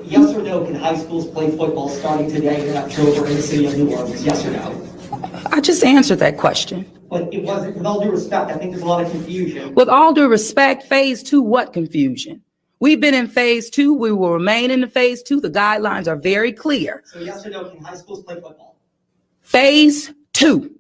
Yes or no, can high schools play football starting today in October in the city of New Orleans? Yes or no? I just answered that question. But it wasn't, with all due respect, I think there's a lot of confusion. With all due respect, phase two, what confusion? We've been in phase two. We will remain in the phase two. The guidelines are very clear. So yes or no, can high schools play football? Phase two.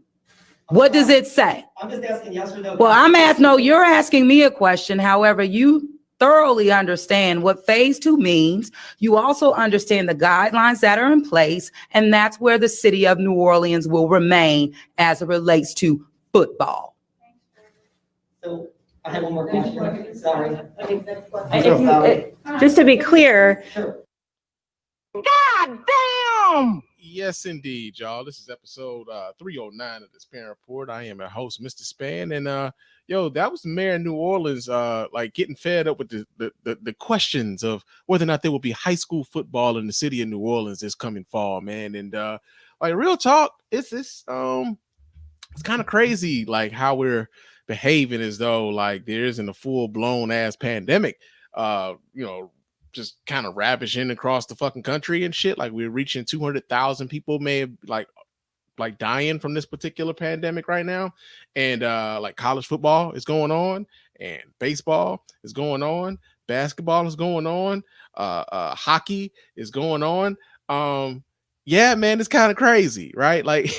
What does it say? I'm just asking yes or no. Well, no, you're asking me a question. However, you thoroughly understand what phase two means. You also understand the guidelines that are in place, and that's where the city of New Orleans will remain as it relates to football. So I have one more question. Sorry. Just to be clear. Sure. God damn! Yes, indeed, y'all. This is episode 309 of the Spann Report. I am your host, Mr. Spann, and that was the mayor of New Orleans, like getting fed up with the questions of whether or not there will be high school football in the city of New Orleans this coming fall, man. And like real talk, it's kind of crazy, like how we're behaving as though like there isn't a full blown ass pandemic, just kind of ravaging across the fucking country and shit. Like we're reaching 200,000 people may have like dying from this particular pandemic right now. And like college football is going on, and baseball is going on, basketball is going on, hockey is going on. Yeah, man, it's kind of crazy, right? Like,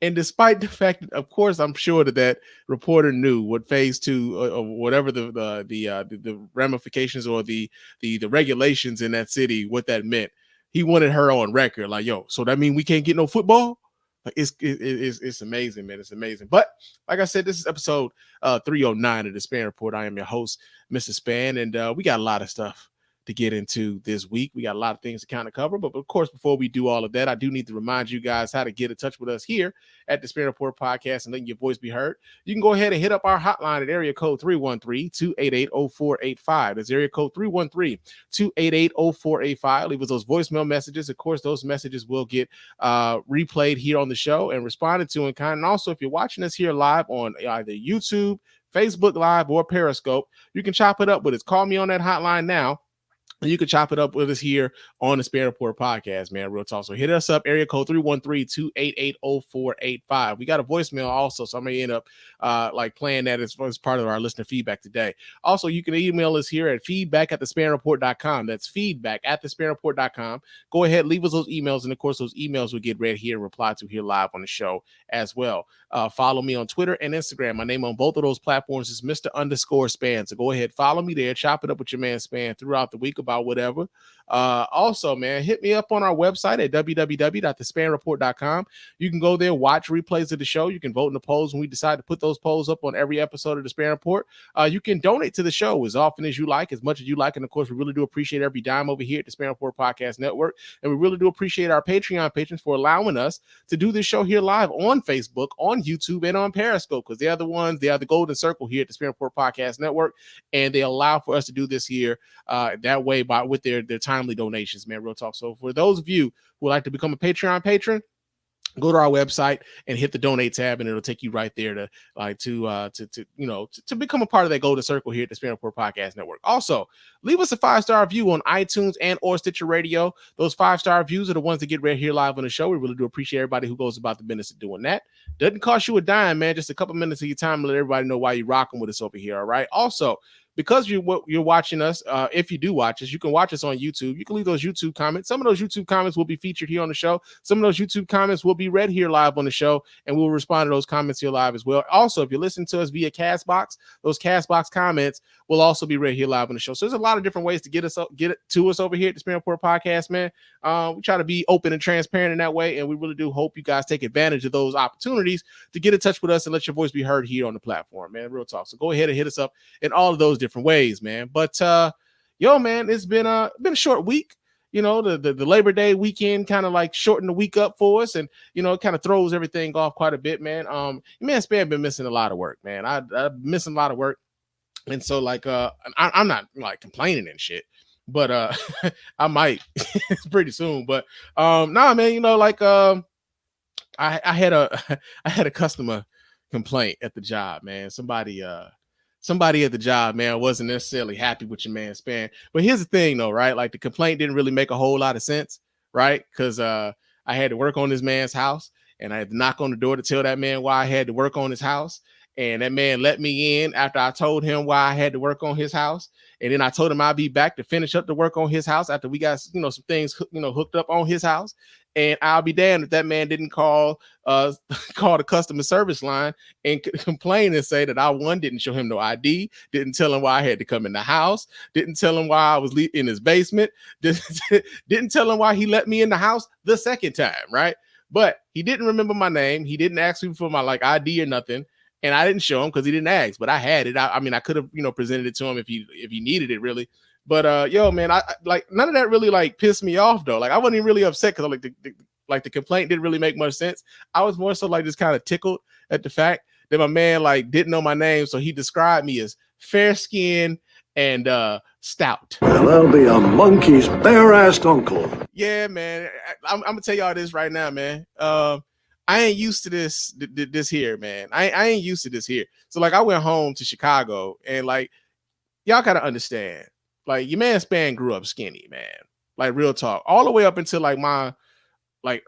and despite the fact that, of course, I'm sure that reporter knew what phase two or whatever the ramifications or the regulations in that city, what that meant. He wanted her on record, like, yo, so that mean we can't get no football? Like, it's amazing, man. It's amazing. But like I said, this is episode 309 of the Spann Report. I am your host, Mr. Spann, and we got a lot of stuff to get into this week. We got a lot of things to kind of cover, but of course, before we do all of that, I do need to remind you guys how to get in touch with us here at the Spann Report Podcast and letting your voice be heard. You can go ahead and hit up our hotline at area code 313-288-0485. That's area code 313-288-0485. Leave us those voicemail messages. Of course, those messages will get replayed here on the show and responded to in kind. And also, if you're watching us here live on either YouTube, Facebook Live, or Periscope, you can chop it up with us. Call me on that hotline now. You can chop it up with us here on the Spann Report Podcast, man. Real talk. So hit us up, area code 313-288-0485. We got a voicemail also, so I may end up like playing that as part of our listener feedback today. Also, you can email us here at feedback@thespannreport.com. That's feedback@thespannreport.com. Go ahead, leave us those emails, and of course, those emails will get read here and replied to here live on the show as well. Follow me on Twitter and Instagram. My name on both of those platforms is Mr._Spann. So go ahead, follow me there, chop it up with your man Spann throughout the week about whatever. Also, man, hit me up on our website at www.thespannreport.com. You can go there, watch replays of the show. You can vote in the polls when we decide to put those polls up on every episode of the Spann Report. You can donate to the show as often as you like, as much as you like. And of course, we really do appreciate every dime over here at the Spann Report Podcast Network. And we really do appreciate our Patreon patrons for allowing us to do this show here live on Facebook, on YouTube, and on Periscope, because they are the golden circle here at the Spann Report Podcast Network. And they allow for us to do this here that way with their timely donations, man. Real talk. So for those of you who would like to become a Patreon patron, go to our website and hit the donate tab, and it'll take you right there to become a part of that golden circle here at the Spann Report Podcast Network. Also, leave us a 5-star review on iTunes and or Stitcher Radio. Those 5-star reviews are the ones that get read here live on the show. We really do appreciate everybody who goes about the business of doing that. Doesn't cost you a dime, man. Just a couple minutes of your time to let everybody know why you're rocking with us over here. All right. Also, because you're watching us, if you do watch us, you can watch us on YouTube. You can leave those YouTube comments. Some of those YouTube comments will be featured here on the show. Some of those YouTube comments will be read here live on the show, and we'll respond to those comments here live as well. Also, if you're listening to us via Castbox, those Castbox comments will also be read here live on the show. So there's a lot of different ways to get it to us over here at the Spann Report Podcast, man. We try to be open and transparent in that way, and we really do hope you guys take advantage of those opportunities to get in touch with us and let your voice be heard here on the platform, man. Real talk. So go ahead and hit us up in all of those different ways, man. But man, it's been a short week. You know, the Labor Day weekend kind of like shortened the week up for us, and it kind of throws everything off quite a bit, man. Man, Spann been missing a lot of work, man. I've missing a lot of work, and so like I'm not like complaining and shit, but I might pretty soon. But man, I had a customer complaint at the job, man. Somebody somebody at the job, man, wasn't necessarily happy with your man Spann. But here's the thing though, right? Like the complaint didn't really make a whole lot of sense, right? Because I had to work on this man's house, and I had to knock on the door to tell that man why I had to work on his house. And that man let me in after I told him why I had to work on his house. And then I told him I'd be back to finish up the work on his house after we got, some things, hooked up on his house. And I'll be damned if that man didn't call the customer service line and complain and say that I didn't show him no ID, didn't tell him why I had to come in the house, didn't tell him why I was in his basement, didn't tell him why he let me in the house the second time, right? But he didn't remember my name. He didn't ask me for my ID or nothing. And I didn't show him because he didn't ask, but I had it. I mean, I could have, presented it to him if he needed it really. But yo, man, I like none of that really like pissed me off though. Like I wasn't even really upset because the complaint didn't really make much sense. I was more so like just kind of tickled at the fact that my man like didn't know my name, so he described me as fair skinned and stout. Well, that'll be a monkey's bare-assed uncle. Yeah, man. I'm gonna tell y'all this right now, man. I ain't used to this here, man. I ain't used to this here. So like I went home to Chicago and like y'all gotta understand, like your man Spann grew up skinny, man. Like real talk, all the way up until like my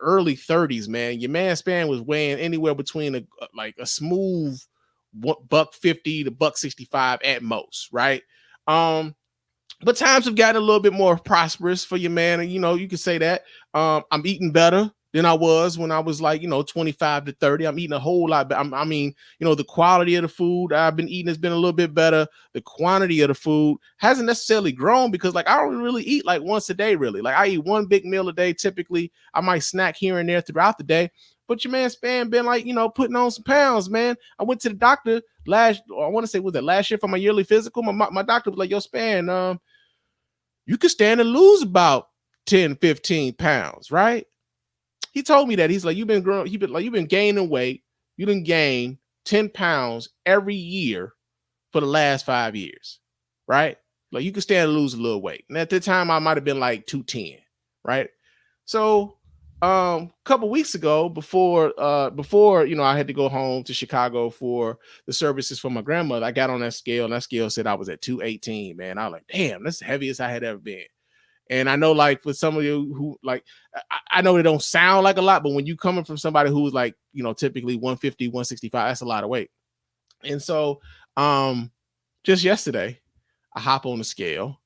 early 30s, man. Your man Spann was weighing anywhere between a smooth $150 to $165 at most, right? But times have gotten a little bit more prosperous for your man, and you can say that. I'm eating better than I was when I was 25 to 30. I'm eating a whole lot. I mean, the quality of the food I've been eating has been a little bit better. The quantity of the food hasn't necessarily grown because I don't really eat once a day, really. Like I eat one big meal a day. Typically I might snack here and there throughout the day, but your man Spann been putting on some pounds, man. I went to the doctor last year for my yearly physical. My doctor was like, yo, Spann, you could stand to lose about 10, 15 pounds, right? He told me that. He's like, you've been gaining weight. You didn't gain 10 pounds every year for the last 5 years, right? Like you could stand to lose a little weight. And at the time I might've been 210, right? So a couple weeks ago before I had to go home to Chicago for the services for my grandmother, I got on that scale and that scale said I was at 218, man. I was like, damn, that's the heaviest I had ever been. And I know for some of you who I know it don't sound like a lot, but when you coming from somebody who's typically 150, 165, that's a lot of weight. And so just yesterday I hop on the scale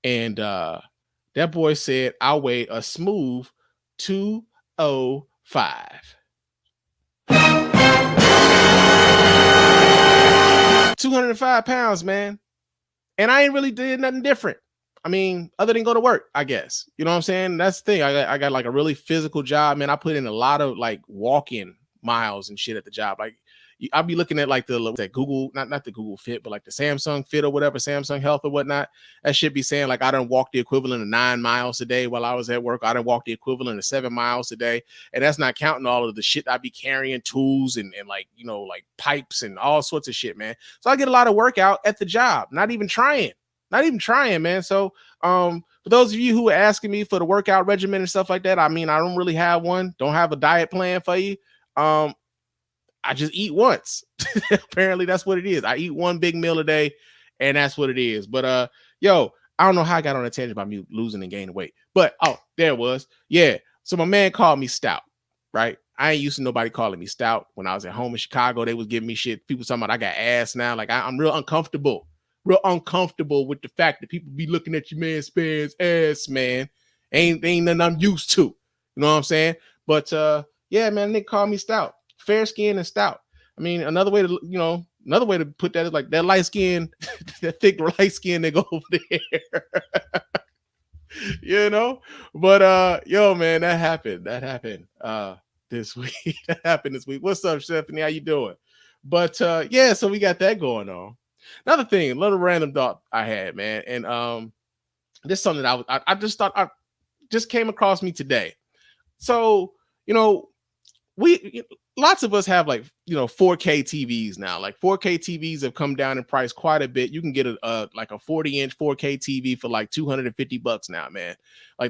and that boy said I weighed a smooth 205. 205 pounds, man. And I ain't really did nothing different. I mean, other than go to work, I guess. You know what I'm saying? That's the thing. I got a really physical job, man. I put in a lot of walk-in miles and shit at the job. I'll be looking at that Google, not the Google Fit, but the Samsung Fit or whatever, Samsung Health or whatnot. That should be saying I done walk the equivalent of 9 miles a day while I was at work. I done walk the equivalent of 7 miles a day. And that's not counting all of the shit I be carrying, tools and pipes and all sorts of shit, man. So I get a lot of workout at the job, not even trying, man. So for those of you who are asking me for the workout regimen and stuff like that, I mean, I don't really have one. Don't have a diet plan for you. I just eat once. Apparently that's what it is. I eat one big meal a day and that's what it is. But yo, I don't know how I got on a tangent about me losing and gaining weight, but there it was. Yeah. So my man called me stout, right? I ain't used to nobody calling me stout. When I was at home in Chicago, they was giving me shit. People talking about I got ass now. I'm real uncomfortable with the fact that people be looking at your man Spann's ass, man. Ain't nothing I'm used to. You know what I'm saying? But yeah, man, they call me stout. Fair skin and stout. I mean, another way to put that is that light skin, that thick light skin they go over there. But yo, man, that happened this week. That happened this week. What's up, Stephanie? How you doing? But yeah, so we got that going on. Another thing, a little random thought I had, man, and this is something that I just thought I just came across me today. So lots of us have 4K TVs now. 4K TVs have come down in price quite a bit. You can get a 40-inch 4K TV for $250 now, man.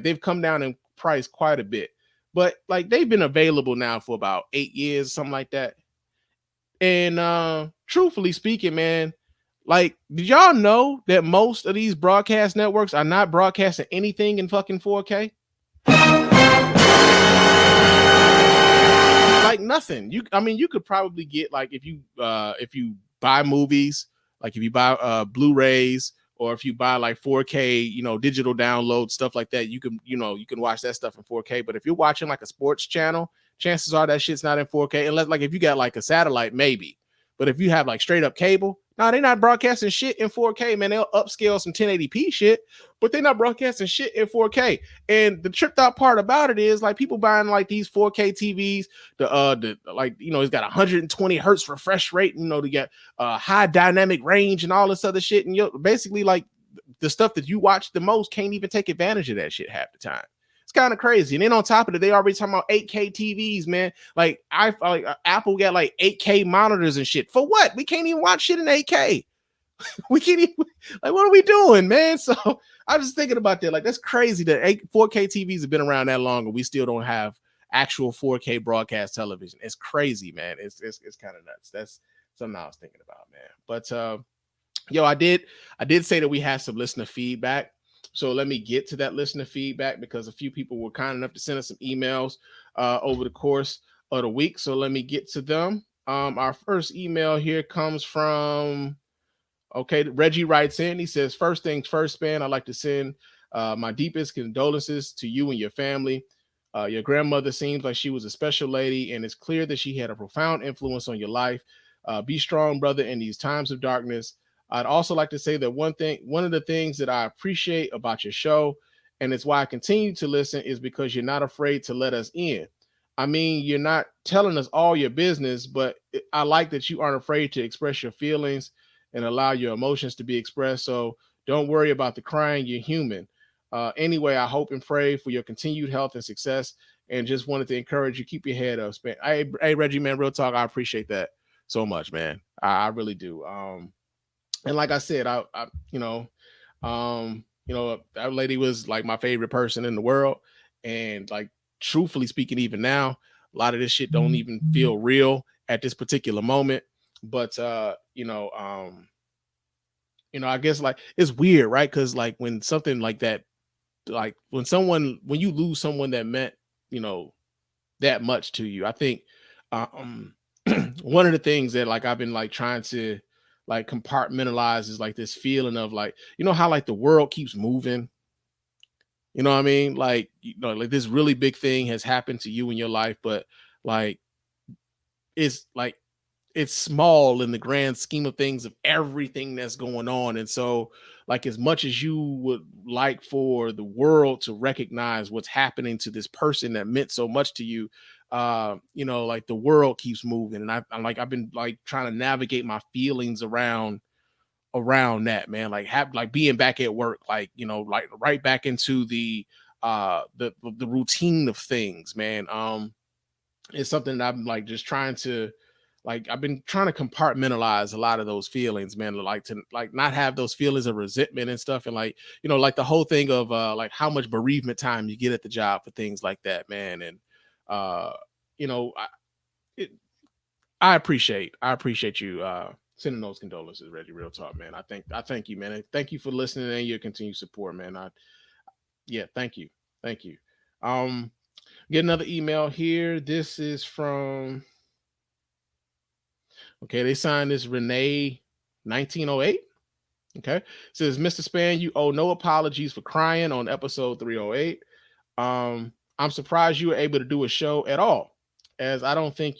They've come down in price quite a bit, but they've been available now for about 8 years, something like that. And truthfully speaking, man, Like, did y'all know that most of these broadcast networks are not broadcasting anything in fucking 4K? Like nothing. You could probably get, like, if you buy movies, like if you buy Blu-rays, or if you buy like 4K, digital download stuff like that, you can watch that stuff in 4K. But if you're watching like a sports channel, chances are that shit's not in 4K, unless like if you got like a satellite, maybe. But if you have like straight up cable, no, they're not broadcasting shit in 4K, man. They'll upscale some 1080p shit, but they're not broadcasting shit in 4K. And the tripped out part about it is, like, people buying like these 4K TVs, it's got 120 hertz refresh rate, to get high dynamic range and all this other shit. And basically, like, the stuff that you watch the most can't even take advantage of that shit half the time. It's kind of crazy. And then on top of it, they already talking about 8K TVs, man. Like, Apple got like 8K monitors and shit. For what? We can't even watch shit in 8K. We can't even, like, what are we doing, man? So I was just thinking about that. Like, that's crazy that 4K TVs have been around that long and we still don't have actual 4K broadcast television. It's crazy, man. It's kind of nuts. That's something I was thinking about, man. But I did say that we had some listener feedback. So let me get to that listener feedback, because a few people were kind enough to send us some emails over the course of the week. So let me get to them. Our first email here comes from, Reggie writes in. He says, "First things first, Spann, I'd like to send my deepest condolences to you and your family. Your grandmother seems like she was a special lady, and it's clear that she had a profound influence on your life. Be strong, brother, in these times of darkness. I'd also like to say that one of the things that I appreciate about your show, and it's why I continue to listen, is because you're not afraid to let us in. I mean, you're not telling us all your business, but I like that you aren't afraid to express your feelings and allow your emotions to be expressed. So don't worry about the crying. You're human. Anyway, I hope and pray for your continued health and success, and just wanted to encourage you, keep your head up, Spann." Hey, Reggie, man, real talk. I appreciate that so much, man. I really do. And like I said, that lady was like my favorite person in the world. And, like, truthfully speaking, even now, a lot of this shit don't even feel real at this particular moment. But, I guess, like, it's weird, right? Because, like, when something like that, like when you lose someone that meant, that much to you, I think one of the things that, like, I've been like trying to like compartmentalize is like this feeling of, like, how like the world keeps moving. You know what I mean? Like, like this really big thing has happened to you in your life, but like it's small in the grand scheme of things of everything that's going on. And so, like, as much as you would like for the world to recognize what's happening to this person that meant so much to you, like, the world keeps moving. And I've been like trying to navigate my feelings around that, man. Like being back at work, like, like right back into the routine of things, man. It's something that I'm like just trying to, like, I've been trying to compartmentalize a lot of those feelings, man. Like, to like not have those feelings of resentment and stuff. And, like, like the whole thing of like how much bereavement time you get at the job for things like that, man. And I appreciate you sending those condolences, Reggie. Real talk, man. I thank you, man. And thank you for listening and your continued support, man. Thank you. Get another email here. This is from, they signed this Renee 1908. Okay. It says, "Mr. Spann, you owe no apologies for crying on episode 308. I'm surprised you were able to do a show at all, as I don't think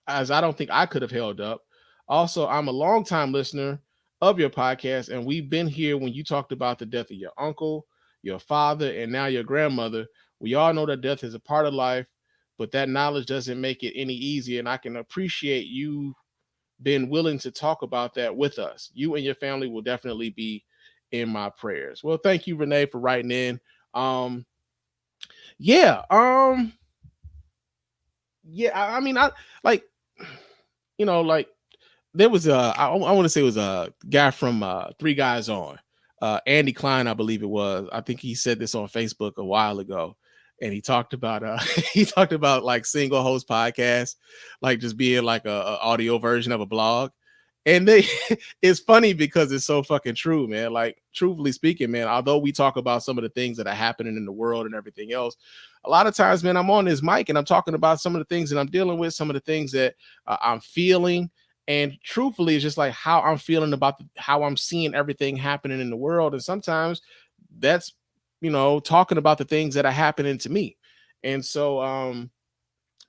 I could have held up. Also, I'm a longtime listener of your podcast, and we've been here when you talked about the death of your uncle, your father, and now your grandmother. We all know that death is a part of life, but that knowledge doesn't make it any easier, and I can appreciate you being willing to talk about that with us. You and your family will definitely be in my prayers." Well, thank you, Renee, for writing in. I mean, I like, like, there was I want to say it was a guy from Three Guys On, Andy Klein, I believe it was. I think he said this on Facebook a while ago, and he talked about like single host podcasts, like just being like a audio version of a blog. And they, it's funny because it's so fucking true, man. Like, truthfully speaking, man, although we talk about some of the things that are happening in the world and everything else, a lot of times, man, I'm on this mic and I'm talking about some of the things that I'm dealing with, some of the things that I'm feeling. And truthfully, it's just like how I'm feeling about how I'm seeing everything happening in the world. And sometimes that's, you know, talking about the things that are happening to me. And so,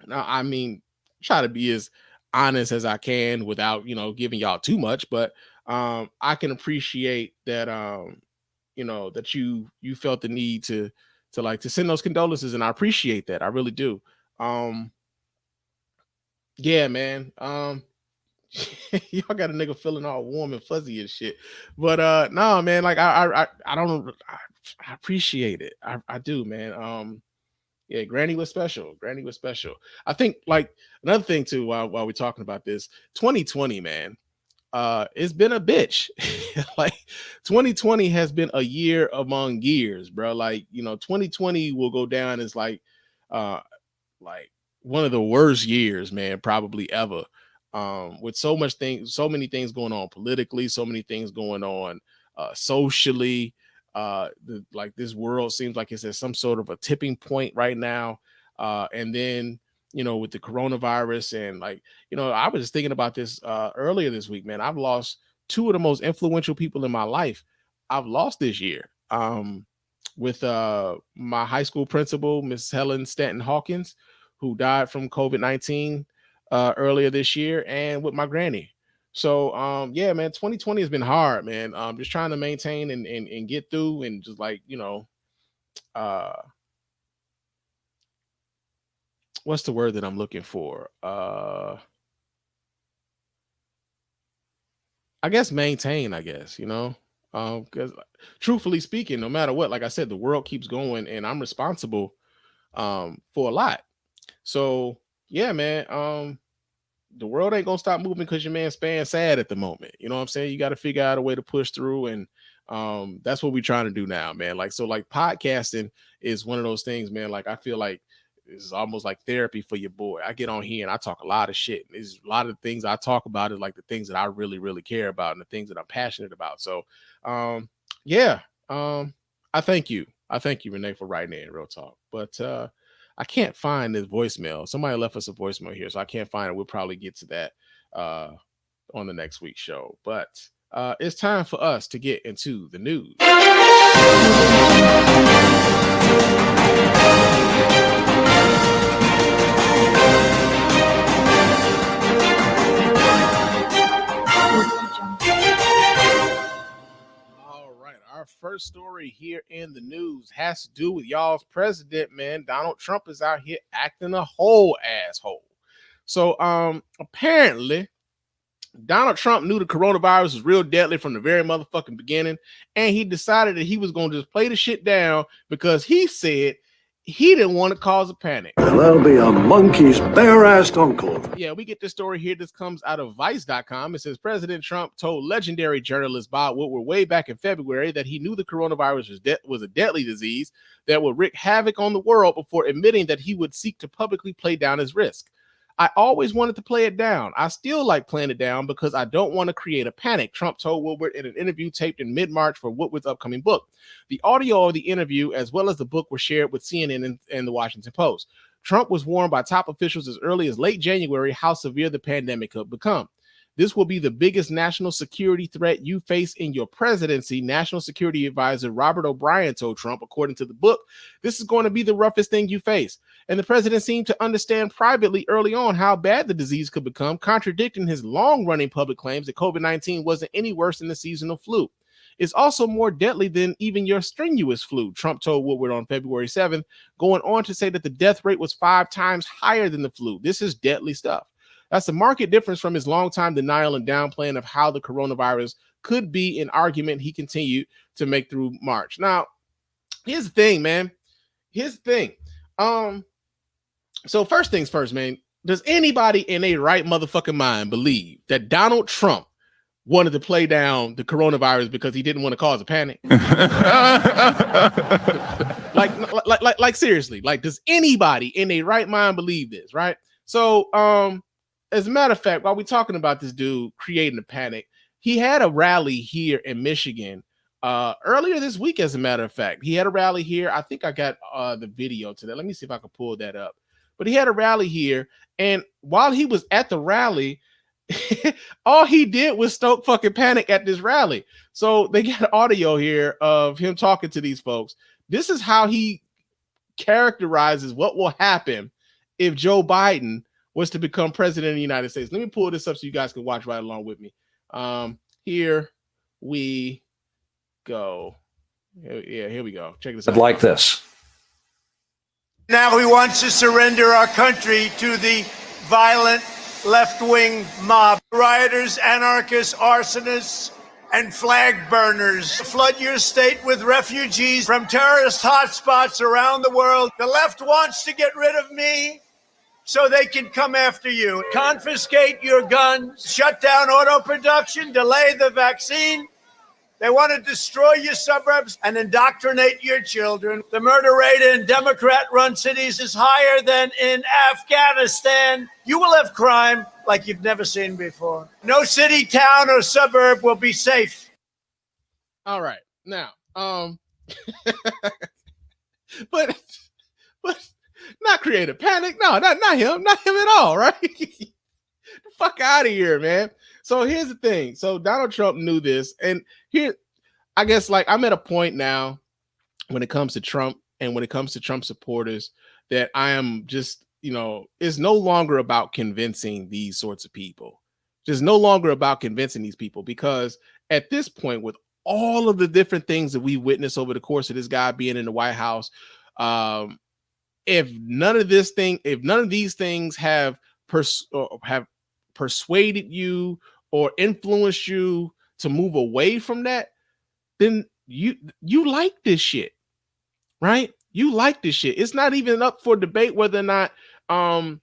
now, I mean, try to be as honest as I can without, you know, giving y'all too much, but I can appreciate that, you know, that you felt the need to send those condolences, and I appreciate that. I really do. Yeah, man. Y'all got a nigga feeling all warm and fuzzy and shit. But no, man, like I don't I appreciate it. I do, man. Yeah, Granny was special. Granny was special. I think, like, another thing too, while we're talking about this, 2020, man, it's been a bitch. Like, 2020 has been a year among years, bro. Like, you know, 2020 will go down as uh like one of the worst years, man, probably ever. With so many things going on politically, so many things going on socially. Like, this world seems like it's at some sort of a tipping point right now. And then, you know, with the coronavirus, and, like, you know, I was just thinking about this earlier this week, man. I've lost two of the most influential people in my life. I've lost this year. With my high school principal, Miss Helen Stanton Hawkins, who died from COVID-19 earlier this year, and with my granny. So yeah, man, 2020 has been hard, man. Just trying to maintain and get through, and just, like, you know, what's the word that I'm looking for? I guess maintain, I guess, you know. Because truthfully speaking, no matter what, like I said, the world keeps going, and I'm responsible for a lot. So yeah, man. The world ain't gonna stop moving because your man Spann sad at the moment. You know what I'm saying? You got to figure out a way to push through, and that's what we're trying to do now, man. Like, so, like, podcasting is one of those things, man. Like, I feel like this is almost like therapy for your boy. I get on here and I talk a lot of shit. There's a lot of the things I talk about is like the things that I really, really care about and the things that I'm passionate about. So yeah, I thank you. I thank you, Renee, for writing in, real talk. But I can't find this voicemail. Somebody left us a voicemail here, so I can't find it. We'll probably get to that on the next week's show. But it's time for us to get into the news. All right, our first story here in the news has to do with y'all's president, man. Donald Trump is out here acting a whole asshole. So apparently Donald Trump knew the coronavirus was real deadly from the very motherfucking beginning, and he decided that he was going to just play the shit down because he said he didn't want to cause a panic. And that'll be a monkey's bare-assed uncle. Yeah, we get this story here. This comes out of Vice.com. It says President Trump told legendary journalist Bob Woodward way back in February that he knew the coronavirus was a deadly disease that would wreak havoc on the world before admitting that he would seek to publicly play down his risk. I always wanted to play it down. I still like playing it down because I don't want to create a panic, Trump told Woodward in an interview taped in mid-March for Woodward's upcoming book. The audio of the interview, as well as the book, were shared with CNN and the Washington Post. Trump was warned by top officials as early as late January how severe the pandemic could become. This will be the biggest national security threat you face in your presidency, National Security Advisor Robert O'Brien told Trump, according to the book. This is going to be the roughest thing you face. And the president seemed to understand privately early on how bad the disease could become, contradicting his long-running public claims that COVID-19 wasn't any worse than the seasonal flu. It's also more deadly than even your strenuous flu, Trump told Woodward on February 7th, going on to say that the death rate was 5 times higher than the flu. This is deadly stuff. That's a marked difference from his longtime denial and downplaying of how the coronavirus could be an argument he continued to make through March. Now, here's the thing, man. Here's the thing. So first things first, man. Does anybody in a right motherfucking mind believe that Donald Trump wanted to play down the coronavirus because he didn't want to cause a panic? like seriously, like, does anybody in a right mind believe this, right? So as a matter of fact, while we're talking about this dude creating a panic, he had a rally here in Michigan earlier this week. As a matter of fact, he had a rally here. I think I got the video to that. Let me see if I can pull that up. But he had a rally here, and while he was at the rally, all he did was stoke fucking panic at this rally. So they got audio here of him talking to these folks. This is how he characterizes what will happen if Joe Biden was to become president of the United States. Let me pull this up so you guys can watch right along with me. Here we go. Here we go. Check this out. Like this. Now he wants to surrender our country to the violent left-wing mob. Rioters, anarchists, arsonists, and flag burners flood your state with refugees from terrorist hotspots around the world. The left wants to get rid of me so they can come after you. Confiscate your guns, shut down auto production, delay the vaccine. They want to destroy your suburbs and indoctrinate your children. The murder rate in Democrat-run cities is higher than in Afghanistan. You will have crime like you've never seen before. No city, town, or suburb will be safe. All right. Now, but not create a panic. No, not him. Not him at all, right? Get the fuck out of here, man. So here's the thing. So Donald Trump knew this. And here, I guess, like, I'm at a point now when it comes to Trump and when it comes to Trump supporters that I am just, it's no longer about convincing these sorts of people. Just no longer about convincing these people, because at this point, with all of the different things that we witnessed over the course of this guy being in the White House, if none of these things have persuaded you or influenced you to move away from that, then you like this shit, right? You like this shit. It's not even up for debate whether or not, whether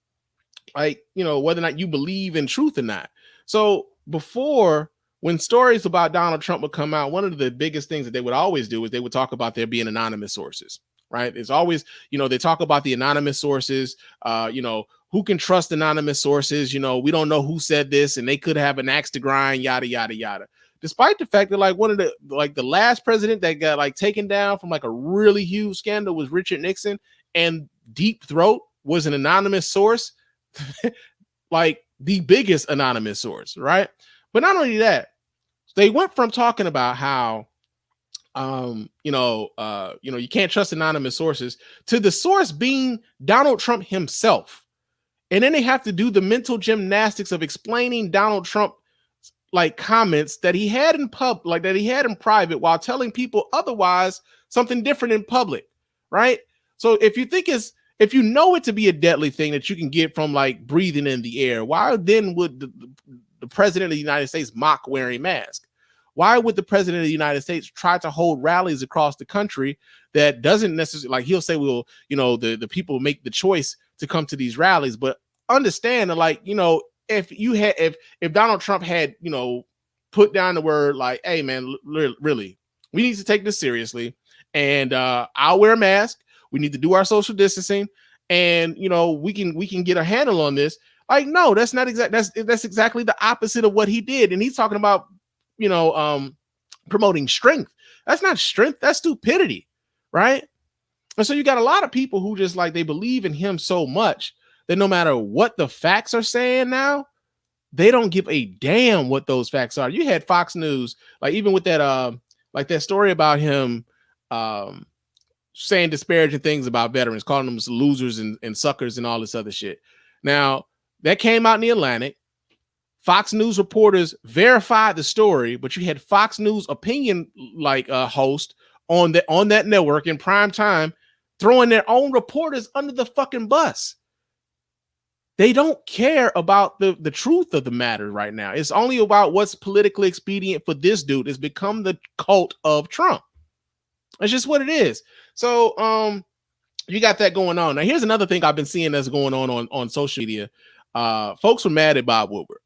or not you believe in truth or not. So before, when stories about Donald Trump would come out, one of the biggest things that they would always do is they would talk about there being anonymous sources, right? It's always, they talk about the anonymous sources, who can trust anonymous sources? We don't know who said this, and they could have an axe to grind, yada, yada, yada. Despite the fact that one of the last president that got taken down from a really huge scandal was Richard Nixon, and Deep Throat was an anonymous source, the biggest anonymous source, right? But not only that, they went from talking about how, you can't trust anonymous sources to the source being Donald Trump himself. And then they have to do the mental gymnastics of explaining Donald Trump comments that he had in that he had in private while telling people otherwise something different in public, right? So if you know it to be a deadly thing that you can get from breathing in the air, why then would the president of the United States mock wearing masks? Why would the president of the United States try to hold rallies across the country that doesn't necessarily, he'll say, well, the people make the choice to come to these rallies, but understand that, if Donald Trump had, put down the word hey man, really, we need to take this seriously, and I'll wear a mask. We need to do our social distancing, and we can get a handle on this. No, that's not exact. That's exactly the opposite of what he did, and he's talking about promoting strength. That's not strength. That's stupidity, right? And so you got a lot of people who just they believe in him so much that no matter what the facts are saying now, they don't give a damn what those facts are. You had Fox News, even with that, that story about him saying disparaging things about veterans, calling them losers and suckers and all this other shit. Now, that came out in the Atlantic. Fox News reporters verified the story, but you had Fox News opinion host on that network in prime time throwing their own reporters under the fucking bus. They don't care about the truth of the matter right now. It's only about what's politically expedient for this dude. It's become the cult of Trump. It's just what it is. So you got that going on. Now, here's another thing I've been seeing that's going on social media. Folks were mad at Bob Woodward.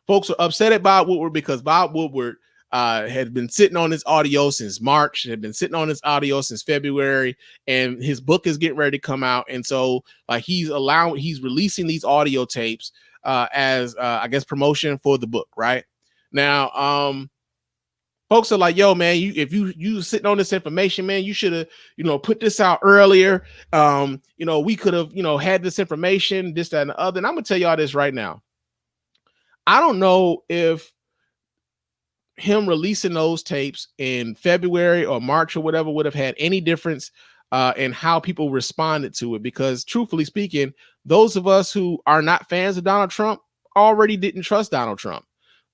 Folks are upset at Bob Woodward because Bob Woodward had been sitting on his audio since March, had been sitting on his audio since February, and his book is getting ready to come out. And so he's releasing these audio tapes as I guess promotion for the book. Right now, folks are like, yo, man, if you sitting on this information, man, you should have, put this out earlier. We could have, had this information, this, that, and the other. And I'm gonna tell y'all this right now. I don't know if him releasing those tapes in February or March or whatever would have had any difference in how people responded to it, because truthfully speaking, those of us who are not fans of Donald Trump already didn't trust Donald Trump.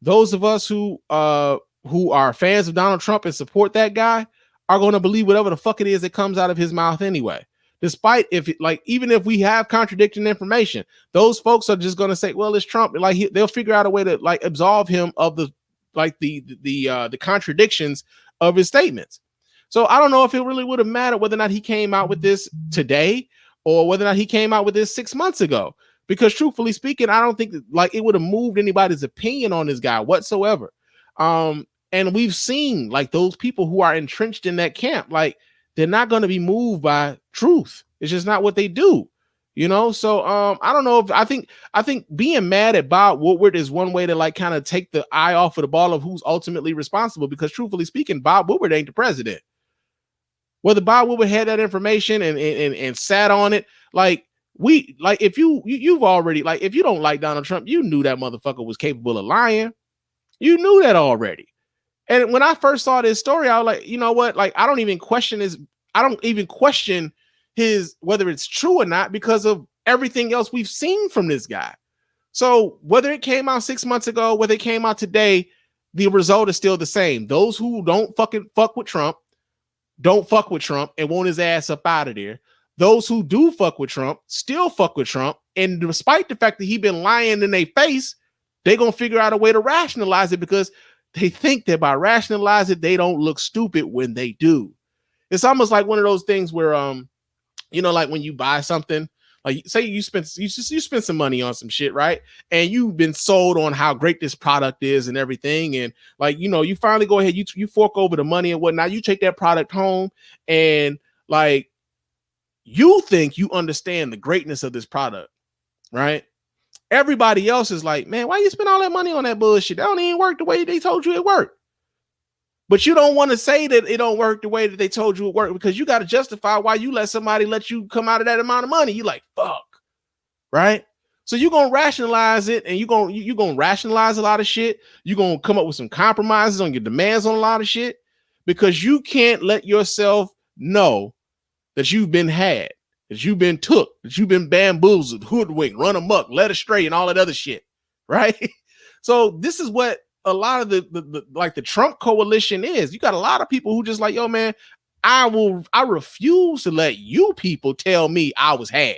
Those of us who are fans of Donald Trump and support that guy are going to believe whatever the fuck it is that comes out of his mouth anyway. Despite even if we have contradicting information, those folks are just going to say, well, it's Trump. Like they'll figure out a way to like absolve him of the contradictions of his statements. So I don't know if it really would have mattered whether or not he came out with this today or whether or not he came out with this 6 months ago, because truthfully speaking, I don't think like it would have moved anybody's opinion on this guy whatsoever. And we've seen like those people who are entrenched in that camp, like they're not going to be moved by truth. It's just not what they do, So I don't know if I think being mad at Bob Woodward is one way to like kind of take the eye off of the ball of who's ultimately responsible, because truthfully speaking, Bob Woodward ain't the president. Whether Bob Woodward had that information and sat on it, if you've already, like, if you don't like Donald Trump, you knew that motherfucker was capable of lying. You knew that already. And when I first saw this story, I was like, you know what? Like, I don't even question his whether it's true or not, because of everything else we've seen from this guy. So whether it came out 6 months ago, whether it came out today, the result is still the same. Those who don't fucking fuck with Trump don't fuck with Trump and want his ass up out of there. Those who do fuck with Trump still fuck with Trump. And despite the fact that he been lying in their face, they're going to figure out a way to rationalize it, because they think that by rationalizing it, they don't look stupid when they do. It's almost like one of those things where, like when you buy something, like say you spend some money on some shit, right? And you've been sold on how great this product is and everything. And like, you finally go ahead, you fork over the money and whatnot. You take that product home and like, you think you understand the greatness of this product, right? Everybody else is like, man, why you spend all that money on that bullshit? That don't even work the way they told you it worked. But you don't want to say that it don't work the way that they told you it worked, because you got to justify why you let somebody let you come out of that amount of money. You like, fuck, right? So you're going to rationalize it, and you're going to rationalize a lot of shit. You're going to come up with some compromises on your demands on a lot of shit, because you can't let yourself know that you've been had, that you've been took, that you've been bamboozled, hoodwinked, run amok, led astray, and all that other shit, right? So this is what a lot of the Trump coalition is. You got a lot of people who just like, yo, man, I refuse to let you people tell me I was had.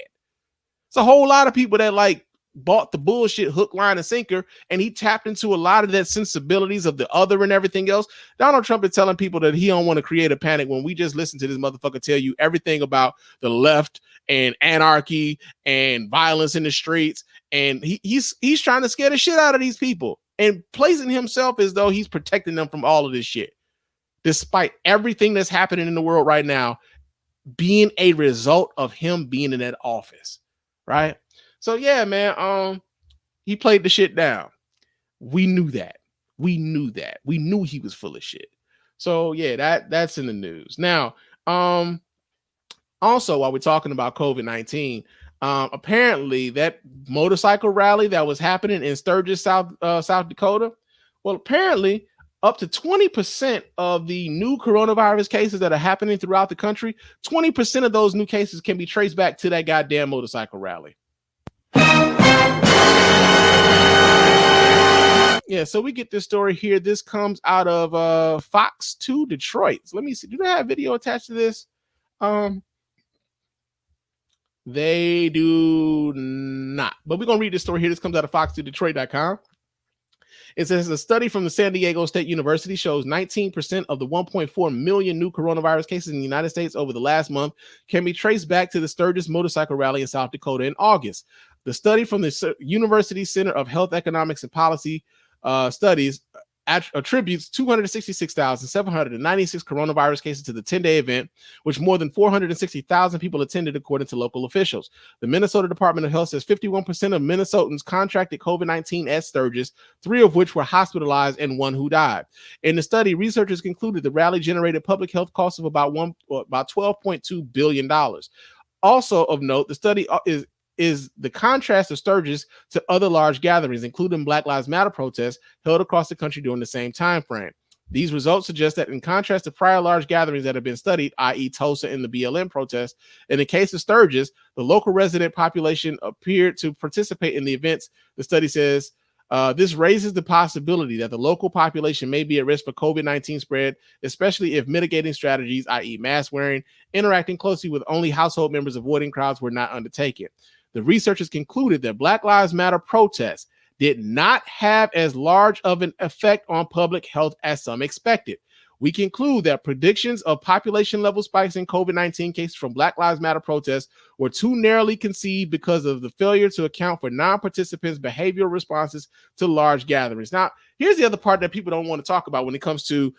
It's a whole lot of people that like bought the bullshit hook, line, and sinker, and he tapped into a lot of that sensibilities of the other and everything else. Donald Trump is telling people that he don't want to create a panic when we just listen to this motherfucker tell you everything about the left and anarchy and violence in the streets. And he's trying to scare the shit out of these people and placing himself as though he's protecting them from all of this shit, despite everything that's happening in the world right now being a result of him being in that office, right? So yeah, man, he played the shit down. We knew that. We knew he was full of shit. So yeah, that's in the news. Now, also, while we're talking about COVID-19, apparently that motorcycle rally that was happening in Sturgis, South Dakota, well, apparently up to 20% of the new coronavirus cases that are happening throughout the country, 20% of those new cases can be traced back to that goddamn motorcycle rally. Yeah, so we get this story here. This comes out of Fox 2 Detroit. So let me see. Do they have video attached to this? They do not. But we're going to read this story here. This comes out of fox2detroit.com. It says a study from the San Diego State University shows 19% of the 1.4 million new coronavirus cases in the United States over the last month can be traced back to the Sturgis motorcycle rally in South Dakota in August. The study from the University Center of Health Economics and Policy Studies attributes 266,796 coronavirus cases to the 10-day event, which more than 460,000 people attended, according to local officials. The Minnesota Department of Health says 51% of Minnesotans contracted COVID-19 at Sturgis, 3 of which were hospitalized and 1 who died. In the study, researchers concluded the rally generated public health costs of about $12.2 billion. Also of note, the study is the contrast of Sturgis to other large gatherings, including Black Lives Matter protests held across the country during the same time frame. These results suggest that in contrast to prior large gatherings that have been studied, i.e. Tulsa and the BLM protests, in the case of Sturgis, the local resident population appeared to participate in the events. The study says this raises the possibility that the local population may be at risk for COVID-19 spread, especially if mitigating strategies, i.e. mask wearing, interacting closely with only household members, avoiding crowds, were not undertaken. The researchers concluded that Black Lives Matter protests did not have as large of an effect on public health as some expected. We conclude that predictions of population level spikes in COVID-19 cases from Black Lives Matter protests were too narrowly conceived because of the failure to account for non-participants' behavioral responses to large gatherings. Now, here's the other part that people don't want to talk about when it comes to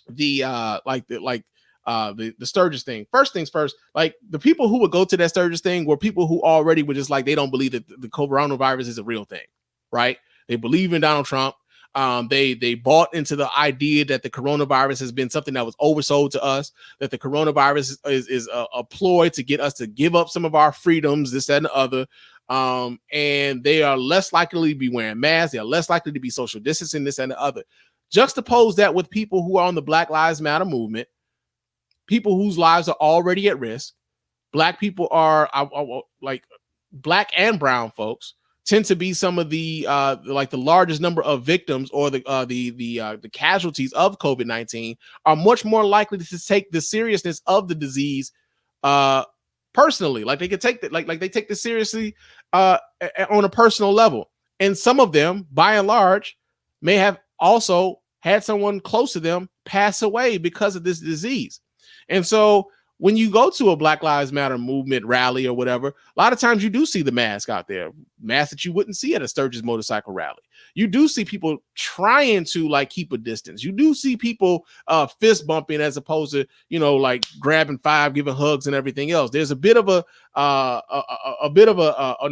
the Sturgis thing. First things first, like the people who would go to that Sturgis thing were people who already were just like, they don't believe that the coronavirus is a real thing, right? They believe in Donald Trump. They bought into the idea that the coronavirus has been something that was oversold to us, that the coronavirus is a ploy to get us to give up some of our freedoms, this, that, and the other. And they are less likely to be wearing masks. They are less likely to be social distancing, this and the other. Juxtapose that with people who are on the Black Lives Matter movement, people whose lives are already at risk. Black people are like black and brown folks tend to be some of the like the largest number of victims or the casualties of COVID-19, are much more likely to take the seriousness of the disease personally. Like they could take that, like they take this seriously on a personal level. And some of them, by and large, may have also had someone close to them pass away because of this disease. And so when you go to a Black Lives Matter movement rally or whatever, a lot of times you do see the mask out there, masks that you wouldn't see at a Sturgis motorcycle rally. You do see people trying to like keep a distance. You do see people fist bumping as opposed to, you know, like grabbing five, giving hugs and everything else. There's a bit of an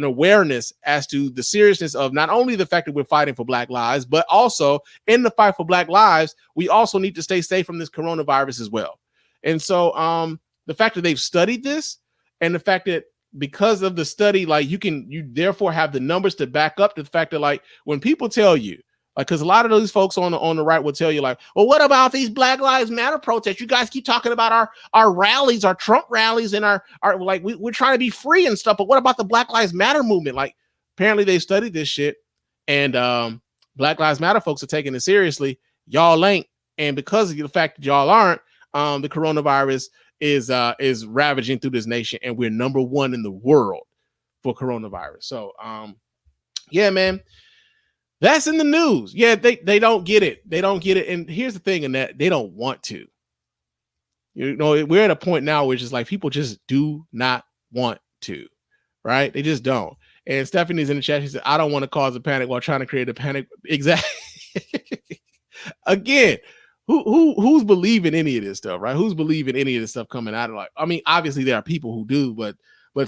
awareness as to the seriousness of not only the fact that we're fighting for Black lives, but also in the fight for Black lives, we also need to stay safe from this coronavirus as well. And so the fact that they've studied this and the fact that because of the study, like you therefore have the numbers to back up the fact that like when people tell you, like, because a lot of those folks on the right will tell you like, well, what about these Black Lives Matter protests? You guys keep talking about our rallies, our Trump rallies, and our like we're trying to be free and stuff. But what about the Black Lives Matter movement? Like apparently they studied this shit and Black Lives Matter folks are taking it seriously. Y'all ain't. And because of the fact that y'all aren't, the coronavirus is ravaging through this nation, and we're number one in the world for coronavirus. So, yeah, man, that's in the news. Yeah, they don't get it. They don't get it. And here's the thing, in that they don't want to. You know, we're at a point now where it's just like people just do not want to, right? They just don't. And Stephanie's in the chat. She said, "I don't want to cause a panic while trying to create a panic." Exactly. Again. Who's believing any of this stuff, right? Who's believing any of this stuff coming out of like, I mean, obviously there are people who do, but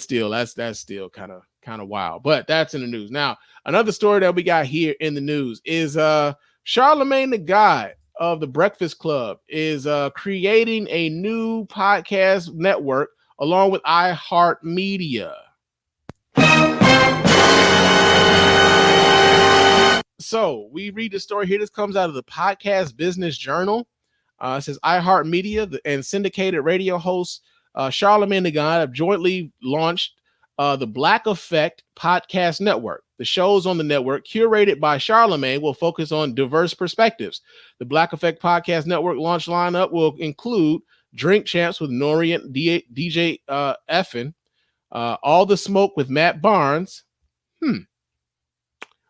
still that's still kind of wild. But that's in the news. Now, another story that we got here in the news is Charlemagne the God of the Breakfast Club is creating a new podcast network along with iHeartMedia. So we read the story here. This comes out of the Podcast Business Journal. It says iHeartMedia and syndicated radio hosts Charlemagne the God have jointly launched the Black Effect Podcast Network. The shows on the network, curated by Charlemagne, will focus on diverse perspectives. The Black Effect Podcast Network launch lineup will include Drink Champs with Nori and DJ Effin, All the Smoke with Matt Barnes.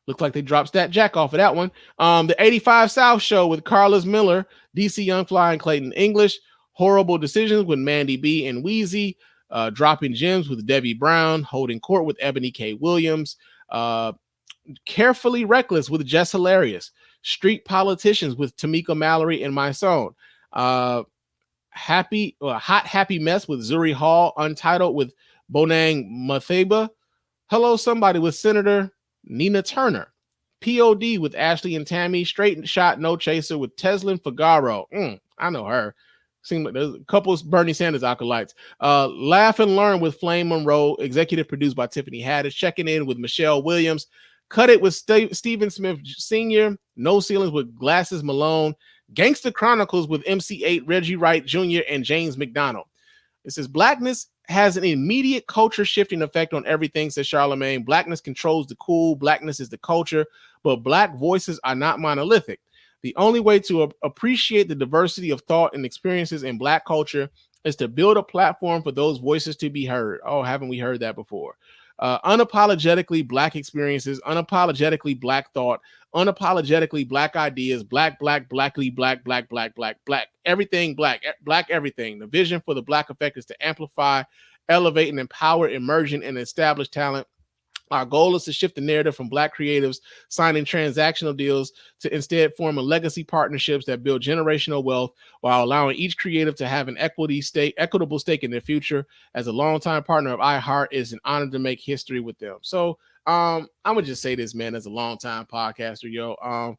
Looks like they dropped Stat Jack off of that one. The 85 South Show with Carlos Miller, DC Young Fly, and Clayton English. Horrible Decisions with Mandy B and Wheezy. Dropping Gems with Debbie Brown. Holding Court with Ebony K. Williams. Carefully Reckless with Jess Hilarious. Street Politicians with Tamika Mallory and my son. Hot Happy Mess with Zuri Hall. Untitled with Bonang Matheba. Hello Somebody with Senator Nina Turner. POD with Ashley and Tammy. Straight Shot No Chaser with Teslin Figaro. I know her. Seems like there's a couple of Bernie Sanders acolytes. Laugh and Learn with Flame Monroe. Executive produced by Tiffany Haddish. Checking In with Michelle Williams. Cut It with Stephen Smith Sr. No Ceilings with Glasses Malone. Gangster Chronicles with MC8, Reggie Wright Jr., and James McDonald. It says, Blackness has an immediate culture shifting effect on everything, says Charlemagne. Blackness controls the cool. Blackness is the culture, but Black voices are not monolithic. The only way to appreciate the diversity of thought and experiences in Black culture is to build a platform for those voices to be heard. Oh, haven't we heard that before? Unapologetically Black experiences, unapologetically Black thought, unapologetically Black ideas, blackly, black, everything Black everything. The vision for the Black Effect is to amplify, elevate, and empower emerging and established talent. Our goal is to shift the narrative from Black creatives signing transactional deals to instead forming legacy partnerships that build generational wealth while allowing each creative to have an equitable stake in their future. As a longtime partner of iHeart, it is an honor to make history with them. So I'm gonna just say this, man, as a longtime podcaster,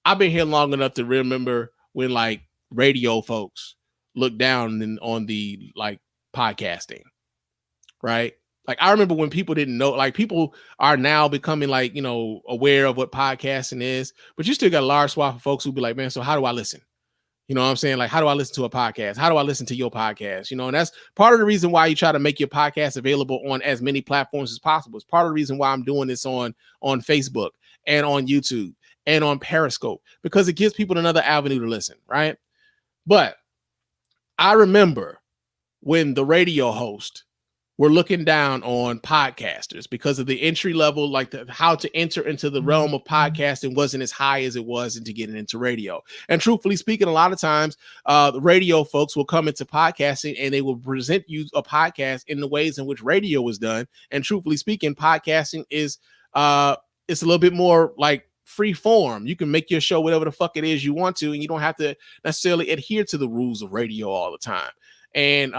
I've been here long enough to remember when like radio folks look down on the like podcasting, right? Like I remember when people didn't know, like people are now becoming like, you know, aware of what podcasting is, but you still got a large swath of folks who be like, man, so how do I listen? You know what I'm saying? Like, how do I listen to a podcast? How do I listen to your podcast? You know, and that's part of the reason why you try to make your podcast available on as many platforms as possible. It's part of the reason why I'm doing this on Facebook and on YouTube and on Periscope, because it gives people another avenue to listen, right? But I remember when the radio host were looking down on podcasters because of the entry level, like how to enter into the realm of podcasting wasn't as high as it was into getting into radio. And truthfully speaking, a lot of times the radio folks will come into podcasting and they will present you a podcast in the ways in which radio was done. And truthfully speaking, podcasting is it's a little bit more like free form. You can make your show whatever the fuck it is you want to, and you don't have to necessarily adhere to the rules of radio all the time. And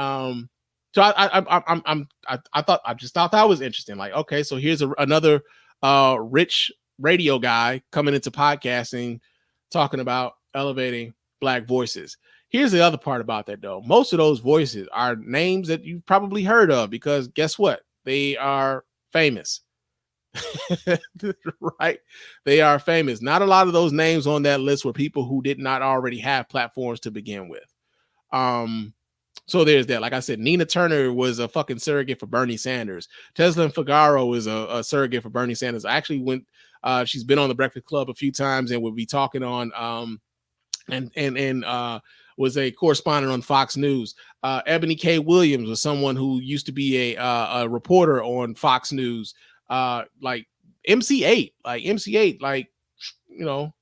so I just thought that was interesting. Like, okay, so here's another rich radio guy coming into podcasting, talking about elevating Black voices. Here's the other part about that, though. Most of those voices are names that you've probably heard of because guess what? They are famous. Right? They are famous. Not a lot of those names on that list were people who did not already have platforms to begin with. So there's that. Like I said, Nina Turner was a fucking surrogate for Bernie Sanders. Teslin Figaro is a surrogate for Bernie Sanders. I actually she's been on the Breakfast Club a few times and will be talking on and was a correspondent on Fox News. Ebony K. Williams was someone who used to be a reporter on Fox News. Like MC8, like, you know,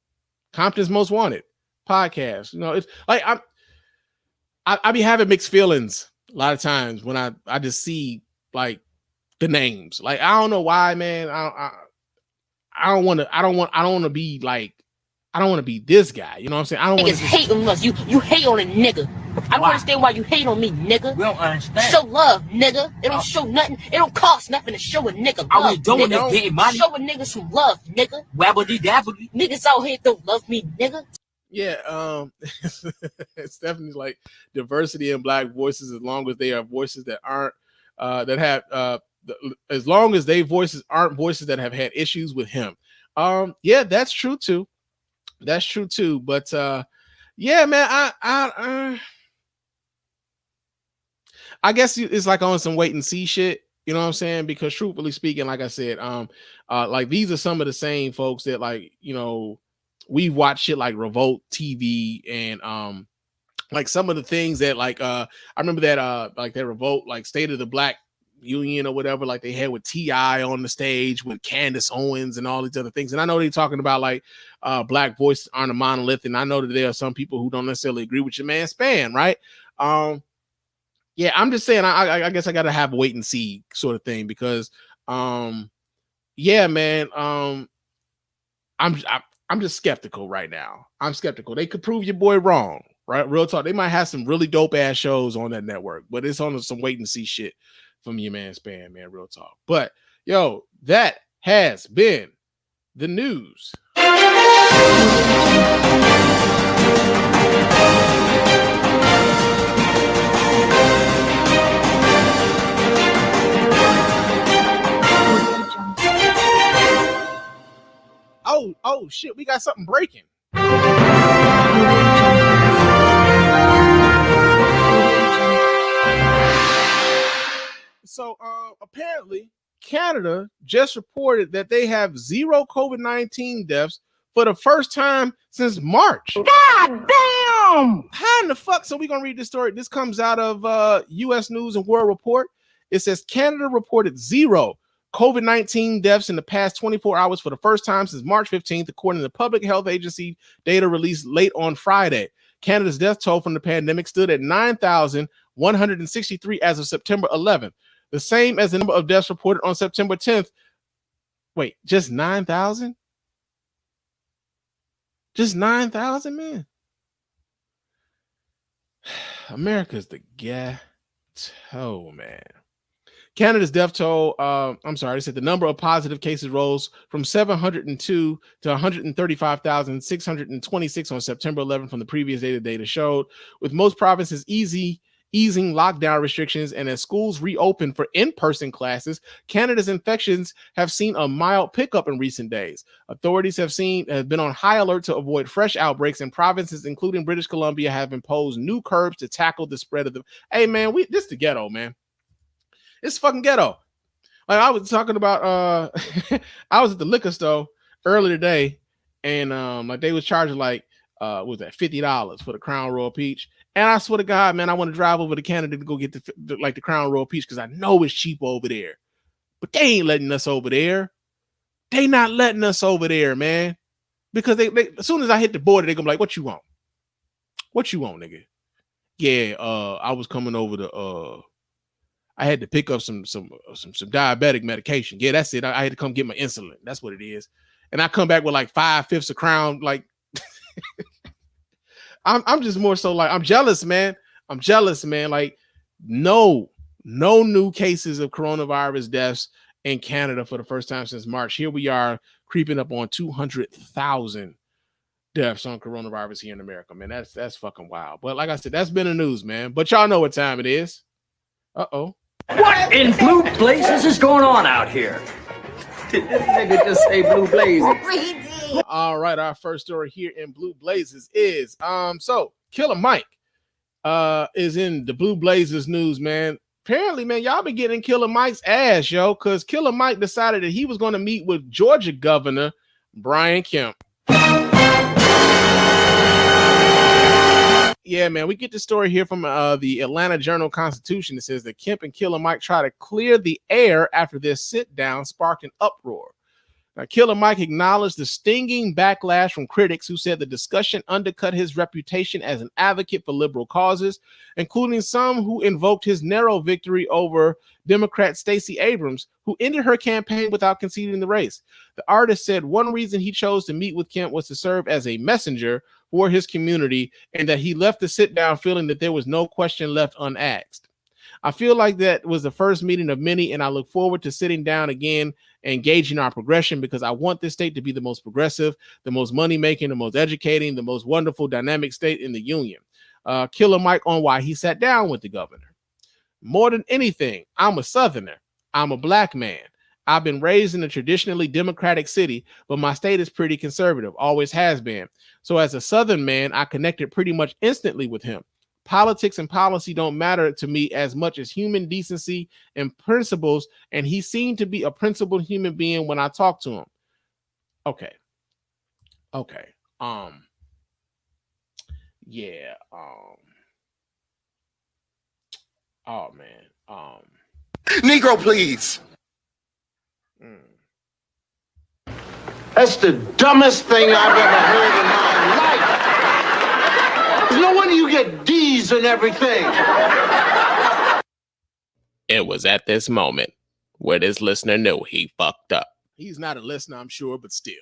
Compton's Most Wanted podcast. You know, it's like I be having mixed feelings a lot of times when I just see like the names. Like I don't know why, man. I don't want to be like, I don't want to be this guy. You know what I'm saying? I don't want to hate on us. You hate on a nigga. I don't understand why you hate on me, nigga. We don't understand. Show love, nigga. It don't show nothing. It don't cost nothing to show a nigga love. Are we doing it getting money? Show a nigga some love, nigga. Wabbity dabbity. Niggas out here don't love me, nigga. Yeah, it's definitely like diversity in Black voices, as long as they are voices that aren't that have as long as they voices aren't voices that have had issues with him. Yeah, that's true too. That's true too. But yeah, man, I guess it's like on some wait and see shit. You know what I'm saying? Because truthfully speaking, like I said, like these are some of the same folks that, like, you know, we watch shit like Revolt TV and like some of the things that like I remember that like that Revolt, like State of the Black Union or whatever, like they had with T.I. on the stage with Candace Owens and all these other things. And I know they're talking about like Black voices aren't a monolith, and I know that there are some people who don't necessarily agree with your man Spann, right? Yeah, I'm just saying I guess I gotta have a wait and see sort of thing, because yeah, man, I'm just skeptical right now. I'm skeptical. They could prove your boy wrong, right? Real talk. They might have some really dope ass shows on that network, but it's on some wait and see shit from your man Spann, man. Real talk. But yo, that has been the news. Oh shit, we got something breaking. So apparently Canada just reported that they have 0 COVID-19 deaths for the first time since March. God damn! How in the fuck? So we're gonna read this story. This comes out of US News and World Report. It says Canada reported 0 COVID-19 deaths in the past 24 hours for the first time since March 15th, according to the Public Health Agency data released late on Friday. Canada's death toll from the pandemic stood at 9,163 as of September 11th, the same as the number of deaths reported on September 10th. Wait, just 9,000? Just 9,000, man. America's the ghetto, man. Canada's death toll, they said the number of positive cases rose from 702 to 135,626 on September 11th from the previous day. The data showed, with most provinces easing lockdown restrictions and as schools reopen for in-person classes, Canada's infections have seen a mild pickup in recent days. Authorities have been on high alert to avoid fresh outbreaks, and provinces, including British Columbia, have imposed new curbs to tackle the spread of the. Hey, man, this the ghetto, man. It's fucking ghetto. Like I was talking about, I was at the liquor store earlier today, and like they was charging like what was that, $50 for the Crown Royal Peach. And I swear to God, man, I want to drive over to Canada to go get the Crown Royal Peach because I know it's cheap over there. But they ain't letting us over there. They not letting us over there, man. Because they as soon as I hit the border, they gonna be like, "What you want? What you want, nigga?" Yeah, I was coming over to I had to pick up some diabetic medication. Yeah, that's it. I had to come get my insulin. That's what it is. And I come back with like 5/5 of Crown. Like, I'm just more so like, I'm jealous, man. I'm jealous, man. Like, no new cases of coronavirus deaths in Canada for the first time since March. Here we are creeping up on 200,000 deaths on coronavirus here in America, man. That's fucking wild. But like I said, that's been the news, man. But y'all know what time it is. Uh-oh. What in blue blazes is going on out here? Did this nigga just say blue blazes? All right, our first story here in Blue Blazes is so Killer Mike is in the Blue Blazes news, man. Apparently, man, y'all been getting Killer Mike's ass, yo, because Killer Mike decided that he was going to meet with Georgia Governor Brian Kemp. Yeah, man, we get the story here from the Atlanta Journal-Constitution. It says that Kemp and Killer Mike try to clear the air after their sit-down sparked an uproar. Now, Killer Mike acknowledged the stinging backlash from critics who said the discussion undercut his reputation as an advocate for liberal causes, including some who invoked his narrow victory over Democrat Stacey Abrams, who ended her campaign without conceding the race. The artist said one reason he chose to meet with Kemp was to serve as a messenger for his community, and that he left the sit-down feeling that there was no question left unasked. I feel like that was the first meeting of many, and I look forward to sitting down again and engaging our progression, because I want this state to be the most progressive, the most money-making, the most educating, the most wonderful, dynamic state in the union. Killer Mike on why he sat down with the governor. More than anything, I'm a Southerner. I'm a black man. I've been raised in a traditionally Democratic city, but my state is pretty conservative, always has been. So as a Southern man, I connected pretty much instantly with him. Politics and policy don't matter to me as much as human decency and principles, and he seemed to be a principled human being when I talked to him. Okay. Yeah. Oh man. Negro, please. That's the dumbest thing I've ever heard in my life. There's no wonder you get D's and everything. It was at this moment where this listener knew he fucked up. He's not a listener, I'm sure, but still.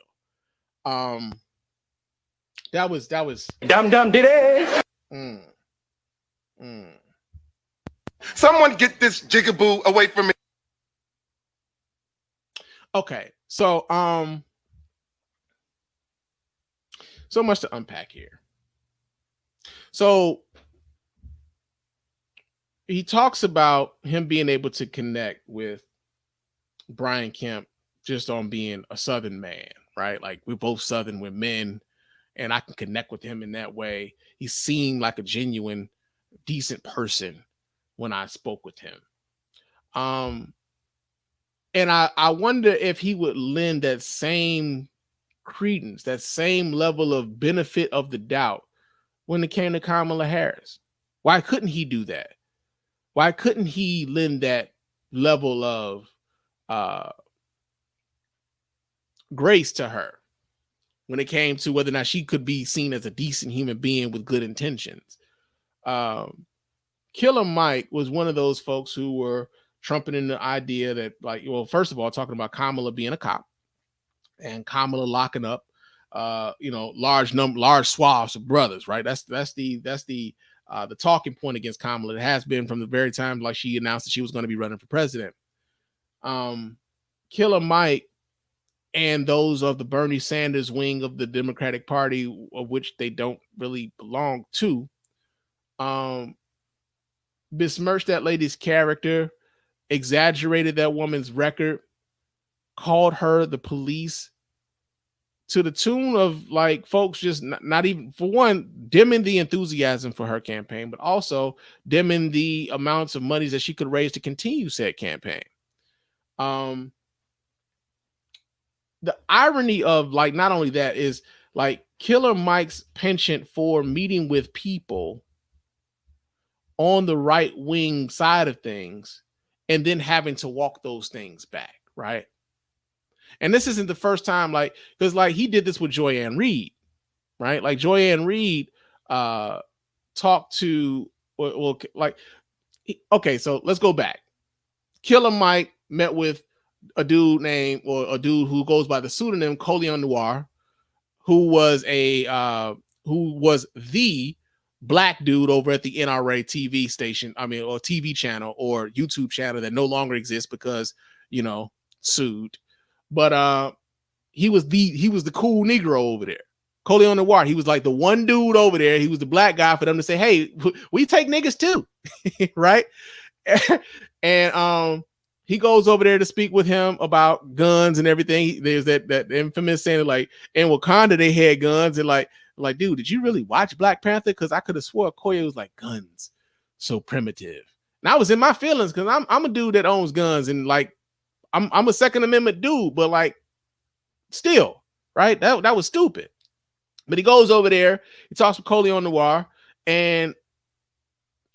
That was Dum diddy. Someone get this jigaboo away from me. Okay. So so much to unpack here. So he talks about him being able to connect with Brian Kemp just on being a Southern man, right? Like we're both Southern, we're men, and I can connect with him in that way. He seemed like a genuine, decent person when I spoke with him. And I wonder if he would lend that same credence, that same level of benefit of the doubt when it came to Kamala Harris. Why couldn't he do that? Why couldn't he lend that level of grace to her when it came to whether or not she could be seen as a decent human being with good intentions? Killer Mike was one of those folks who were trumpeting the idea that, like, well, first of all, talking about Kamala being a cop and Kamala locking up, large swaths of brothers, right? That's the talking point against Kamala. It has been from the very time like she announced that she was going to be running for president. Killer Mike and those of the Bernie Sanders wing of the Democratic Party, of which they don't really belong to, besmirched that lady's character, exaggerated that woman's record, called her the police, to the tune of like folks just not even, for one, dimming the enthusiasm for her campaign, but also dimming the amounts of monies that she could raise to continue said campaign. The irony of, like, not only that is like Killer Mike's penchant for meeting with people on the right wing side of things and then having to walk those things back, right? And this isn't the first time, like, because like he did this with Joy-Ann Reid, right? Like Joy-Ann Reid talked to, well, like, okay, so let's go back. Killer Mike met with a dude who goes by the pseudonym Coleon Noir, who was the black dude over at the NRA TV station, or TV channel or YouTube channel that no longer exists because, sued. But he was the cool Negro over there. Coleon Noir, he was like the one dude over there. He was the black guy for them to say, hey, we take niggas too. Right. And he goes over there to speak with him about guns and everything. There's that infamous saying, like, in Wakanda they had guns, and like, dude, did you really watch Black Panther? Because I could have swore Okoye was like, guns, so primitive. And I was in my feelings because I'm a dude that owns guns, and like I'm a Second Amendment dude, but like still, right? That was stupid. But he goes over there, he talks with Coleon Noir, and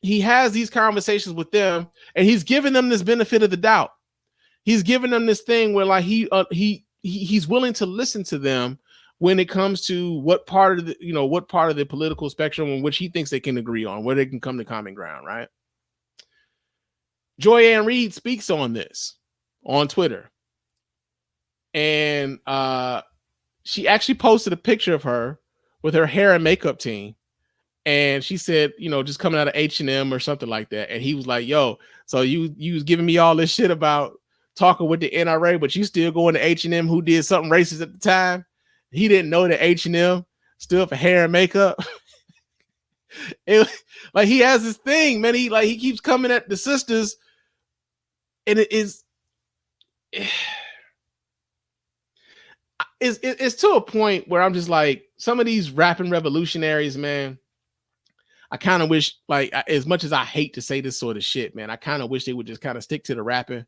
he has these conversations with them, and he's giving them this benefit of the doubt. He's giving them this thing where like he's willing to listen to them when it comes to what part of the political spectrum in which he thinks they can agree on, where they can come to common ground, right? Joy-Ann Reid speaks on this on Twitter, and she actually posted a picture of her with her hair and makeup team. And she said, just coming out of H&M or something like that. And he was like, yo, so you was giving me all this shit about talking with the NRA, but you still going to H&M, who did something racist at the time. He didn't know that H&M stood for hair and makeup. Like he has this thing, man. He keeps coming at the sisters, and it's to a point where I'm just like, some of these rapping revolutionaries, man, I kind of wish, like, as much as I hate to say this sort of shit, man, I kind of wish they would just kind of stick to the rapping,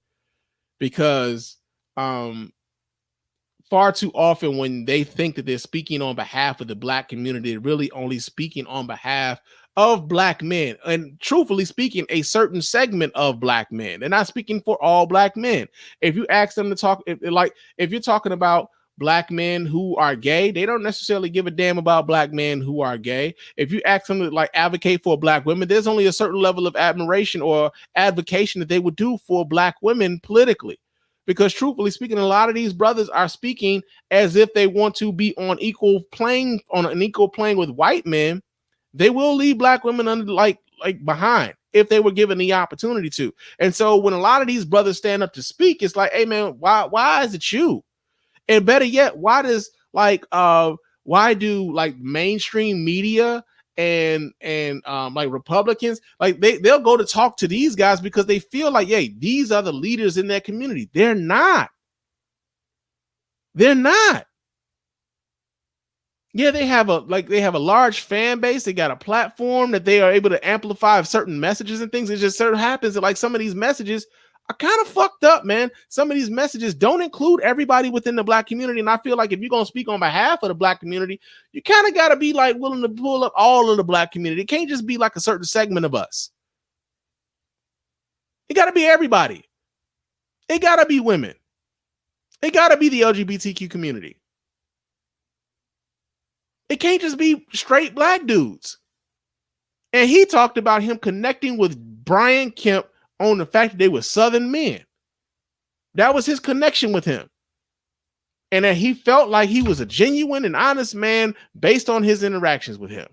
because far too often when they think that they're speaking on behalf of the black community, they're really only speaking on behalf of black men, and truthfully speaking, a certain segment of black men. They're not speaking for all black men. If you ask them to talk, if you're talking about black men who are gay, they don't necessarily give a damn about black men who are gay. If you ask them to like advocate for black women, there's only a certain level of admiration or advocation that they would do for black women politically, because truthfully speaking, a lot of these brothers are speaking as if they want to be on an equal plane with white men. They will leave black women under like behind if they were given the opportunity to. And so when a lot of these brothers stand up to speak, it's like, hey man, why is it you? And better yet, why do like mainstream media and like Republicans, like they'll go to talk to these guys because they feel like, hey, these are the leaders in their community. They're not. Yeah, they have a large fan base. They got a platform that they are able to amplify certain messages and things. It just sort of happens that like some of these messages are kind of fucked up, man. Some of these messages don't include everybody within the black community. And I feel like if you're going to speak on behalf of the black community, you kind of got to be like willing to pull up all of the black community. It can't just be like a certain segment of us. It got to be everybody. It got to be women. It got to be the LGBTQ community. It can't just be straight black dudes. And he talked about him connecting with Brian Kemp on the fact that they were Southern men. That was his connection with him. And that he felt like he was a genuine and honest man based on his interactions with him.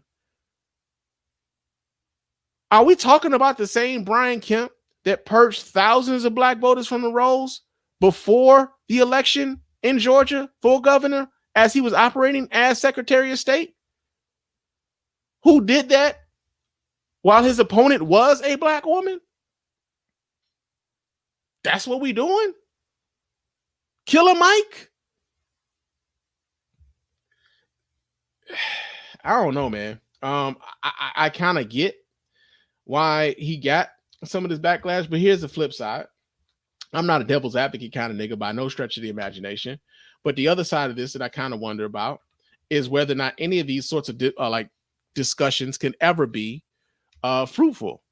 Are we talking about the same Brian Kemp that purged thousands of black voters from the rolls before the election in Georgia for governor as he was operating as Secretary of State? Who did that while his opponent was a black woman? That's what we doing? Killer Mike? I don't know, man. I kind of get why he got some of this backlash, but here's the flip side. I'm not a devil's advocate kind of nigga by no stretch of the imagination, but the other side of this that I kind of wonder about is whether or not any of these sorts of discussions can ever be fruitful,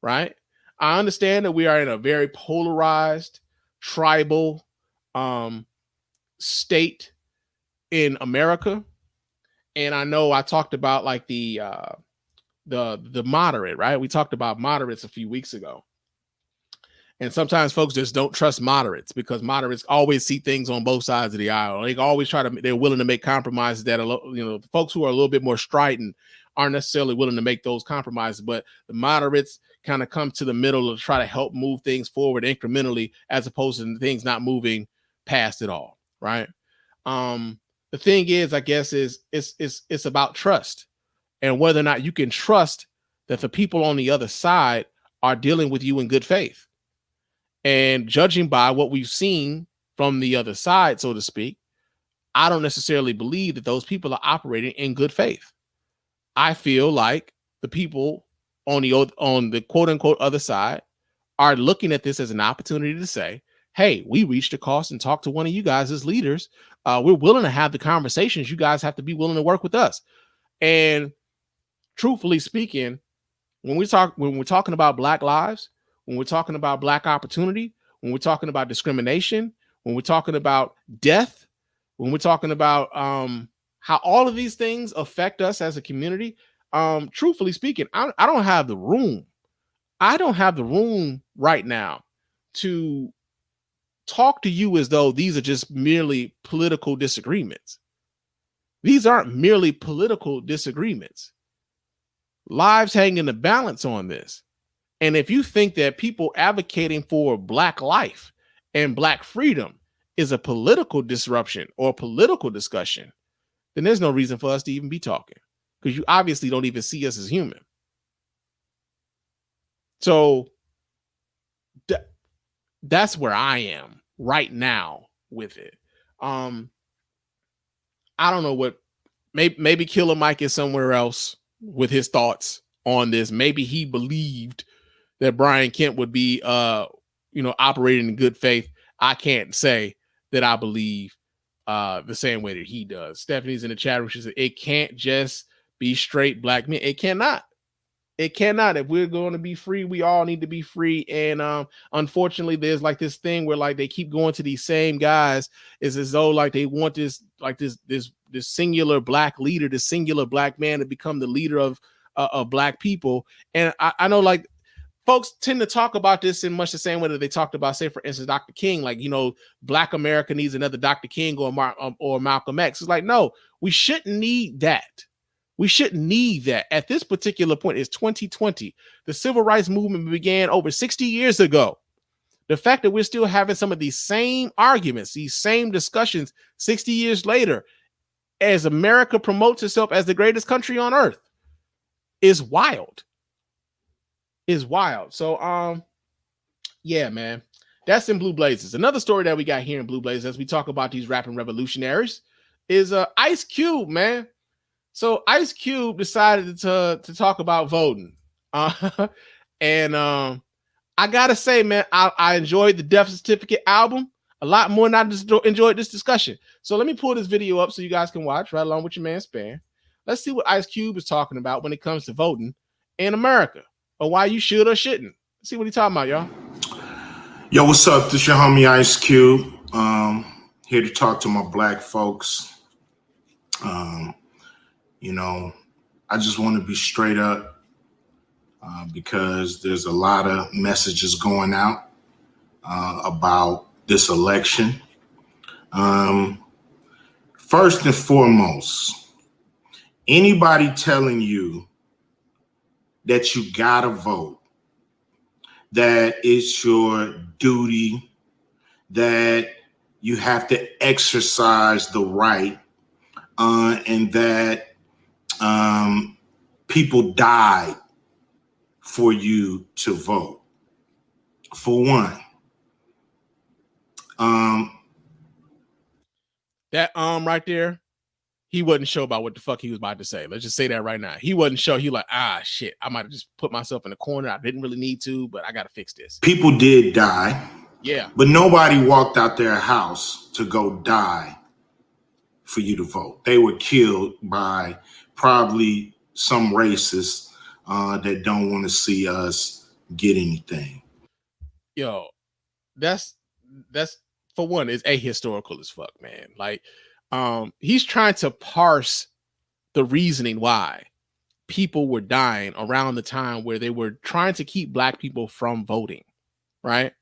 right? I understand that we are in a very polarized, tribal state in America, and I know I talked about like the moderate, right? We talked about moderates a few weeks ago, and sometimes folks just don't trust moderates because moderates always see things on both sides of the aisle. They always they're willing to make compromises that folks who are a little bit more strident aren't necessarily willing to make those compromises, but the moderates kind of come to the middle to try to help move things forward incrementally as opposed to things not moving past it all, right? The thing is, I guess, is it's about trust and whether or not you can trust that the people on the other side are dealing with you in good faith. And judging by what we've seen from the other side, so to speak, I don't necessarily believe that those people are operating in good faith. I feel like the people on the quote unquote other side are looking at this as an opportunity to say, hey, we reached across and talked to one of you guys as leaders. We're willing to have the conversations. You guys have to be willing to work with us. And truthfully speaking, when we're talking about Black lives, when we're talking about Black opportunity, when we're talking about discrimination, when we're talking about death, when we're talking about how all of these things affect us as a community, truthfully speaking, I don't have the room. I don't have the room right now to talk to you as though these are just merely political disagreements. These aren't merely political disagreements. Lives hang in the balance on this. And if you think that people advocating for Black life and Black freedom is a political disruption or political discussion, then there's no reason for us to even be talking because you obviously don't even see us as human. So that's where I am right now with it. I don't know what, maybe Killer Mike is somewhere else with his thoughts on this. Maybe he believed that Brian Kemp would be, operating in good faith. I can't say that I believe the same way that he does. Stephanie's in the chat room. She said, it can't just be straight Black men. It cannot. It cannot. If we're going to be free, we all need to be free. And unfortunately, there's like this thing where like they keep going to these same guys. It's as though like they want this singular Black leader, this singular Black man to become the leader of Black people. And I know like folks tend to talk about this in much the same way that they talked about, say, for instance, Dr. King, like, you know, Black America needs another Dr. King or Malcolm X. It's like, no, we shouldn't need that. We shouldn't need that. At this particular point, it's 2020. The civil rights movement began over 60 years ago. The fact that we're still having some of these same arguments, these same discussions 60 years later, as America promotes itself as the greatest country on earth, is wild. Is wild. So, yeah, man, that's in Blue Blazes. Another story that we got here in Blue Blazes, as we talk about these rapping revolutionaries, is Ice Cube, man. So Ice Cube decided to talk about voting. And I gotta say, man, I enjoyed the Death Certificate album a lot more than I just enjoyed this discussion. So let me pull this video up so you guys can watch right along with your man Spann. Let's see what Ice Cube is talking about when it comes to voting in America, or why you should or shouldn't. Let's see what he's talking about, y'all. Yo, what's up? This your homie Ice Cube. Here to talk to my black folks. You know, I just want to be straight up because there's a lot of messages going out about this election. First and foremost, anybody telling you that you gotta vote, that it's your duty, that you have to exercise the right, and that people died for you to vote. For one, that right there, he wasn't sure about what the fuck he was about to say. Let's just say that right now. He wasn't sure. He like, shit, I might have just put myself in a corner. I didn't really need to, but I gotta fix this. People did die. Yeah. But nobody walked out their house to go die for you to vote. They were killed by probably some racists that don't want to see us get anything. Yo, that's for one, is ahistorical as fuck, man. Like, he's trying to parse the reasoning why people were dying around the time where they were trying to keep black people from voting, right?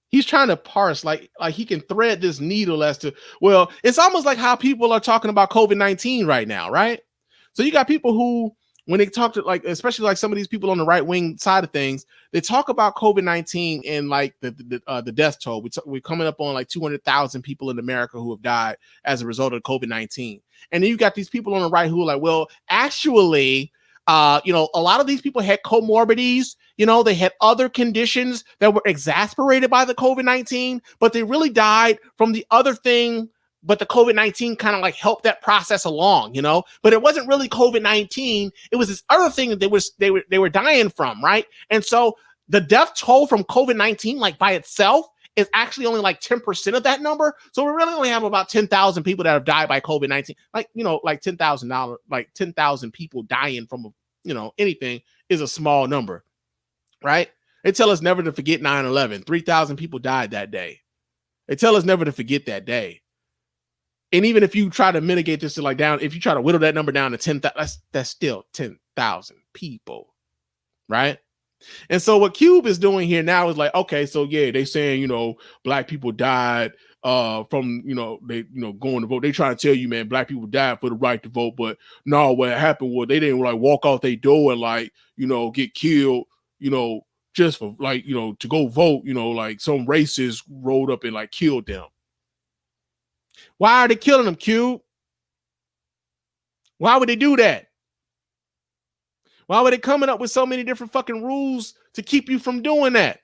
He's trying to parse, like he can thread this needle as to, well, it's almost like how people are talking about COVID-19 right now, right? So you got people who, when they talk to, like, especially like some of these people on the right wing side of things, they talk about COVID-19 and like the death toll. We're coming up on like 200,000 people in America who have died as a result of COVID-19. And then you got these people on the right who are like, well, actually, you know, a lot of these people had comorbidities. You know, they had other conditions that were exacerbated by the COVID-19, but they really died from the other thing. But the COVID-19 kind of like helped that process along, you know, but it wasn't really COVID-19. It was this other thing that they were dying from. Right. And so the death toll from COVID-19, like by itself, is actually only like 10% of that number. So we really only have about 10,000 people that have died by COVID-19. Like, you know, like $10,000, like 10,000 people dying from, you know, anything is a small number. Right. They tell us never to forget 9/11. 3,000 people died that day. They tell us never to forget that day. And even if you try to mitigate this to like down, if you try to whittle that number down to 10,000, that's still 10,000 people, right? And so what Cube is doing here now is like, okay, so yeah, they saying, you know, black people died from, you know, they, you know, going to vote. They trying to tell you, man, black people died for the right to vote, but no, what happened was they didn't like walk out their door and like, you know, get killed, you know, just for like, you know, to go vote, you know, like some racist rolled up and like killed them. Why are they killing them, Cube? Why would they do that? Why were they coming up with so many different fucking rules to keep you from doing that?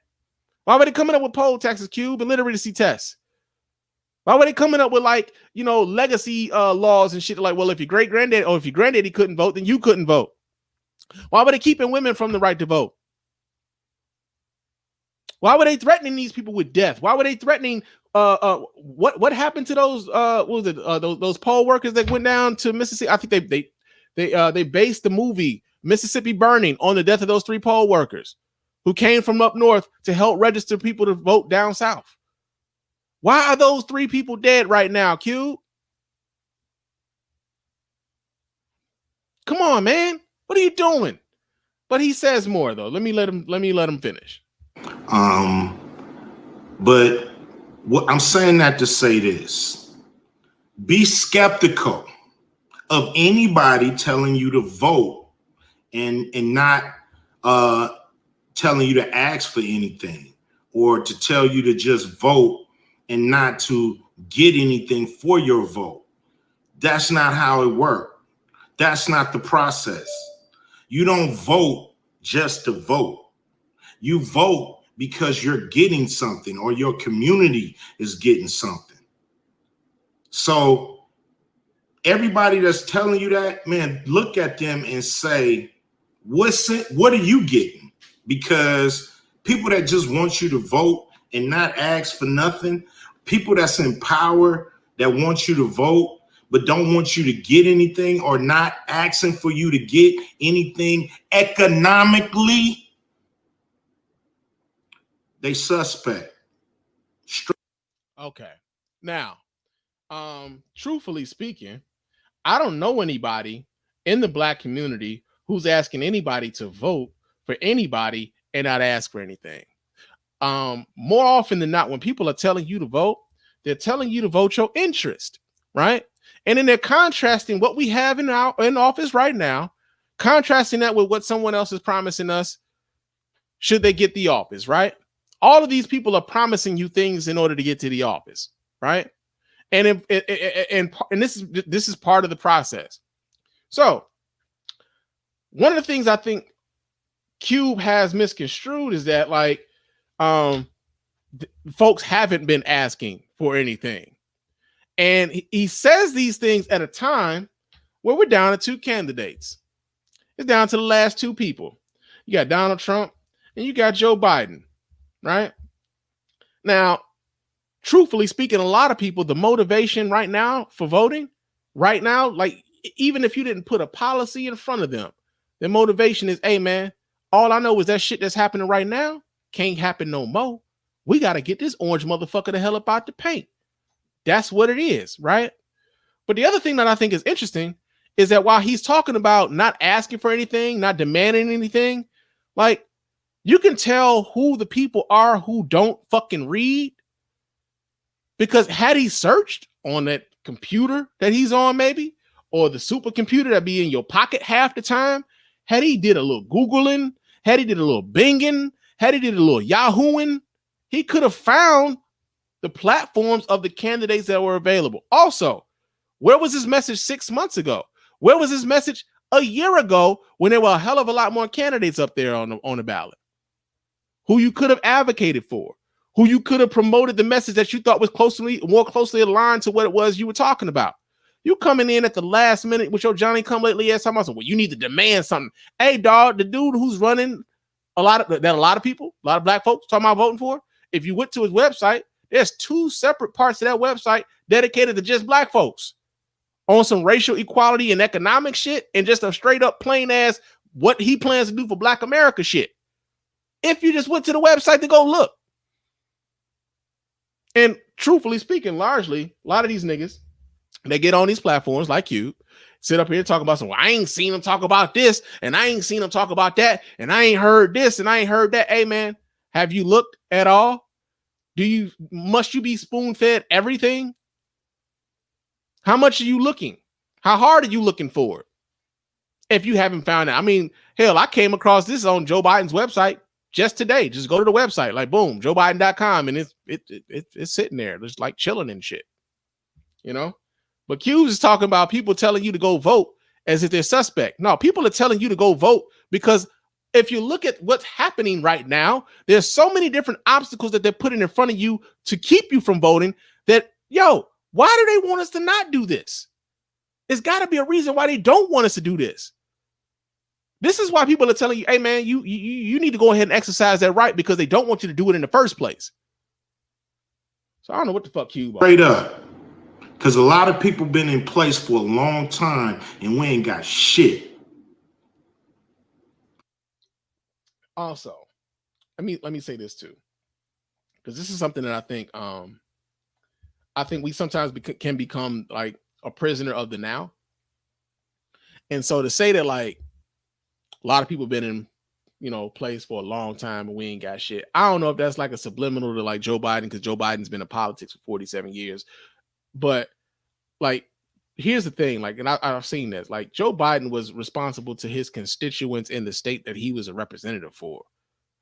Why were they coming up with poll taxes, Cube, and literacy tests? Why were they coming up with like, you know, legacy laws and shit like, well, if your great granddaddy or if your granddaddy couldn't vote, then you couldn't vote? Why were they keeping women from the right to vote? Why were they threatening these people with death? Why were they threatening what happened to those what was it those poll workers that went down to Mississippi? I think they based the movie Mississippi Burning on the death of those 3 poll workers who came from up north to help register people to vote down south. Why are those 3 people dead right now, Q? Come on, man. What are you doing? But he says more though. Let me let him finish. But what I'm saying that to say this: be skeptical of anybody telling you to vote and not telling you to ask for anything, or to tell you to just vote and not to get anything for your vote. That's not how it works. That's not the process. You don't vote just to vote. You vote because you're getting something, or your community is getting something. So everybody that's telling you that, man, look at them and say, what are you getting? Because people that just want you to vote and not ask for nothing, people that's in power that want you to vote but don't want you to get anything, or not asking for you to get anything economically, they suspect. Okay. Now, truthfully speaking, I don't know anybody in the black community who's asking anybody to vote for anybody and not ask for anything. More often than not, when people are telling you to vote, they're telling you to vote your interest, right? And then they're contrasting what we have in office right now, contrasting that with what someone else is promising us should they get the office, right? All of these people are promising you things in order to get to the office, right? And this is part of the process. So one of the things I think Cube has misconstrued is that, like, folks haven't been asking for anything. And he says these things at a time where we're down to two candidates. It's down to the last two people. You got Donald Trump and you got Joe Biden, right? Now, truthfully speaking, a lot of people, the motivation right now for voting, right now, like, even if you didn't put a policy in front of them, their motivation is, hey, man, all I know is that shit that's happening right now can't happen no more. We got to get this orange motherfucker the hell up out the paint. That's what it is, right? But the other thing that I think is interesting is that while he's talking about not asking for anything, not demanding anything, like, you can tell who the people are who don't fucking read, because had he searched on that computer that he's on, maybe, or the supercomputer that be in your pocket half the time, had he did a little Googling, had he did a little Binging, had he did a little Yahooing, he could have found the platforms of the candidates that were available. Also, where was his message 6 months ago? Where was his message a year ago when there were a hell of a lot more candidates up there on the ballot who you could have advocated for, who you could have promoted the message that you thought was more closely aligned to what it was you were talking about? You coming in at the last minute with your Johnny come lately ass talking about, well, you need to demand something. Hey, dog, the dude who's running a lot of people, a lot of black folks talking about voting for, if you went to his website, there's two separate parts of that website dedicated to just black folks on some racial equality and economic shit, and just a straight up plain ass what he plans to do for Black America shit. If you just went to the website to go look. And truthfully speaking, largely, a lot of these niggas, they get on these platforms like you, sit up here and talk about some, well, I ain't seen them talk about this, and I ain't seen them talk about that, and I ain't heard this, and I ain't heard that. Hey, man, have you looked at all? Must you be spoon-fed everything? How much are you looking? How hard are you looking for it? If you haven't found it. I mean, hell, I came across this on Joe Biden's website just today. Just go to the website, like, boom, joebiden.com, and it's sitting there, just like chilling and shit, you know? But Q's is talking about people telling you to go vote as if they're suspect. No, people are telling you to go vote because if you look at what's happening right now, there's so many different obstacles that they're putting in front of you to keep you from voting that, yo, why do they want us to not do this? There's got to be a reason why they don't want us to do this. This is why people are telling you, hey, man, you need to go ahead and exercise that right, because they don't want you to do it in the first place. So I don't know what the fuck Q about. Straight up. Because a lot of people been in place for a long time and we ain't got shit. Also, let me say this too, because this is something that I think we sometimes can become like a prisoner of the now. And so to say that, like, a lot of people been in place for a long time and we ain't got shit. I don't know if that's like a subliminal to like Joe Biden, because Joe Biden's been in politics for 47 years. But like, here's the thing, like, and I've seen this, like Joe Biden was responsible to his constituents in the state that he was a representative for,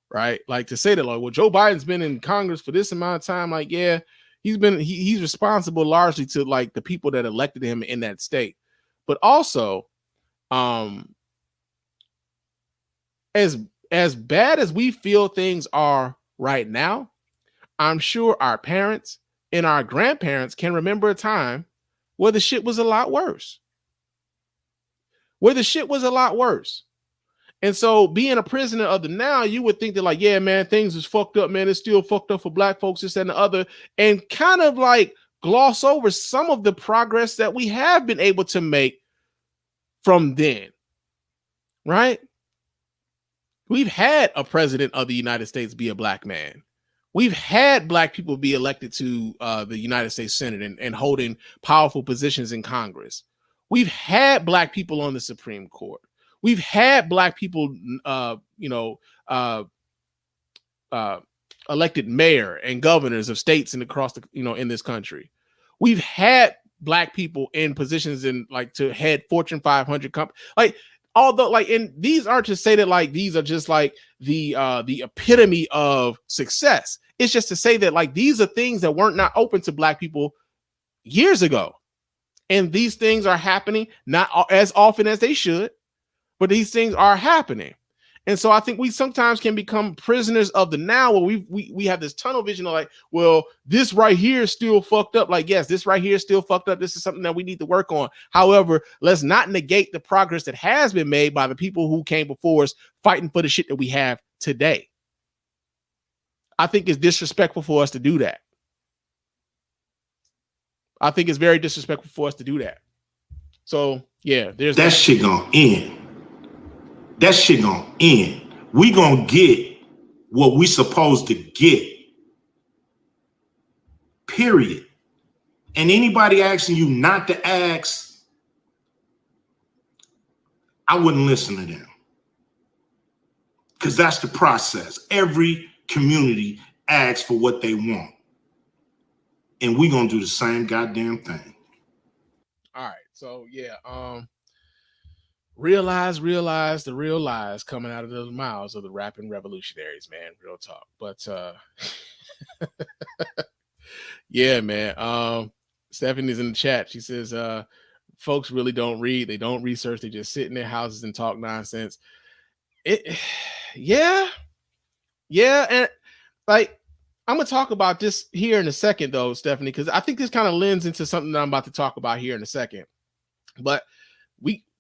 right? Like to say that, like, well, Joe Biden's been in Congress for this amount of time, like, yeah, he's responsible largely to like the people that elected him in that state. But also, as bad as we feel things are right now, I'm sure our parents and our grandparents can remember a time where the shit was a lot worse. And so being a prisoner of the now, you would think that like, yeah, man, things is fucked up, man. It's still fucked up for black folks, this and the other, and kind of like gloss over some of the progress that we have been able to make from then, right? We've had a president of the United States be a black man. We've had black people be elected to the United States Senate and holding powerful positions in Congress. We've had black people on the Supreme Court. We've had black people, elected mayor and governors of states and across the, in this country. We've had black people in positions in like to head Fortune 500 companies. Like, although, like, and these aren't to say that like these are just like the epitome of success. It's just to say that like these are things that weren't not open to black people years ago, and these things are happening not as often as they should, but these things are happening. And so I think we sometimes can become prisoners of the now, where we have this tunnel vision of like, well, this right here is still fucked up. Like, yes, this right here is still fucked up. This is something that we need to work on. However, let's not negate the progress that has been made by the people who came before us fighting for the shit that we have today. I think it's disrespectful for us to do that. I think it's very disrespectful for us to do that. So yeah, there's that shit gonna end. That shit gonna end. We gonna get what we supposed to get. Period. And anybody asking you not to ask, I wouldn't listen to them. Because that's the process. Every community asks for what they want. And we gonna do the same goddamn thing. All right. So yeah, realize the real lies coming out of those mouths of the rapping revolutionaries, man. Real talk. But yeah, man. Stephanie's in the chat. She says folks really don't read, they don't research, they just sit in their houses and talk nonsense. Yeah, and like I'm gonna talk about this here in a second though, Stephanie, because I think this kind of lends into something that I'm about to talk about here in a second. But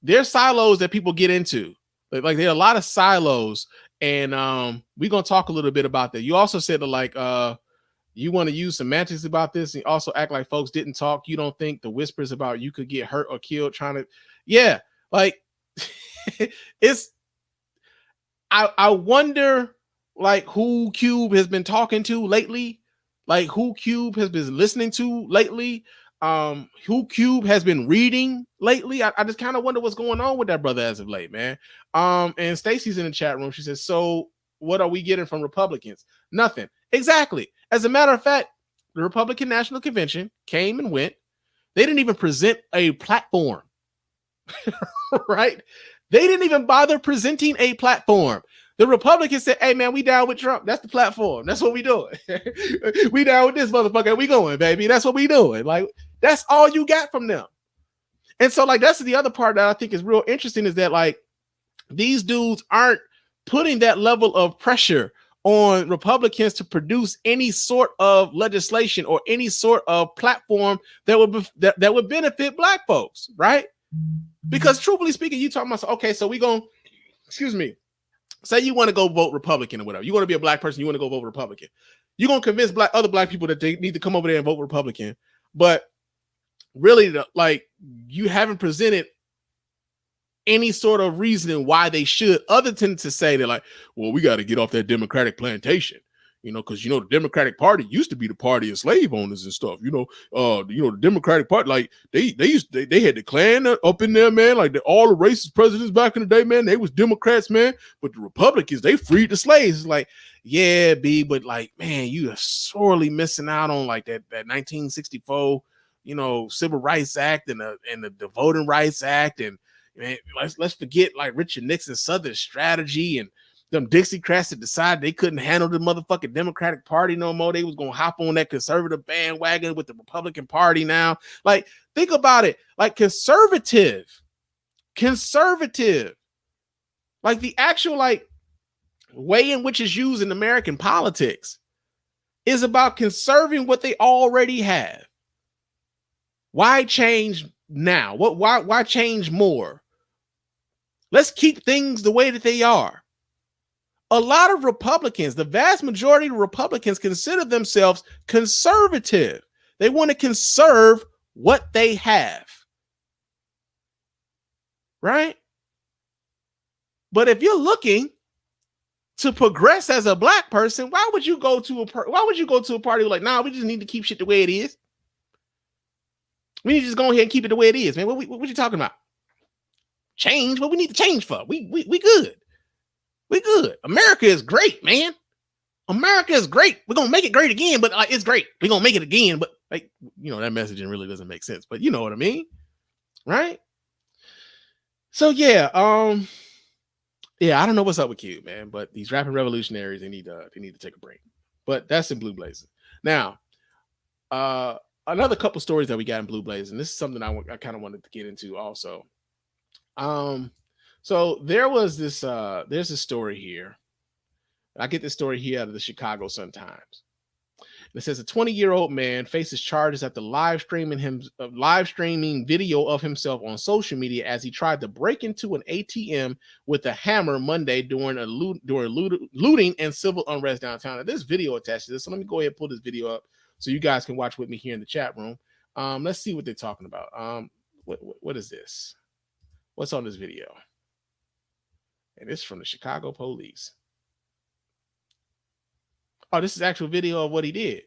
there's silos that people get into. Like there are a lot of silos, and we're gonna talk a little bit about that. You also said that like you want to use semantics about this and also act like folks didn't talk. You don't think the whispers about you could get hurt or killed trying to, yeah, like it's I wonder like who Cube has been talking to lately, like who Cube has been listening to lately, who Cube has been reading lately. I just kind of wonder what's going on with that brother as of late, man. And Stacy's in the chat room. She says, so what are we getting from Republicans? Nothing. Exactly. As a matter of fact, the Republican National Convention came and went. They didn't even present a platform, right? They didn't even bother presenting a platform. The Republicans said, hey, man, we down with Trump. That's the platform. That's what we doing. We down with this motherfucker. We going, baby. That's what we doing. Like, that's all you got from them. And so, like, that's the other part that I think is real interesting is that, like, these dudes aren't putting that level of pressure on Republicans to produce any sort of legislation or any sort of platform that would benefit black folks, right? Because truthfully speaking, you talking about, okay, so we going, excuse me, say you want to go vote Republican or whatever. You want to be a black person, you want to go vote Republican. You're going to convince other black people that they need to come over there and vote Republican. But really, like, you haven't presented any sort of reasoning why they should, other than to say that, like, well, we got to get off that Democratic plantation. You know, because the Democratic Party used to be the party of slave owners and stuff. The Democratic Party, like they had the Klan up in there, man. Like all the racist presidents back in the day, man, they was Democrats, man. But the Republicans, they freed the slaves. It's like, yeah, B, but like, man, you are sorely missing out on like that 1964, Civil Rights Act and the Voting Rights Act, and man, let's forget like Richard Nixon's Southern strategy and them Dixiecrats that decided they couldn't handle the motherfucking Democratic Party no more. They was gonna hop on that conservative bandwagon with the Republican Party now. Like, think about it. Like conservative, like the actual like way in which is used in American politics is about conserving what they already have. Why change now? Why change more? Let's keep things the way that they are. A lot of Republicans, the vast majority of Republicans, consider themselves conservative. They want to conserve what they have. Right? But if you're looking to progress as a black person, why would you go to a party like, nah, we just need to keep shit the way it is? We need to just go ahead and keep it the way it is, man. What you talking about? Change? What we need to change for? We good. We good. America is great, man. America is great. We're gonna make it great again, but it's great. We're gonna make it again, but like, that messaging really doesn't make sense. But you know what I mean, right? So yeah, I don't know what's up with Cube, man. But these rapping revolutionaries, they need to take a break. But that's in Blue Blazing. Now, another couple stories that we got in Blue Blazing. This is something I kind of wanted to get into also. So there was this, there's a story here. I get this story here out of the Chicago Sun-Times. It says a 20-year-old man faces charges after live streaming video of himself on social media as he tried to break into an ATM with a hammer Monday during looting and civil unrest downtown. Now, there's video attached to this, so let me go ahead and pull this video up so you guys can watch with me here in the chat room. Let's see what they're talking about. What is this? What's on this video? And it's from the Chicago police. Oh, this is actual video of what he did.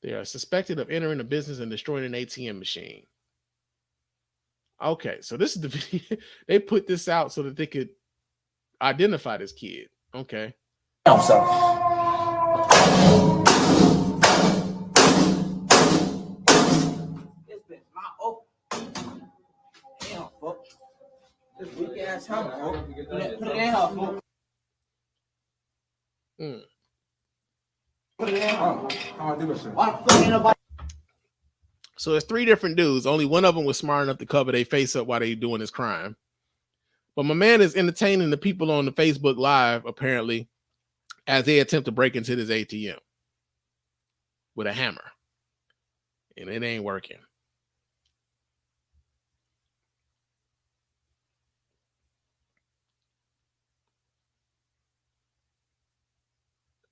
They are suspected of entering a business and destroying an ATM machine. Okay, so this is the video. They put this out so that they could identify this kid. Okay. This weak ass hammer, put it in her, fool. Put it in her. How I do it, sir? So it's three different dudes. Only one of them was smart enough to cover their face up while they doing this crime. But my man is entertaining the people on the Facebook Live, apparently, as they attempt to break into this ATM with a hammer. And it ain't working.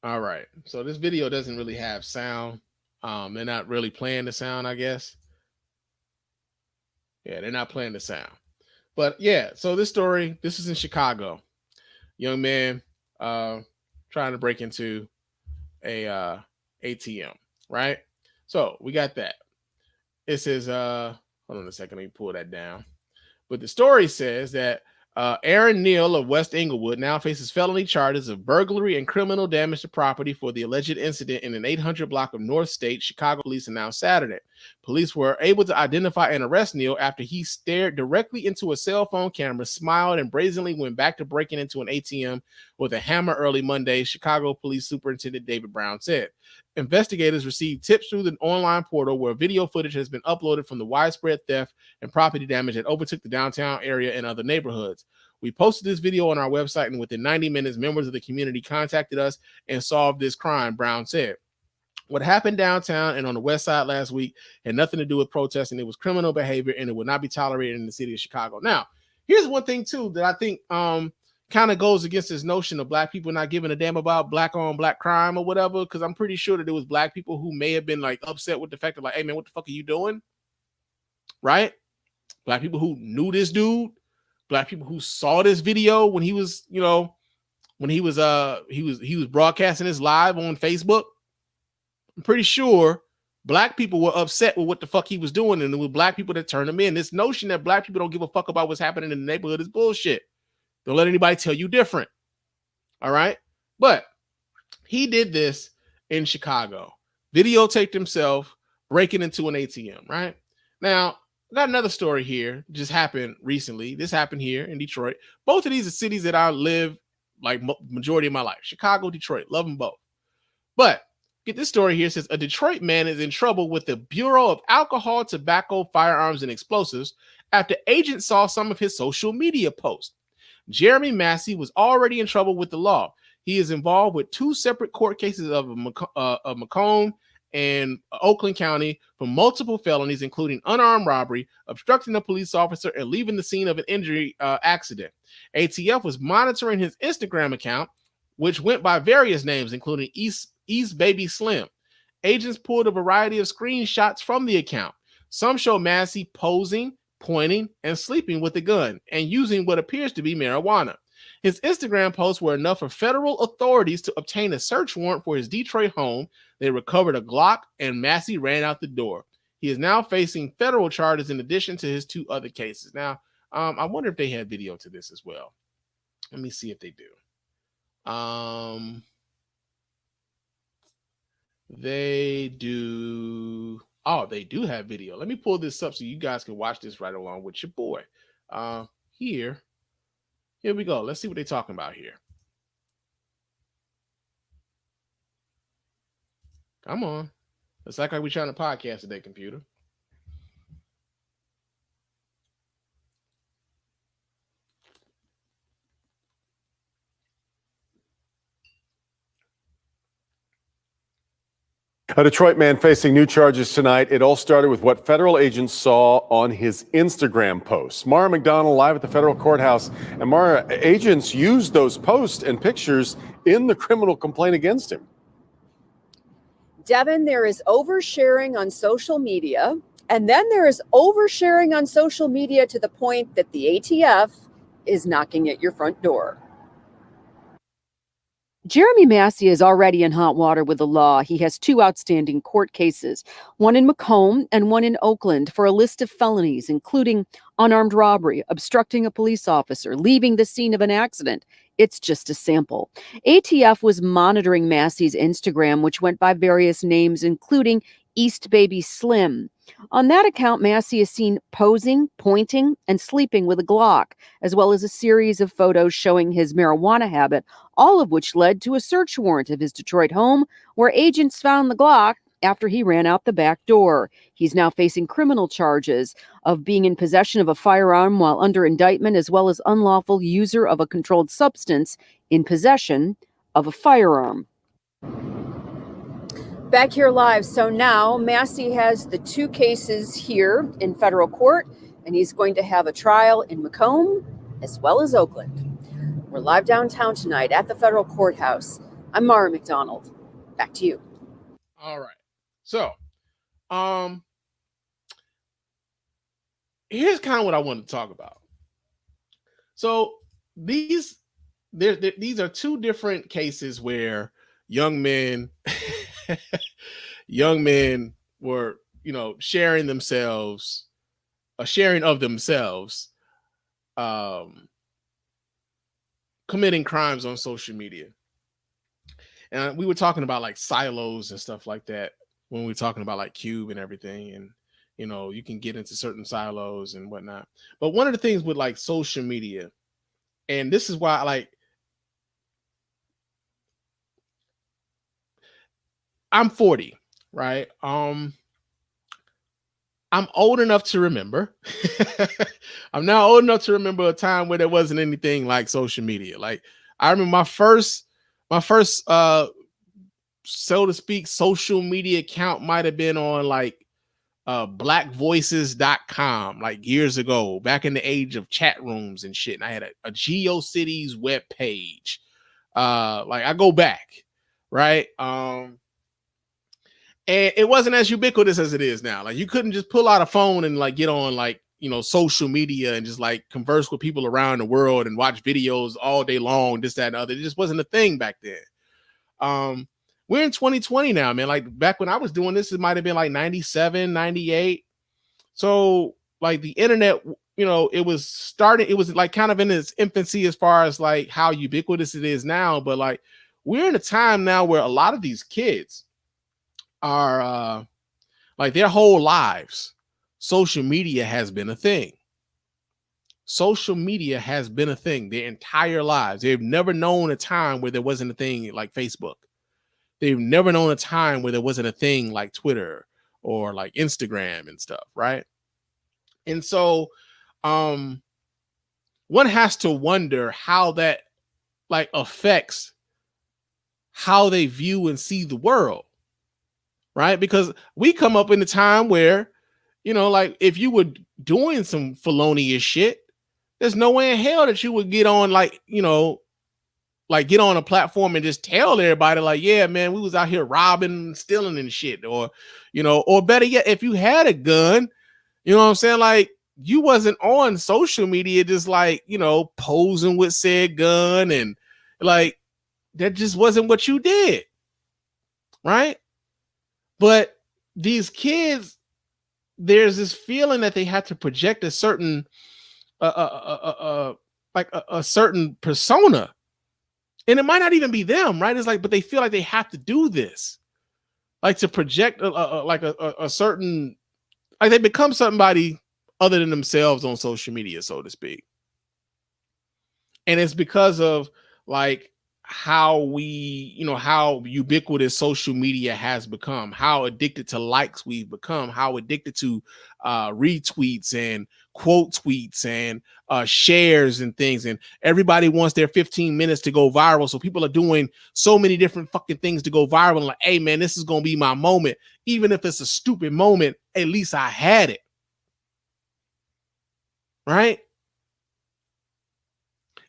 All right. So this video doesn't really have sound. They're not really playing the sound, I guess. Yeah, they're not playing the sound. But yeah, so this story, this is in Chicago. Young man trying to break into a ATM, right? So we got that. It says, hold on a second, let me pull that down. But the story says that Aaron Neal of West Englewood now faces felony charges of burglary and criminal damage to property for the alleged incident in an 800 block of North State. Chicago police announced Saturday. Police were able to identify and arrest Neal after he stared directly into a cell phone camera, smiled, and brazenly went back to breaking into an ATM with a hammer early Monday, Chicago Police Superintendent David Brown said. Investigators received tips through the online portal where video footage has been uploaded from the widespread theft and property damage that overtook the downtown area and other neighborhoods. We posted this video on our website, and within 90 minutes, members of the community contacted us and solved this crime, Brown said. What happened downtown and on the west side last week had nothing to do with protesting. It was criminal behavior, and it would not be tolerated in the city of Chicago. Now, here's one thing, too, that I think kind of goes against this notion of black people not giving a damn about black on black crime or whatever, because I'm pretty sure that there was black people who may have been like upset with the fact of like, hey, man, what the fuck are you doing? Right? Black people who knew this dude. Black people who saw this video when he was, when he was broadcasting his live on Facebook. I'm pretty sure black people were upset with what the fuck he was doing, and it was black people that turned him in. This notion that black people don't give a fuck about what's happening in the neighborhood is bullshit. Don't let anybody tell you different. All right. But he did this in Chicago, videotaped himself breaking into an ATM. Right now, I got another story here. Just happened recently. This happened here in Detroit. Both of these are cities that I live like majority of my life. Chicago, Detroit, love them both. But get this story here. It says a Detroit man is in trouble with the Bureau of Alcohol, Tobacco, Firearms, and Explosives after agents saw some of his social media posts. Jeremy Massey was already in trouble with the law. He is involved with 2 separate court cases of Macomb and Oakland County for multiple felonies, including unarmed robbery, obstructing a police officer, and leaving the scene of an injury accident. ATF was monitoring his Instagram account, which went by various names, including East Baby Slim. Agents pulled a variety of screenshots from the account. Some show Massey posing, pointing, and sleeping with a gun, and using what appears to be marijuana. His Instagram posts were enough for federal authorities to obtain a search warrant for his Detroit home. They recovered a Glock, and Massey ran out the door. He is now facing federal charges in addition to his 2 other cases. Now, I wonder if they had video to this as well. Let me see if they do. They do. Oh, they do have video. Let me pull this up so you guys can watch this right along with your boy. Here we go. Let's see what they're talking about here. Come on. Let's act like we're trying to podcast today, computer. A Detroit man facing new charges tonight. It all started with what federal agents saw on his Instagram posts. Mara McDonald live at the federal courthouse. And Mara, agents used those posts and pictures in the criminal complaint against him. Devin, there is oversharing on social media, and then there is oversharing on social media to the point that the ATF is knocking at your front door. Jeremy Massey is already in hot water with the law. He has 2 outstanding court cases, one in Macomb and one in Oakland, for a list of felonies, including unarmed robbery, obstructing a police officer, leaving the scene of an accident. It's just a sample. ATF was monitoring Massey's Instagram, which went by various names, including East Baby Slim. On that account, Massey is seen posing, pointing, and sleeping with a Glock, as well as a series of photos showing his marijuana habit, all of which led to a search warrant of his Detroit home, where agents found the Glock after he ran out the back door. He's now facing criminal charges of being in possession of a firearm while under indictment, as well as unlawful user of a controlled substance in possession of a firearm. Back here live. So now Massey has the 2 cases here in federal court, and he's going to have a trial in Macomb as well as Oakland. We're live downtown tonight at the federal courthouse. I'm Mara McDonald. Back to you. All right. So, here's kind of what I want to talk about. So these are 2 different cases where young men were, sharing of themselves, committing crimes on social media. And we were talking about like silos and stuff like that when we were talking about like Cube and everything. And, you can get into certain silos and whatnot. But one of the things with like social media, and this is why I'm 40, right? I'm old enough to remember. I'm now old enough to remember a time where there wasn't anything like social media. Like I remember my first so to speak social media account might have been on like blackvoices.com like years ago, back in the age of chat rooms and shit. And I had a GeoCities web page. Like I go back, right? And it wasn't as ubiquitous as it is now. Like you couldn't just pull out a phone and like get on like social media and just like converse with people around the world and watch videos all day long, this, that, and other. It just wasn't a thing back then. We're in 2020 now, man. Like back when I was doing this, it might have been like 97, 98. So like the internet, it was like kind of in its infancy as far as like how ubiquitous it is now. But like we're in a time now where a lot of these kids are like their whole lives, social media has been a thing. Social media has been a thing their entire lives. They've never known a time where there wasn't a thing like Facebook. They've never known a time where there wasn't a thing like Twitter or like Instagram and stuff, right? And so one has to wonder how that like affects how they view and see the world, right? Because we come up in a time where, like if you were doing some felonious shit, there's no way in hell that you would get on like get on a platform and just tell everybody like, yeah, man, we was out here robbing, stealing and shit. Or, or better yet, if you had a gun, you know what I'm saying? Like you wasn't on social media, just like, posing with said gun and like, that just wasn't what you did. Right. But these kids, there's this feeling that they have to project a certain, a certain persona. And it might not even be them, right? It's like, but they feel like they have to do this, like to project a certain, like they become somebody other than themselves on social media, so to speak. And it's because of like how how ubiquitous social media has become, how addicted to likes we've become, how addicted to retweets and quote tweets and shares and things. And everybody wants their 15 minutes to go viral. So people are doing so many different fucking things to go viral. Like, hey man, this is going to be my moment. Even if it's a stupid moment, at least I had it. Right.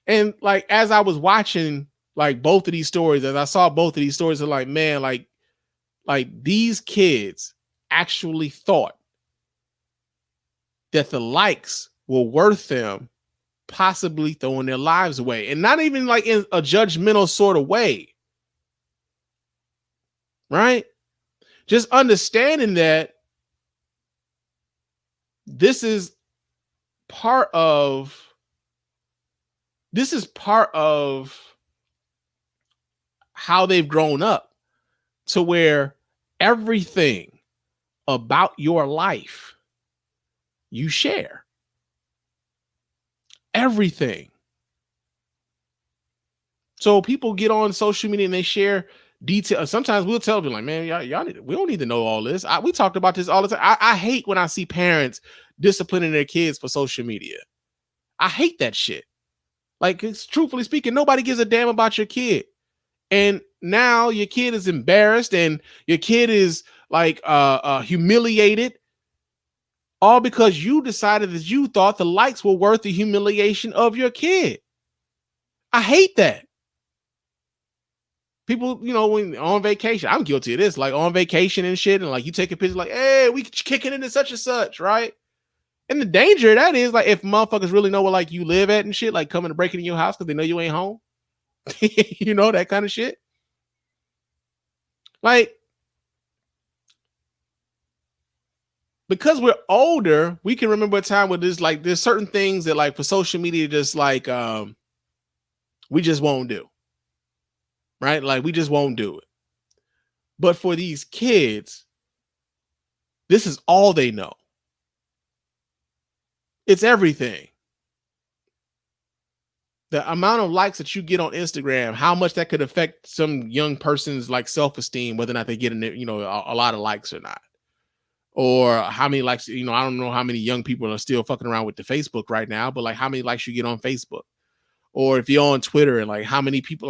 And like, as I was watching like both of these stories, as I saw both of these stories, are like, man, like these kids actually thought that the likes were worth them possibly throwing their lives away, and not even like in a judgmental sort of way. Right? Just understanding that this is part of how they've grown up, to where everything about your life you share. Everything. So people get on social media and they share details. Sometimes we'll tell them like, man, y'all we don't need to know all this. We talked about this all the time. I hate when I see parents disciplining their kids for social media. I hate that shit. Like, truthfully speaking, nobody gives a damn about your kid. And now your kid is embarrassed and your kid is like humiliated, all because you decided that you thought the likes were worth the humiliation of your kid. I hate that. People, when on vacation, I'm guilty of this, like on vacation and shit, and like you take a picture like, hey, we kicking into such and such, right? And the danger of that is like if motherfuckers really know where like you live at and shit, like coming to break into your house because they know you ain't home. That kind of shit. Like, because we're older, we can remember a time where there's certain things that like for social media, just like we just won't do. Right? Like we just won't do it. But for these kids, this is all they know. It's everything. The amount of likes that you get on Instagram, how much that could affect some young person's like self-esteem, whether or not they get a lot of likes or not. Or how many likes, I don't know how many young people are still fucking around with the Facebook right now, but like how many likes you get on Facebook. Or if you're on Twitter and like how many people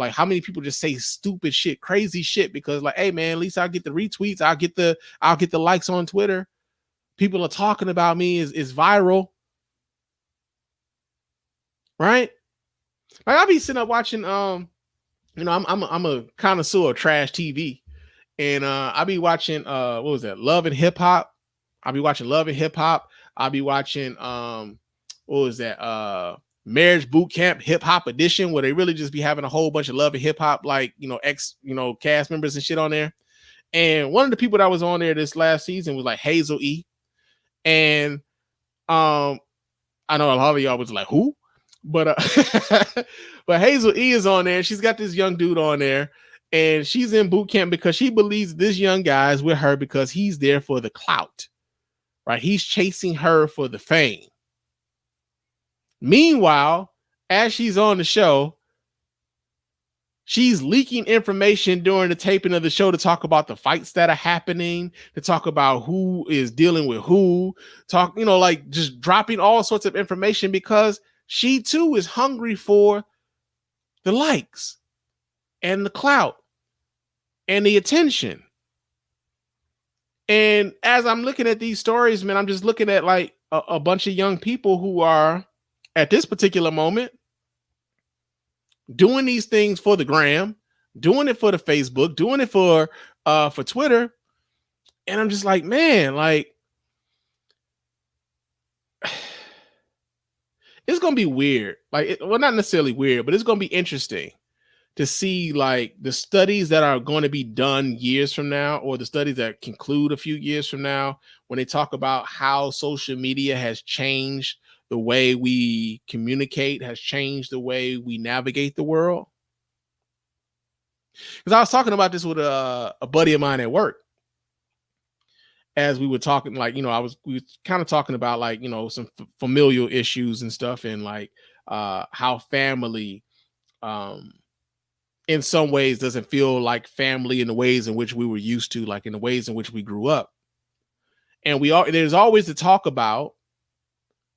just say stupid shit, crazy shit, because like, hey man, at least I'll get the retweets, I'll get the likes on Twitter. People are talking about me, is viral. Right? Like I'll be sitting up watching I'm a connoisseur of trash TV. And I'll be watching Love and Hip Hop. I'll be watching Love and Hip Hop. I'll be watching what was that? Marriage Boot Camp Hip Hop Edition, where they really just be having a whole bunch of love and hip hop, like, ex, cast members and shit on there. And one of the people that was on there this last season was like Hazel E. And I know a lot of y'all was like, who? But but Hazel E is on there. She's got this young dude on there, and she's in boot camp because she believes this young guy is with her because he's there for the clout, right? He's chasing her for the fame. Meanwhile, as she's on the show, she's leaking information during the taping of the show to talk about the fights that are happening, to talk about who is dealing with who, like just dropping all sorts of information because she too is hungry for the likes and the clout and the attention. And as I'm looking at these stories, man, I'm just looking at like a bunch of young people who are at this particular moment doing these things for the gram, doing it for the Facebook, doing it for Twitter. And I'm just like, man, like, it's going to be weird. Like, well, not necessarily weird, but it's going to be interesting to see like the studies that are going to be done years from now, or the studies that conclude a few years from now, when they talk about how social media has changed the way we communicate, has changed the way we navigate the world. Because I was talking about this with a buddy of mine at work. As we were talking, like, we were kind of talking about like, some familial issues and stuff, and like how family in some ways doesn't feel like family in the ways in which we were used to, like in the ways in which we grew up. And there's always the talk about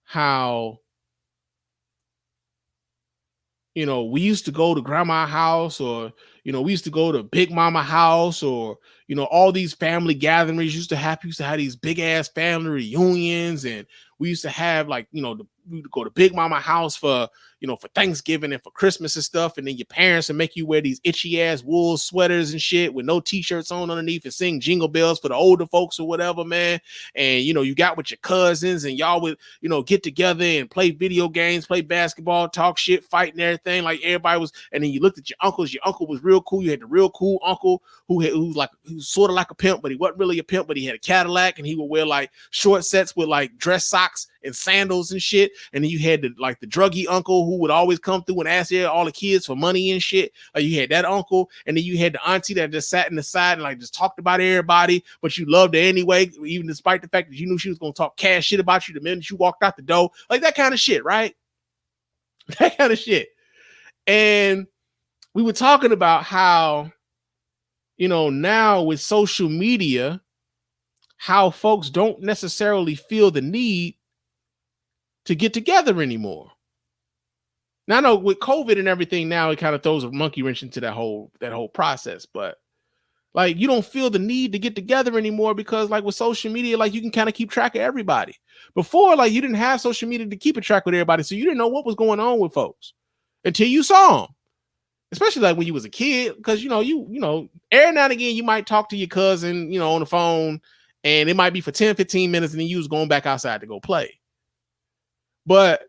how, we used to go to grandma's house, or, we used to go to big mama house, or, all these family gatherings used to have these big ass family reunions. And we used to have like, we would go to big mama house for, for Thanksgiving and for Christmas and stuff. And then your parents would make you wear these itchy ass wool sweaters and shit with no t-shirts on underneath, and sing jingle bells for the older folks or whatever, man. And, you got with your cousins, and y'all would, get together and play video games, play basketball, talk shit, fight and everything. Like everybody was. And then you looked at your uncles. Your uncle was real cool. You had the real cool uncle who was sort of like a pimp, but he wasn't really a pimp, but he had a Cadillac, and he would wear like short sets with like dress socks and sandals and shit. And then you had the druggy uncle who would always come through and ask all the kids for money and shit. Like you had that uncle, and then you had the auntie that just sat in the side and like just talked about everybody, but you loved her anyway, even despite the fact that you knew she was gonna talk cash shit about you the minute you walked out the door. Like that kind of shit, right? That kind of shit. And we were talking about how, now with social media, how folks don't necessarily feel the need to get together anymore. Now, I know with COVID and everything now, it kind of throws a monkey wrench into that whole process, but like, you don't feel the need to get together anymore because like with social media, like you can kind of keep track of everybody. Before, like you didn't have social media to keep a track with everybody. So you didn't know what was going on with folks until you saw them, especially like when you was a kid. Cause you every now and again, you might talk to your cousin, on the phone, and it might be for 10, 15 minutes. And then you was going back outside to go play. But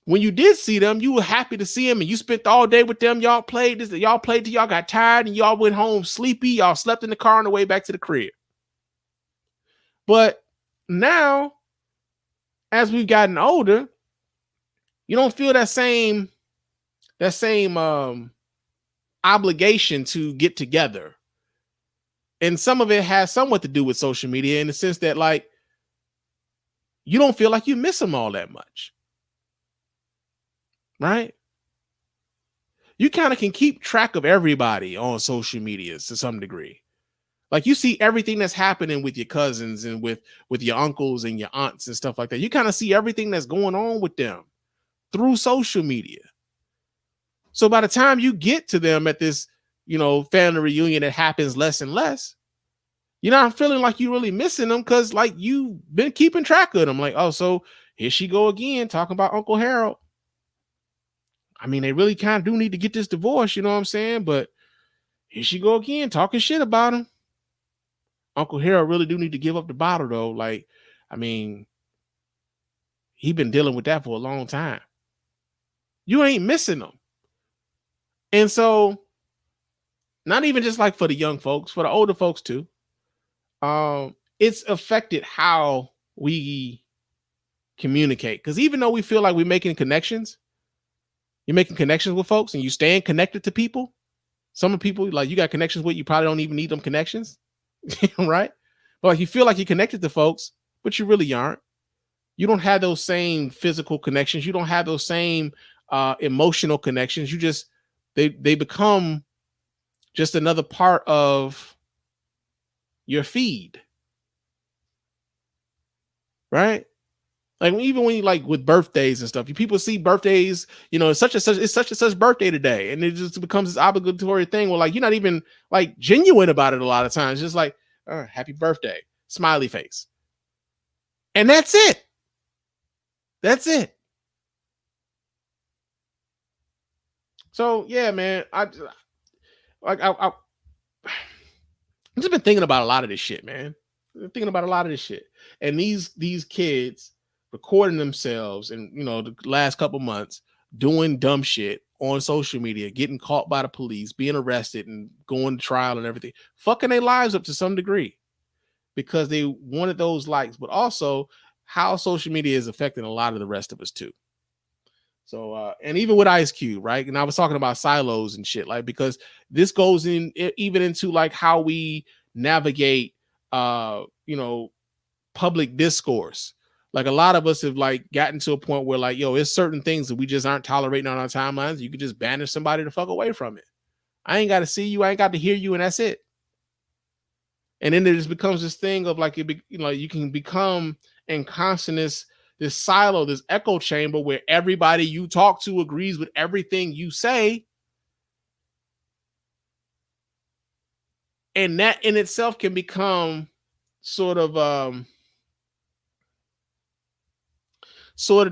when you did see them, you were happy to see them, and you spent all day with them. Y'all played till y'all got tired, and y'all went home sleepy. Y'all slept in the car on the way back to the crib. But now, as we've gotten older, you don't feel that same obligation to get together. And some of it has somewhat to do with social media in the sense that like, you don't feel like you miss them all that much. Right? You kind of can keep track of everybody on social media to some degree. Like you see everything that's happening with your cousins and with your uncles and your aunts and stuff like that. You kind of see everything that's going on with them through social media. So by the time you get to them at this, family reunion that happens less and less, you're not feeling like you're really missing them because like you've been keeping track of them. Like, oh, so here she go again talking about Uncle Harold. I mean, they really kind of do need to get this divorce, you know what I'm saying? But here she go again talking shit about him. Uncle Harold really do need to give up the bottle though. Like, I mean, He been dealing with that for a long time. You ain't missing them. And so, not even just like for the young folks, for the older folks too, it's affected how we communicate. Because even though we feel like we're making connections, you're making connections with folks and you staying connected to people. Some of people like you got connections with, you probably don't even need them connections, right? But like you feel like you're connected to folks, but you really aren't. You don't have those same physical connections. You don't have those same emotional connections. You just, they become just another part of your feed, right? Like even when you like with birthdays and stuff, people see birthdays, you know, it's such and such birthday today, and it just becomes this obligatory thing where like you're not even like genuine about it a lot of times. Just like, oh, happy birthday, smiley face, and that's it. That's it. So yeah, man, I've just been thinking about a lot of this shit, man. And these kids recording themselves and, you know, the last couple months doing dumb shit on social media, getting caught by the police, being arrested and going to trial and everything, fucking their lives up to some degree because they wanted those likes, but also how social media is affecting a lot of the rest of us too. So, and even with Ice Cube, right? And I was talking about silos and shit, like, because this goes in even into like how we navigate, you know, public discourse. Like a lot of us have like gotten to a point where like, yo, it's certain things that we just aren't tolerating on our timelines. You could just banish somebody the fuck away from it. I ain't got to see you. I ain't got to hear you. And that's it. And then it just becomes this thing of like, you know, you can become in constant this silo, this echo chamber where everybody you talk to agrees with everything you say. And that in itself can become sort of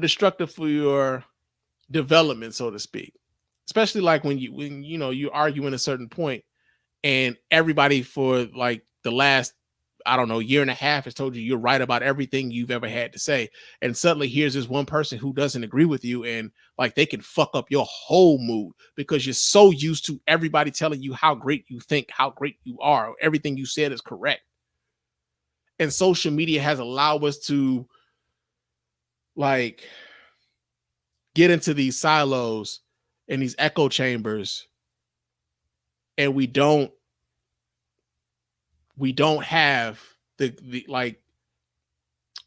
destructive for your development, so to speak. Especially like when you know you argue in a certain point and everybody for like the last, I don't know, year and a half has told you you're right about everything you've ever had to say. And suddenly here's this one person who doesn't agree with you and like they can fuck up your whole mood because you're so used to everybody telling you how great you think, how great you are, everything you said is correct. And social media has allowed us to like get into these silos and these echo chambers, and we don't have the like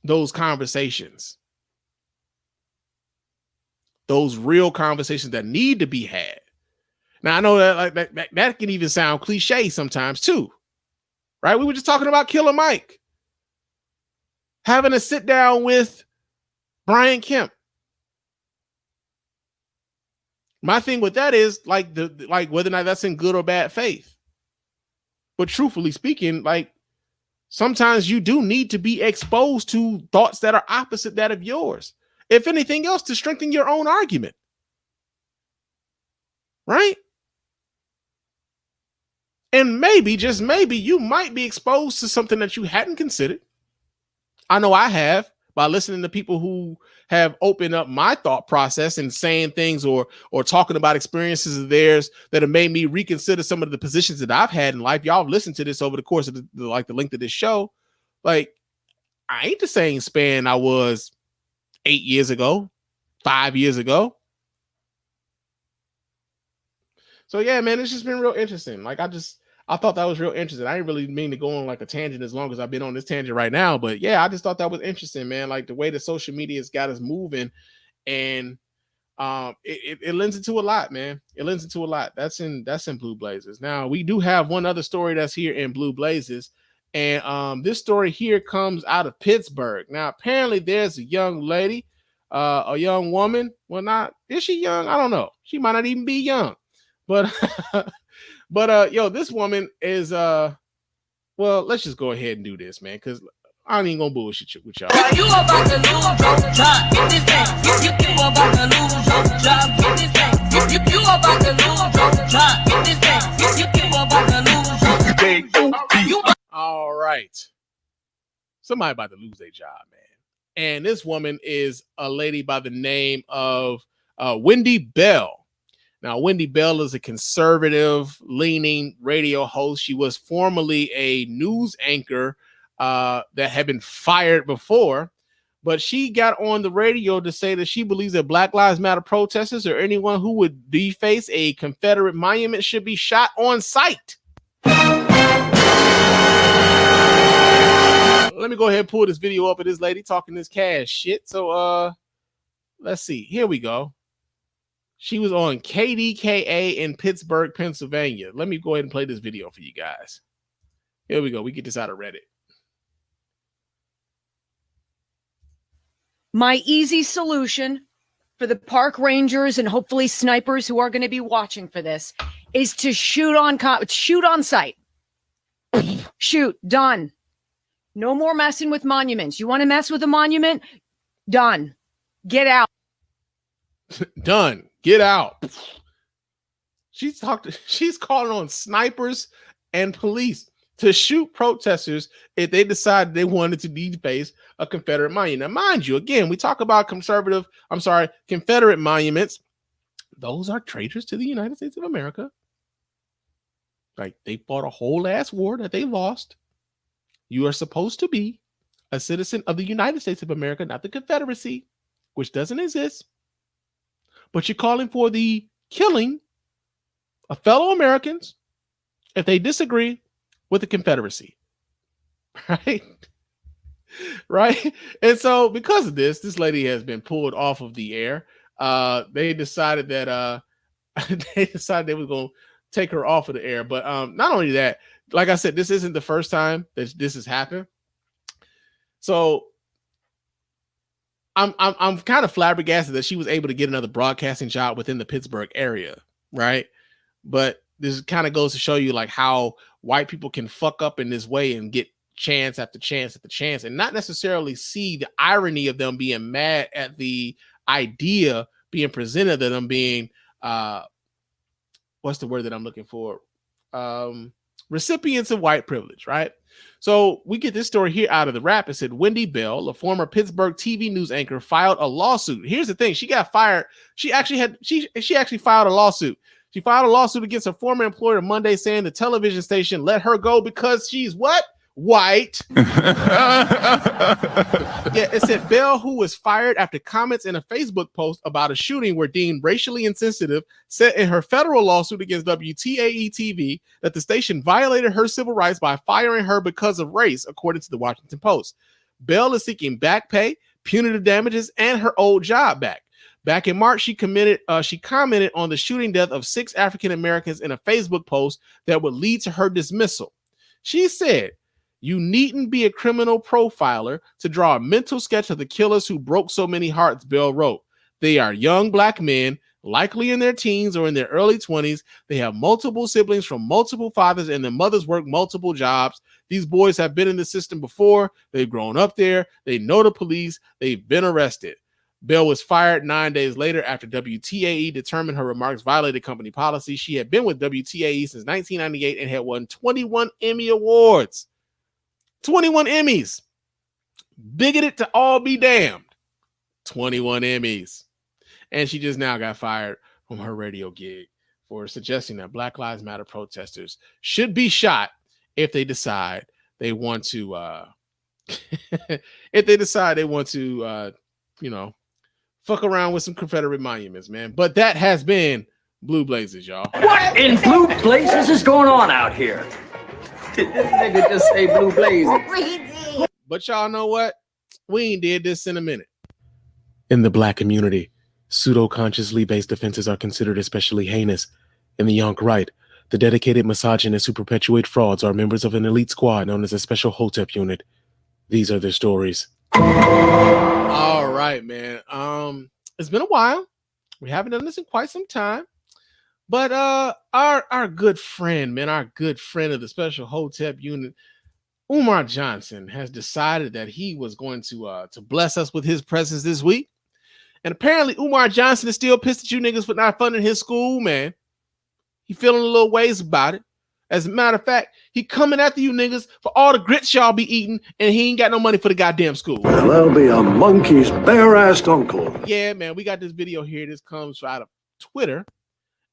those conversations, those real conversations that need to be had. Now I know that like that can even sound cliche sometimes too, right? We were just talking about Killer Mike having a sit down with Brian Kemp. My thing with that is like like whether or not that's in good or bad faith. But truthfully speaking, like sometimes you do need to be exposed to thoughts that are opposite that of yours. If anything else, to strengthen your own argument. Right? And maybe, just maybe, you might be exposed to something that you hadn't considered. I know I have, by listening to people who have opened up my thought process and saying things or talking about experiences of theirs that have made me reconsider some of the positions that I've had in life. Y'all have listened to this over the course of the length of this show. Like, I ain't the same Spann I was 8 years ago, 5 years ago. So yeah, man, it's just been real interesting. Like I thought that was real interesting. I didn't really mean to go on like a tangent as long as I've been on this tangent right now. But yeah, I just thought that was interesting, man. Like the way the social media has got us moving, and it lends into a lot, man. It lends into a lot. That's in Blue Blazers. Now we do have one other story that's here in Blue Blazers, and this story here comes out of Pittsburgh. Now apparently there's a young lady, a young woman. Well, not is she young? I don't know. She might not even be young, but. But yo, this woman is well, let's just go ahead and do this, man, because I ain't gonna bullshit with y'all. You about to lose your job, get this thing. You about to lose your job, get this thing. You about to lose your job, get this thing. You about to lose your All right. Somebody about to lose their job, man. And this woman is a lady by the name of Wendy Bell. Now, Wendy Bell is a conservative-leaning radio host. She was formerly a news anchor that had been fired before, but she got on the radio to say that she believes that Black Lives Matter protesters or anyone who would deface a Confederate monument should be shot on sight. Let me go ahead and pull this video up of this lady talking this cash shit. So, let's see. Here we go. She was on KDKA in Pittsburgh, Pennsylvania. Let me go ahead and play this video for you guys. Here we go. We get this out of Reddit. My easy solution for the park rangers and hopefully snipers who are going to be watching for this is to shoot on sight. Shoot, done. No more messing with monuments. You want to mess with a monument? Done. Get out. Done. Get out. She's calling on snipers and police to shoot protesters if they decide they wanted to deface a Confederate monument. Now, mind you, again, we talk about Confederate monuments. Those are traitors to the United States of America. Like, they fought a whole ass war that they lost. You are supposed to be a citizen of the United States of America, not the Confederacy, which doesn't exist. But you're calling for the killing of fellow Americans if they disagree with the Confederacy. Right? Right? And so because of this, this lady has been pulled off of the air. They decided that they were going to take her off of the air. But not only that, like I said, this isn't the first time that this has happened. So I'm kind of flabbergasted that she was able to get another broadcasting job within the Pittsburgh area, right? But this kind of goes to show you like how white people can fuck up in this way and get chance after chance after chance and not necessarily see the irony of them being mad at the idea being presented to them being what's the word that I'm looking for? Recipients of white privilege, right? So we get this story here out of the Wrap. It said Wendy Bell, a former Pittsburgh TV news anchor, filed a lawsuit. Here's the thing: she got fired. She actually filed a lawsuit. She filed a lawsuit against her former employer Monday, saying the television station let her go because she's what? White. Yeah, it said Bell, who was fired after comments in a Facebook post about a shooting were deemed racially insensitive, said in her federal lawsuit against WTAE-TV that the station violated her civil rights by firing her because of race, according to the Washington Post. Bell is seeking back pay, punitive damages, and her old job back. Back in March, she commented on the shooting death of 6 African Americans in a Facebook post that would lead to her dismissal. She said, "You needn't be a criminal profiler to draw a mental sketch of the killers who broke so many hearts," Bell wrote. "They are young black men, likely in their teens or in their early 20s. They have multiple siblings from multiple fathers and their mothers work multiple jobs. These boys have been in the system before. They've grown up there. They know the police. They've been arrested." Bell was fired 9 days later after WTAE determined her remarks violated company policy. She had been with WTAE since 1998 and had won 21 Emmy Awards. 21 Emmys. Bigoted to all be damned. 21 Emmys. And she just now got fired from her radio gig for suggesting that Black Lives Matter protesters should be shot if they decide they want to fuck around with some Confederate monuments, man. But that has been Blue Blazers, y'all. What in blue blazes is going on out here? Did this nigga just say blue blazes? But y'all know what? We ain't did this in a minute. In the black community, pseudo-consciously based offenses are considered especially heinous. In the Yonk right, the dedicated misogynists who perpetuate frauds are members of an elite squad known as a Special Hotep Unit. These are their stories. All right, man. It's been a while. We haven't done this in quite some time. But our good friend, man, our good friend of the Special Hotep Unit, Umar Johnson, has decided that he was going to bless us with his presence this week. And apparently Umar Johnson is still pissed at you niggas for not funding his school, man. He feeling a little ways about it. As a matter of fact, he coming after you niggas for all the grits y'all be eating, and he ain't got no money for the goddamn school. Well, that'll be a monkey's bare-assed uncle. Yeah, man, we got this video here. This comes out of Twitter,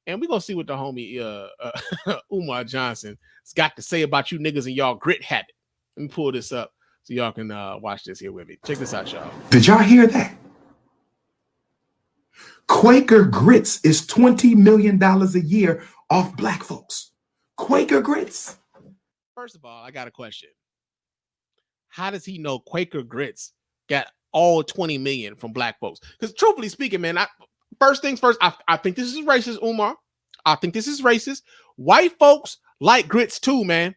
and we're gonna see what the homie Umar Johnson has got to say about you niggas and y'all grit habit. Let me pull this up so y'all can watch this here with me. Check this out, y'all. Did y'all hear that? Quaker Grits is $20 million a year off black folks. Quaker Grits. First of all, I got a question. How does he know Quaker Grits got all 20 million from black folks? Because truthfully speaking, man, first things first, I think this is racist, Umar. I think this is racist. White folks like grits too, man.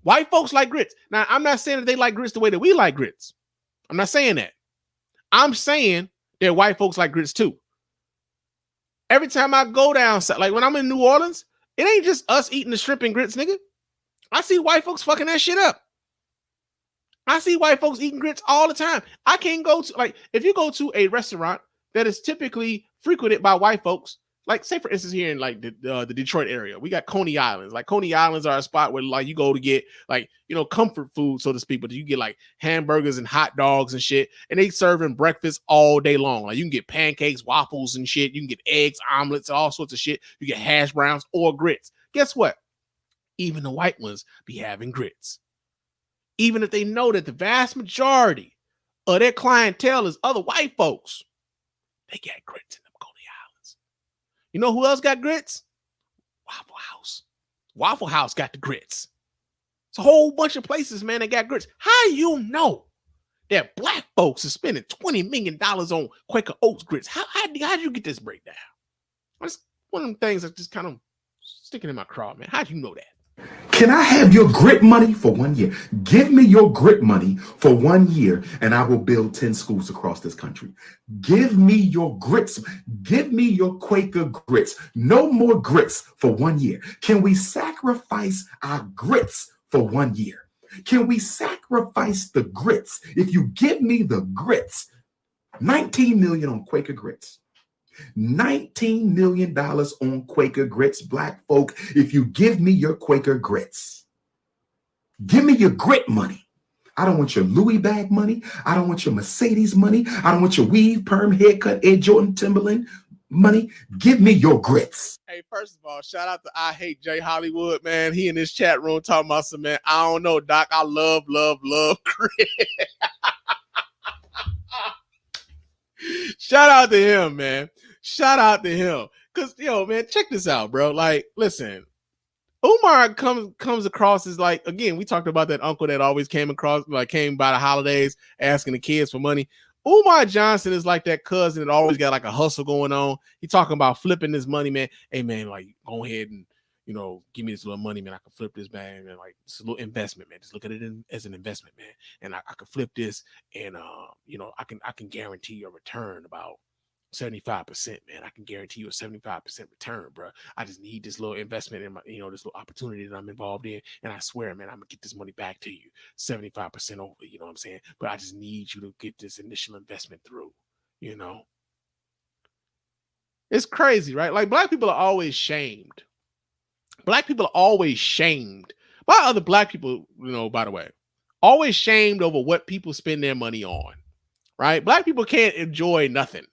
White folks like grits. Now, I'm not saying that they like grits the way that we like grits. I'm not saying that. I'm saying that white folks like grits too. Every time I go down, like when I'm in New Orleans, it ain't just us eating the shrimp and grits, nigga. I see white folks fucking that shit up. I see white folks eating grits all the time. I can't go to, like, if you go to a restaurant that is typically frequented by white folks, like say for instance here in like the Detroit area, we got Coney Islands. Like Coney Islands are a spot where like you go to get like, you know, comfort food, so to speak, but you get like hamburgers and hot dogs and shit, and they serving breakfast all day long. Like you can get pancakes, waffles and shit. You can get eggs, omelets, all sorts of shit. You get hash browns or grits. Guess what? Even the white ones be having grits. Even if they know that the vast majority of their clientele is other white folks, they got grits in them Coney Islands. You know who else got grits? Waffle House. Waffle House got the grits. It's a whole bunch of places, man, that got grits. How you know that black folks are spending $20 million on Quaker Oats grits? How did you get this breakdown? That's one of them things that's just kind of sticking in my craw, man. How do you know that? Can I have your grit money for 1 year? Give me your grit money for 1 year and I will build 10 schools across this country. Give me your grits. Give me your Quaker grits. No more grits for 1 year. Can we sacrifice our grits for 1 year? Can we sacrifice the grits? If you give me the grits, 19 million on Quaker grits. $19 million on Quaker grits, black folk, if you give me your Quaker grits. Give me your grit money. I don't want your Louis bag money. I don't want your Mercedes money. I don't want your weave, perm, haircut, Ed Jordan, Timberland money. Give me your grits. Hey, first of all, shout out to I Hate Jay Hollywood, man. He in this chat room talking about some, man, I don't know, Doc. I love grit. Shout out to him, man. Shout out to him. Cause yo, man, check this out, bro. Like, listen, Umar comes across as like, again, we talked about that uncle that always came by the holidays asking the kids for money. Umar Johnson is like that cousin that always got like a hustle going on. He talking about flipping this money, man. Hey man, like go ahead and, you know, give me this little money, man. I can flip this, man. And like it's a little investment, man. Just look at it as an investment, man. And I can flip this, and you know, I can guarantee you a return about 75%, man. I can guarantee you a 75% return, bro. I just need this little investment in my, you know, this little opportunity that I'm involved in. And I swear, man, I'm gonna get this money back to you 75% over, you know what I'm saying? But I just need you to get this initial investment through, you know? It's crazy, right? Like black people are always shamed. Black people are always shamed by other black people, you know, by the way, always shamed over what people spend their money on, right? Black people can't enjoy nothing.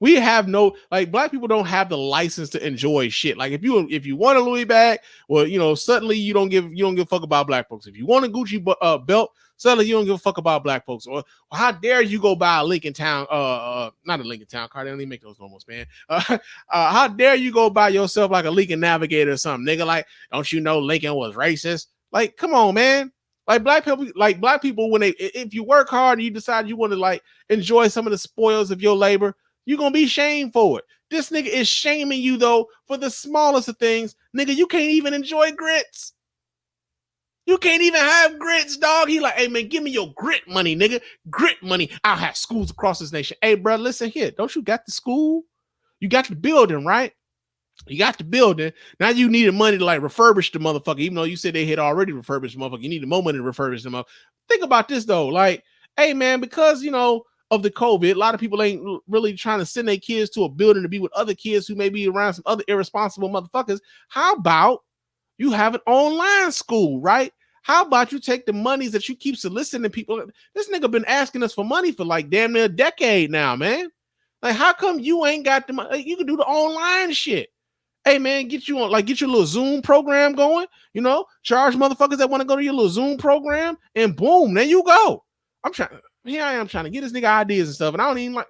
We have no, like, black people don't have the license to enjoy shit. Like if you want a Louis bag, well, you know, suddenly you don't give a fuck about black folks. If you want a Gucci belt, suddenly you don't give a fuck about black folks. Or how dare you go buy a Lincoln Town, not a Lincoln Town car, they don't even make those no more, man. How dare you go buy yourself like a Lincoln Navigator or something, nigga? Like, don't you know Lincoln was racist? Like, come on, man. Like black people, when if you work hard and you decide you want to like enjoy some of the spoils of your labor, you're going to be shamed for it. This nigga is shaming you, though, for the smallest of things. Nigga, you can't even enjoy grits. You can't even have grits, dog. He like, hey, man, give me your grit money, nigga. Grit money. I'll have schools across this nation. Hey, bro, listen here. Don't you got the school? You got the building, right? You got the building. Now you needed money to, like, refurbish the motherfucker, even though you said they had already refurbished the motherfucker. You needed more money to refurbish the motherfucker. Think about this, though. Like, hey, man, because, you know, of the COVID, a lot of people ain't really trying to send their kids to a building to be with other kids who may be around some other irresponsible motherfuckers. How about You have an online school, right? How about you take the monies that you keep soliciting people? This nigga been asking us for money for like damn near a decade now, man. Like, how come you ain't got the money? You can do the online shit. Hey, man, get your little Zoom program going, charge motherfuckers that want to go to your little Zoom program, and boom, there you go. Here I am trying to get this nigga ideas and stuff, and I don't even like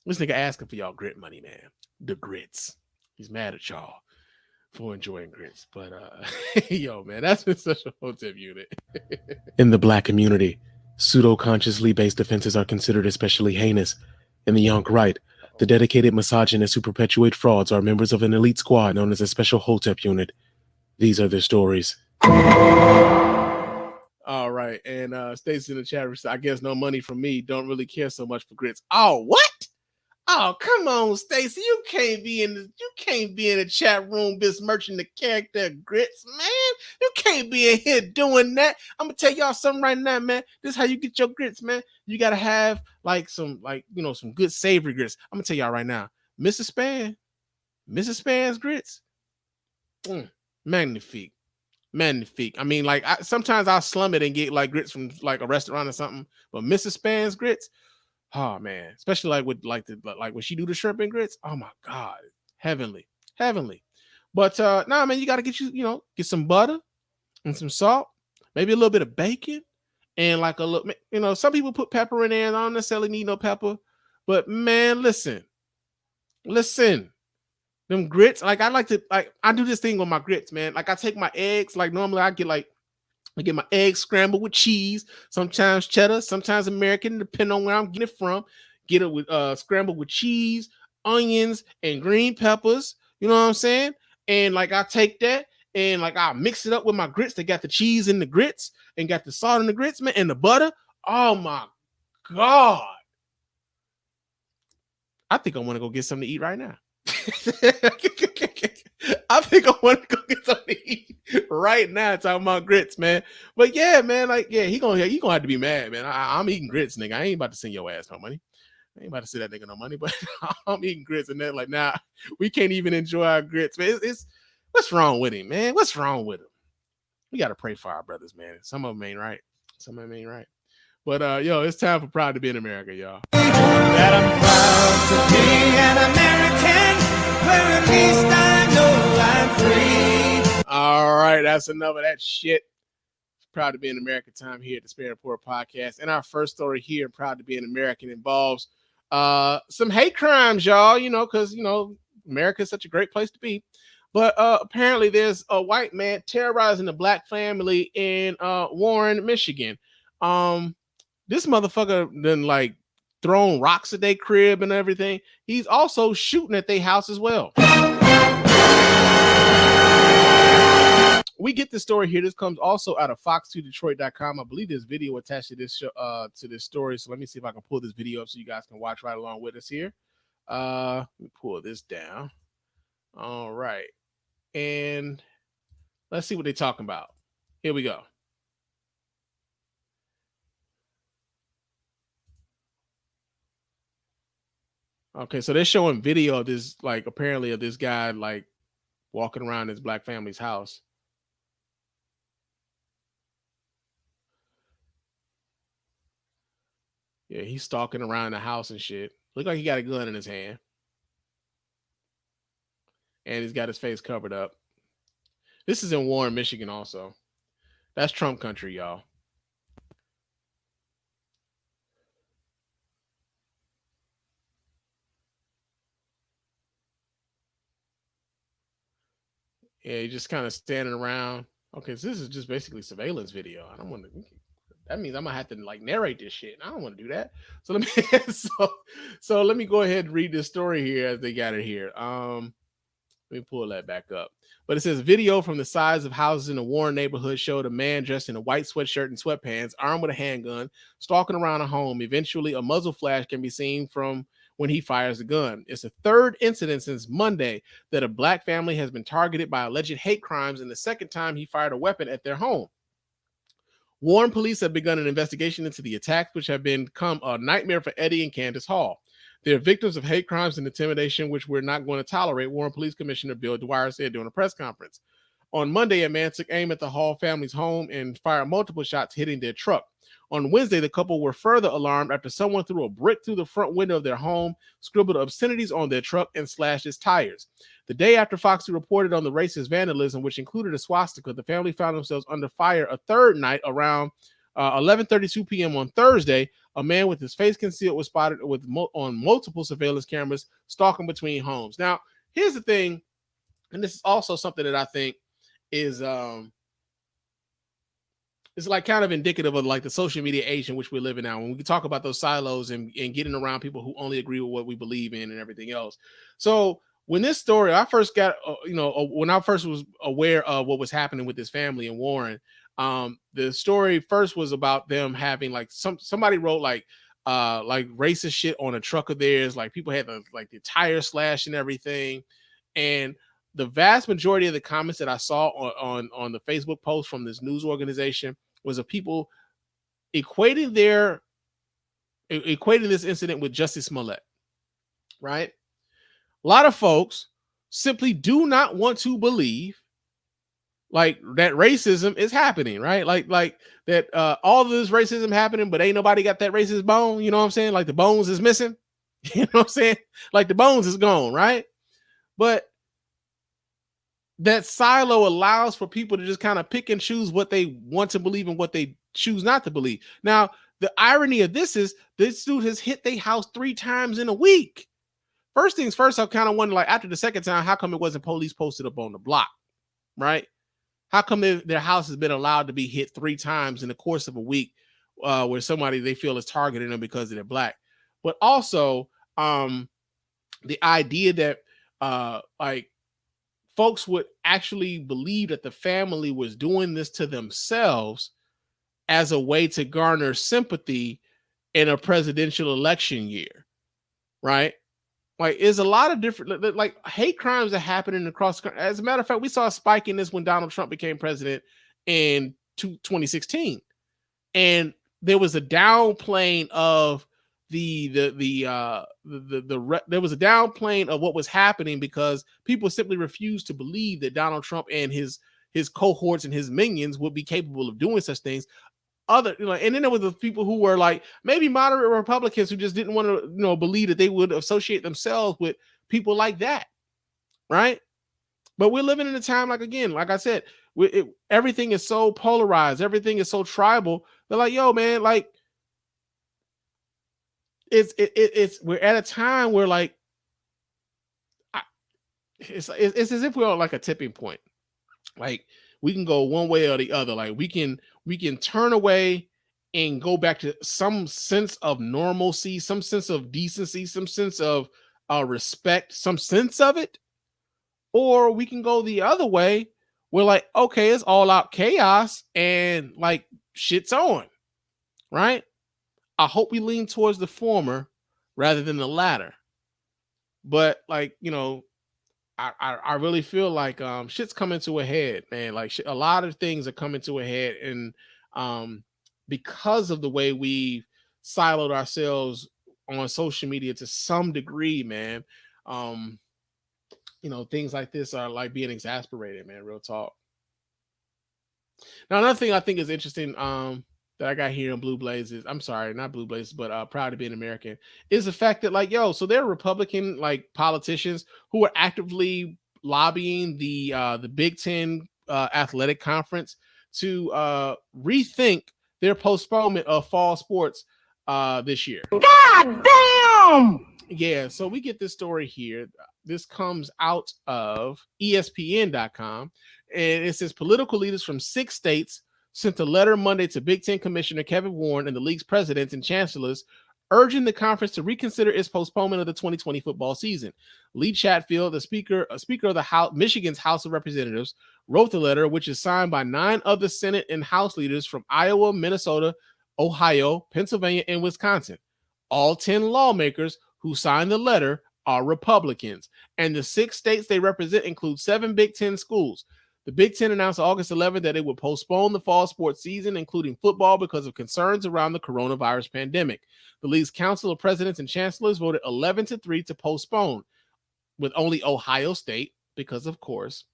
this nigga asking for y'all grit money, man. The grits. He's mad at y'all for enjoying grits. But yo, man, that's been such a Hotep Unit. In the Black community, pseudo-consciously based offenses are considered especially heinous. In the Yonk right, the dedicated misogynists who perpetuate frauds are members of an elite squad known as a Special Hotep Unit. These are their stories. All right, and Stacey in the chat, I guess no money from me. Don't really care so much for grits. Oh, what? Oh, come on, Stacey. You can't be in the chat room besmirching the character of grits, man. You can't be in here doing that. I'm gonna tell y'all something right now, man. This is how you get your grits, man. You gotta have some good savory grits. I'm gonna tell y'all right now. Mrs. Spann's grits. Magnifique. I mean, sometimes I'll slum it and get like grits from like a restaurant or something, but Mrs. Spann's grits. Oh man, especially when she do the shrimp and grits. Oh my God, heavenly. But nah, man, you gotta get some butter and some salt, maybe a little bit of bacon, and like a little, some people put pepper in there, and I don't necessarily need no pepper. But man, listen, them grits. Like I do this thing with my grits, man. Like I take my eggs. Like normally I get my eggs scrambled with cheese, sometimes cheddar, sometimes American, depending on where I'm getting it from. Get it with scrambled with cheese, onions, and green peppers. You know what I'm saying? And like I take that and like I mix it up with my grits. They got the cheese in the grits and got the salt in the grits, man, and the butter. Oh my God. I think I want to go get something to eat right now. I think I want to go get something to eat right now talking about grits, man. But yeah, man, he gonna have to be mad, man. I'm eating grits, nigga. I ain't about to send your ass no money. I ain't about to send that nigga no money, but I'm eating grits and they're like, nah, we can't even enjoy our grits, man. It's what's wrong with him, man? What's wrong with him? We gotta pray for our brothers, man. Some of them ain't right. But yo, it's time for Proud to Be in America, y'all. That I'm proud to be an American, where at least I know I'm free. All right, that's enough of that shit. Proud to Be an American time here at the Spann Report podcast. And our first story here, Proud to Be an American, involves some hate crimes, y'all, because, America is such a great place to be. But apparently there's a white man terrorizing a black family in Warren, Michigan. This motherfucker then throwing rocks at their crib and everything. He's also shooting at their house as well. We get the story here. This comes also out of fox2detroit.com. I believe there's video attached to this show, to this story. So let me see if I can pull this video up so you guys can watch right along with us here. Let me pull this down. All right. And let's see what they're talking about. Here we go. Okay, so they're showing video of this, apparently of this guy, walking around his black family's house. Yeah, he's stalking around the house and shit. Look like he got a gun in his hand. And he's got his face covered up. This is in Warren, Michigan also. That's Trump country, y'all. Yeah, he's just kind of standing around. Okay, so this is just basically surveillance video. I don't want to. That means I'm gonna have to narrate this shit. I don't want to do that. So let me so let me go ahead and read this story here as they got it here. Let me pull that back up. But it says video from the sides of houses in the Warren neighborhood showed a man dressed in a white sweatshirt and sweatpants, armed with a handgun, stalking around a home. Eventually, a muzzle flash can be seen from when he fires the gun. It's the third incident since Monday that a black family has been targeted by alleged hate crimes, and the second time he fired a weapon at their home. Warren police have begun an investigation into the attacks, which have become a nightmare for Eddie and Candace Hall. They're victims of hate crimes and intimidation, which we're not going to tolerate, Warren Police Commissioner Bill Dwyer said during a press conference. On Monday, a man took aim at the Hall family's home and fired multiple shots, hitting their truck. On Wednesday, the couple were further alarmed after someone threw a brick through the front window of their home, scribbled obscenities on their truck, and slashed its tires. The day after Foxy reported on the racist vandalism, which included a swastika, the family found themselves under fire a third night around 11:32 p.m. on Thursday. A man with his face concealed was spotted on multiple surveillance cameras stalking between homes. Now, here's the thing, and this is also something that I think is it's like kind of indicative of like the social media age in which we're living now. When we talk about those silos and getting around people who only agree with what we believe in and everything else. So when this story, I first got, when I first was aware of what was happening with this family in Warren, the story first was about them having like somebody wrote like racist shit on a truck of theirs. Like people had the tire slashed and everything. And the vast majority of the comments that I saw on the Facebook post from this news organization was of people equating this incident with Justice Smollett, right? A lot of folks simply do not want to believe like that racism is happening, right? Like that all of this racism happening, but ain't nobody got that racist bone. You know what I'm saying? Like the bones is missing. You know what I'm saying? Like the bones is gone, right? But that silo allows for people to just kind of pick and choose what they want to believe and what they choose not to believe. Now, the irony of this is this dude has hit their house 3 times in a week. First things first, I kind of wonder, like after the second time, how come it wasn't police posted up on the block, right? How come their house has been allowed to be hit 3 times in the course of a week where somebody they feel is targeting them because they're black? But also the idea that like folks would actually believe that the family was doing this to themselves as a way to garner sympathy in a presidential election year, right? Like, is a lot of different, like hate crimes are happening across. As a matter of fact, we saw a spike in this when Donald Trump became president in 2016, and there was a downplaying of there was a downplaying of what was happening because people simply refused to believe that Donald Trump and his cohorts and his minions would be capable of doing such things. And then there were the people who were like maybe moderate Republicans who just didn't want to believe that they would associate themselves with people like that, right? But we're living in a time, like, again, like I said, everything is so polarized, everything is so tribal. They're like, yo, man, like we're at a time where like it's as if we're on like a tipping point. Like we can go one way or the other. Like we can turn away and go back to some sense of normalcy, some sense of decency, some sense of respect, some sense of it, or we can go the other way. We're like, okay, it's all out chaos and like shit's on, right? I hope we lean towards the former rather than the latter. But like, I really feel like shit's coming to a head, man. Like a lot of things are coming to a head, and because of the way we've siloed ourselves on social media to some degree, man. Things like this are like being exasperated, man. Real talk. Now, another thing I think is interesting that I got here in Blue Blazes, I'm sorry, not Blue Blazes, but Proud to be an American, is the fact that like, so there are Republican like politicians who are actively lobbying the Big Ten athletic conference to rethink their postponement of fall sports this year. God damn! Yeah, so we get this story here. This comes out of ESPN.com, and it says political leaders from 6 states sent a letter Monday to Big Ten Commissioner Kevin Warren and the league's presidents and chancellors, urging the conference to reconsider its postponement of the 2020 football season. Lee Chatfield, the speaker of the Michigan's House of Representatives, wrote the letter, which is signed by 9 other Senate and House leaders from Iowa, Minnesota, Ohio, Pennsylvania, and Wisconsin. All 10 lawmakers who signed the letter are Republicans, and the 6 states they represent include 7 Big Ten schools. The Big Ten announced August 11th that it would postpone the fall sports season, including football, because of concerns around the coronavirus pandemic. The league's Council of Presidents and Chancellors voted 11-3 to postpone, with only Ohio State, because of course,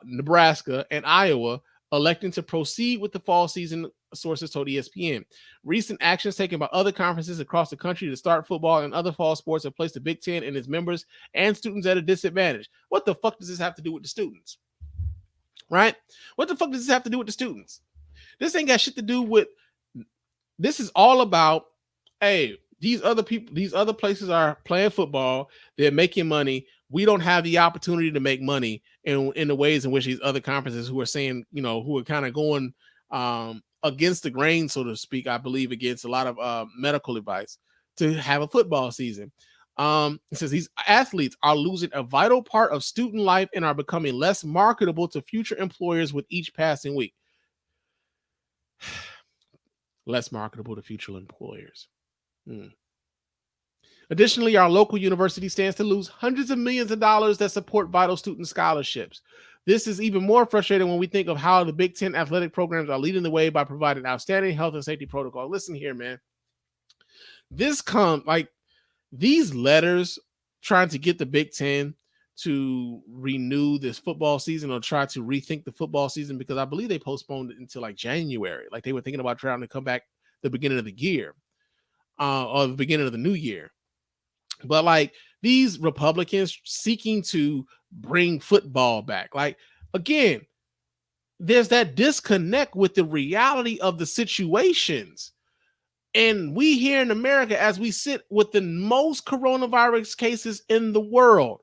Nebraska and Iowa electing to proceed with the fall season, sources told ESPN. Recent actions taken by other conferences across the country to start football and other fall sports have placed the Big Ten and its members and students at a disadvantage. What the fuck does this have to do with the students? Right? What the fuck does this have to do with the students? This ain't got shit to do with. This is all about, hey, these other people, these other places are playing football. They're making money. We don't have the opportunity to make money in the ways in which these other conferences who are saying, you know, who are kind of going against the grain, so to speak, I believe, against a lot of medical advice to have a football season. It says these athletes are losing a vital part of student life and are becoming less marketable to future employers with each passing week. Less marketable to future employers. Additionally, our local university stands to lose hundreds of millions of dollars that support vital student scholarships. This is even more frustrating when we think of how the Big Ten athletic programs are leading the way by providing outstanding health and safety protocol. Listen here, man. This comes like these letters trying to get the Big Ten to renew this football season or try to rethink the football season, because I believe they postponed it until like January. Like they were thinking about trying to come back the beginning of the year or the beginning of the new year. But like these Republicans seeking to bring football back, like again, there's that disconnect with the reality of the situations. And we here in America, as we sit with the most coronavirus cases in the world,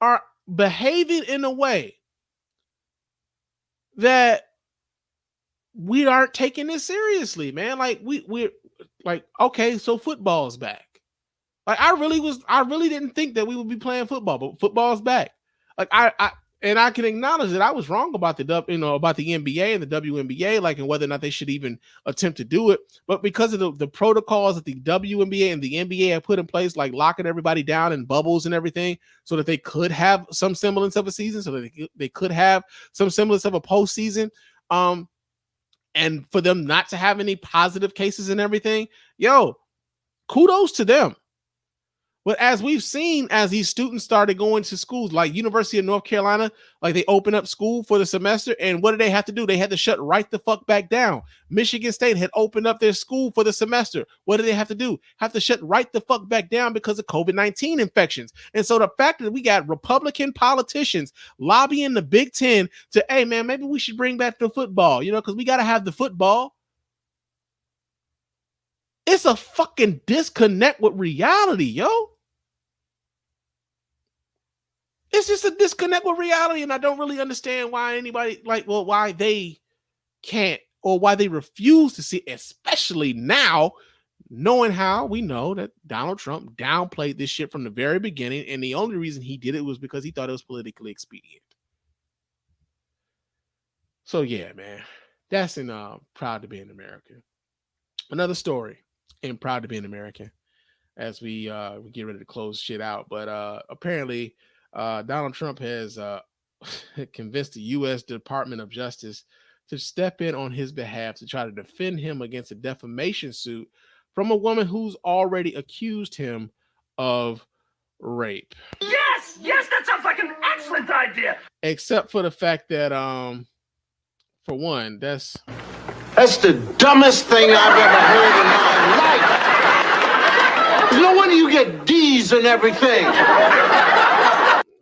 are behaving in a way that we aren't taking this seriously, man. Like we're like, okay, so football's back. Like I really didn't think that we would be playing football, but football's back. Like I can acknowledge that I was wrong about the NBA and the WNBA, like, and whether or not they should even attempt to do it. But because of the protocols that the WNBA and the NBA have put in place, like locking everybody down in bubbles and everything, so that they could have some semblance of a season, so that they could have some semblance of a postseason, and for them not to have any positive cases and everything, kudos to them. But as we've seen, as these students started going to schools like University of North Carolina, like they opened up school for the semester, and what did they have to do? They had to shut right the fuck back down. Michigan State had opened up their school for the semester. What did they have to do? Have to shut right the fuck back down because of COVID-19 infections. And so the fact that we got Republican politicians lobbying the Big Ten to, hey man, maybe we should bring back the football, because we got to have the football. It's a fucking disconnect with reality, yo. It's just a disconnect with reality, and I don't really understand why anybody why they can't or why they refuse to see, especially now, knowing how we know that Donald Trump downplayed this shit from the very beginning, and the only reason he did it was because he thought it was politically expedient. So yeah, man, that's in Proud to be an American. Another story in Proud to be an American as we get ready to close shit out, but apparently. Donald Trump has convinced the U.S. Department of Justice to step in on his behalf to try to defend him against a defamation suit from a woman who's already accused him of rape. Yes, that sounds like an excellent idea. Except for the fact that, for one, that's the dumbest thing I've ever heard in my life. No wonder you get D's and everything.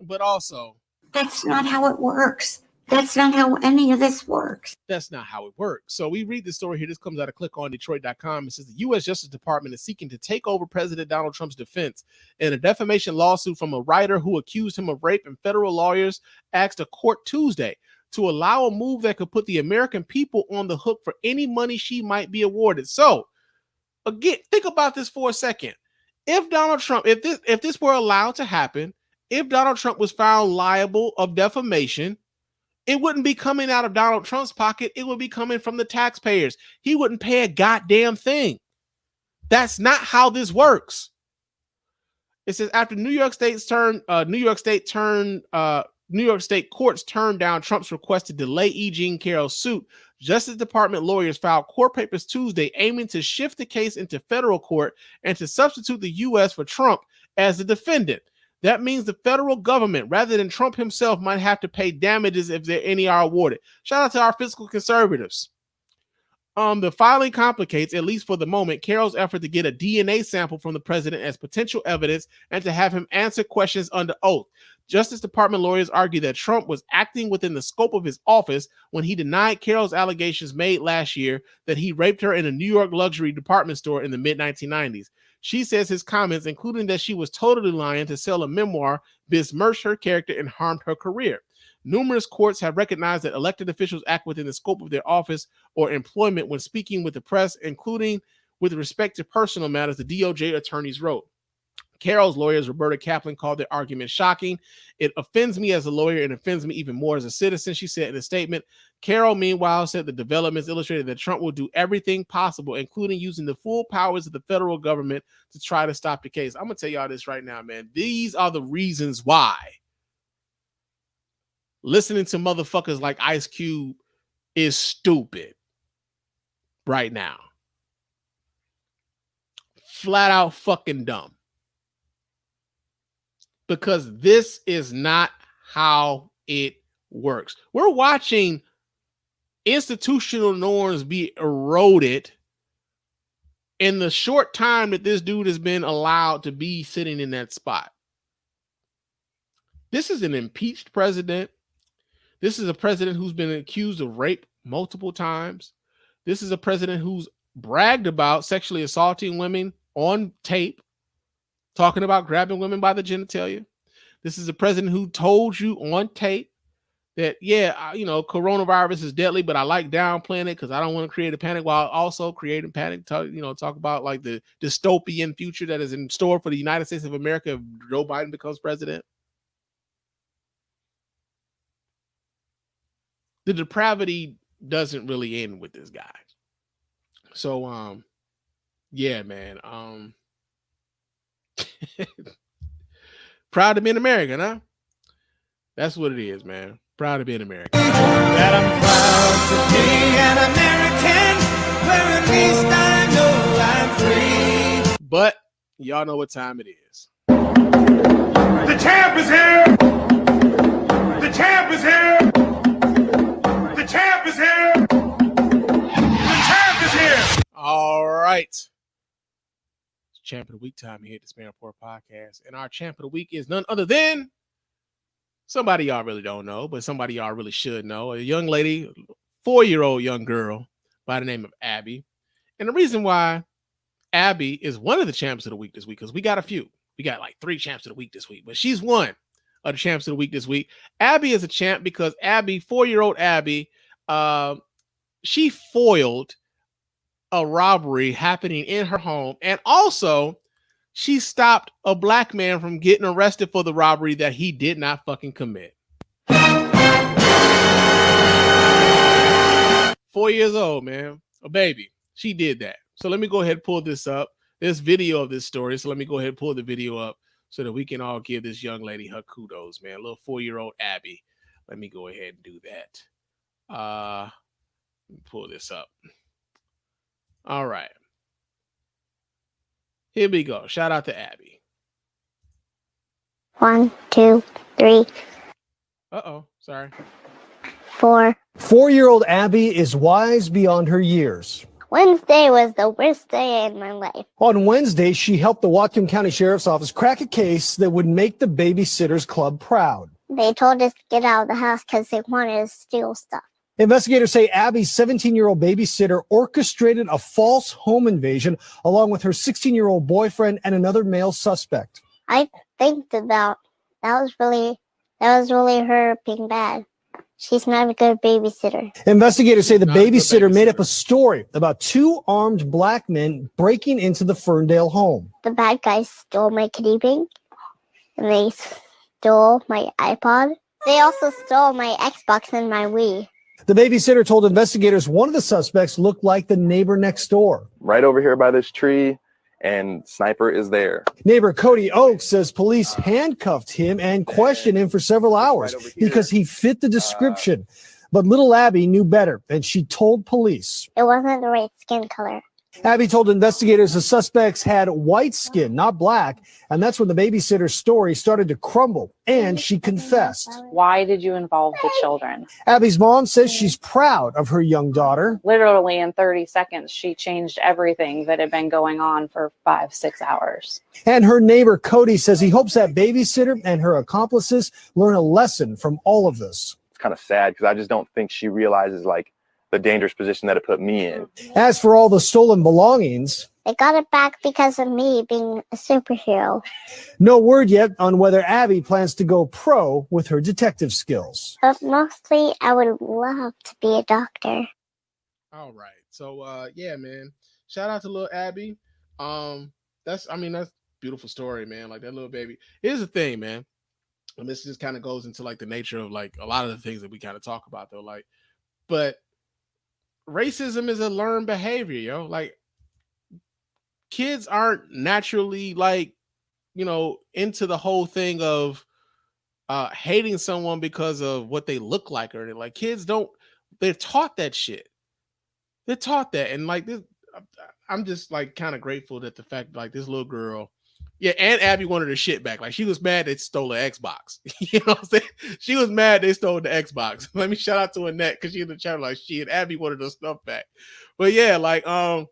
But also, that's not how it works. That's not how any of this works. That's not how it works. So we read the story here. This comes out of clickondetroit.com. It says the U.S. Justice Department is seeking to take over President Donald Trump's defense in a defamation lawsuit from a writer who accused him of rape, and federal lawyers asked a court Tuesday to allow a move that could put the American people on the hook for any money she might be awarded. So, again, think about this for a second. If Donald Trump, if this were allowed to happen, if Donald Trump was found liable of defamation, it wouldn't be coming out of Donald Trump's pocket. It would be coming from the taxpayers. He wouldn't pay a goddamn thing. That's not how this works. It says after New York State courts turned down Trump's request to delay E. Jean Carroll's suit, Justice Department lawyers filed court papers Tuesday aiming to shift the case into federal court and to substitute the U.S. for Trump as the defendant. That means the federal government, rather than Trump himself, might have to pay damages if any are awarded. Shout out to our fiscal conservatives. The filing complicates, at least for the moment, Carroll's effort to get a DNA sample from the president as potential evidence and to have him answer questions under oath. Justice Department lawyers argue that Trump was acting within the scope of his office when he denied Carroll's allegations made last year that he raped her in a New York luxury department store in the mid-1990s. She says his comments, including that she was totally lying to sell a memoir, besmirched her character and harmed her career. Numerous courts have recognized that elected officials act within the scope of their office or employment when speaking with the press, including with respect to personal matters, the DOJ attorneys wrote. Carroll's lawyers, Roberta Kaplan, called their argument shocking. It offends me as a lawyer and offends me even more as a citizen, she said in a statement. Carroll, meanwhile, said the developments illustrated that Trump will do everything possible, including using the full powers of the federal government to try to stop the case. I'm going to tell y'all this right now, man. These are the reasons why listening to motherfuckers like Ice Cube is stupid right now. Flat out fucking dumb. Because this is not how it works. We're watching institutional norms be eroded in the short time that this dude has been allowed to be sitting in that spot. This is an impeached president. This is a president who's been accused of rape multiple times. This is a president who's bragged about sexually assaulting women on tape, talking about grabbing women by the genitalia. This is a president who told you on tape that, coronavirus is deadly, but I like downplaying it because I don't want to create a panic, while also creating panic. Talk about like the dystopian future that is in store for the United States of America if Joe Biden becomes president. The depravity doesn't really end with this guy. So, yeah, man. Proud to be an American, huh? That's what it is, man. Proud to be an American. That I'm proud to be an American, where at least I know I'm free. But y'all know what time it is. The champ is here! The champ is here! The champ is here! The champ is here! All right. It's Champ of the Week time here at the Spann Report Podcast. And our champ of the week is none other than somebody y'all really don't know, but somebody y'all really should know. A young lady, 4-year-old young girl by the name of Abby. And the reason why Abby is one of the champs of the week this week, because we got a few. We got like 3 champs of the week this week, but she's one of the champs of the week this week. Abby is a champ because Abby, 4-year-old Abby, she foiled a robbery happening in her home, and also she stopped a black man from getting arrested for the robbery that he did not fucking commit. 4 years old, man, a baby. She did that. So let me go ahead and pull this up. There's video of this story, so let me go ahead and pull the video up so that we can all give this young lady her kudos, man. Little 4-year-old Abby. Let me go ahead and do that. Let me pull this up. All right. Here we go. Shout out to Abby. 1, 2, 3. Uh-oh. Sorry. 4. 4-year-old Abby is wise beyond her years. Wednesday was the worst day in my life. On Wednesday, she helped the Whatcom County Sheriff's Office crack a case that would make the Babysitters Club proud. They told us to get out of the house because they wanted to steal stuff. Investigators say Abby's 17-year-old babysitter orchestrated a false home invasion along with her 16-year-old boyfriend and another male suspect. I think about that was really her being bad. She's not a good babysitter. Investigators say the babysitter made up a story about 2 armed black men breaking into the Ferndale home. The bad guys stole my kitty bank, and they stole my iPod. They also stole my Xbox and my Wii. The babysitter told investigators one of the suspects looked like the neighbor next door. Right over here by this tree, and Sniper is there. Neighbor Cody Oaks says police handcuffed him and questioned him for several hours because he fit the description. But little Abby knew better, and she told police. It wasn't the right skin color. Abby told investigators the suspects had white skin, not black, and that's when the babysitter's story started to crumble, and she confessed. Why did you involve the children? Abby's mom says she's proud of her young daughter. Literally in 30 seconds, she changed everything that had been going on for 5-6 hours. And her neighbor Cody says he hopes that babysitter and her accomplices learn a lesson from all of this. It's kind of sad because I just don't think she realizes like the dangerous position that it put me in. As for all the stolen belongings, They got it back because of me being a superhero. no word yet on whether Abby plans to go pro with her detective skills. But mostly, I would love to be a doctor. All right. So yeah, man. Shout out to little Abby. That's beautiful story, man. Like that little baby. Here's the thing, man. And this just kind of goes into like the nature of like a lot of the things that we kind of talk about though. Like, but racism is a learned behavior, yo. Like kids aren't naturally like, into the whole thing of hating someone because of what they look like or anything. Like kids they're taught that shit. They're taught that. And like this, I'm just like kind of grateful that the fact like this little girl, yeah, and Abby wanted her shit back. Like she was mad they stole her Xbox. You know what I'm saying? She was mad they stole the Xbox. Let me shout out to Annette because she in the chat like she and Abby wanted her stuff back. But yeah, like no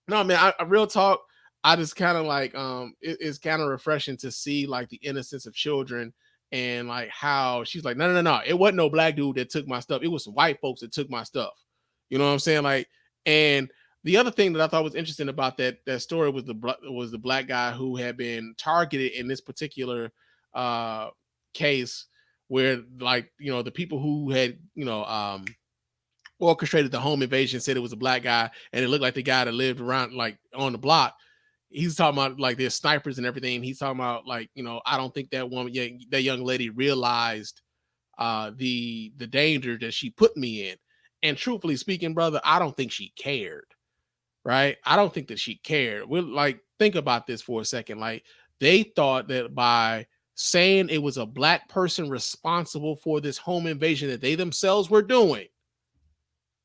man, I real talk. I just kind of like it's kind of refreshing to see like the innocence of children and like how she's like, no, it wasn't no black dude that took my stuff. It was some white folks that took my stuff. You know what I'm saying? Like, and the other thing that I thought was interesting about that story was the black guy who had been targeted in this particular case, where like the people who had orchestrated the home invasion said it was a black guy, and it looked like the guy that lived around like on the block. He's talking about like there's snipers and everything. He's talking about like I don't think that woman, that young lady realized the danger that she put me in. And truthfully speaking, brother, I don't think she cared. Right? I don't think that she cared. We're like, think about this for a second. Like they thought that by saying it was a black person responsible for this home invasion that they themselves were doing,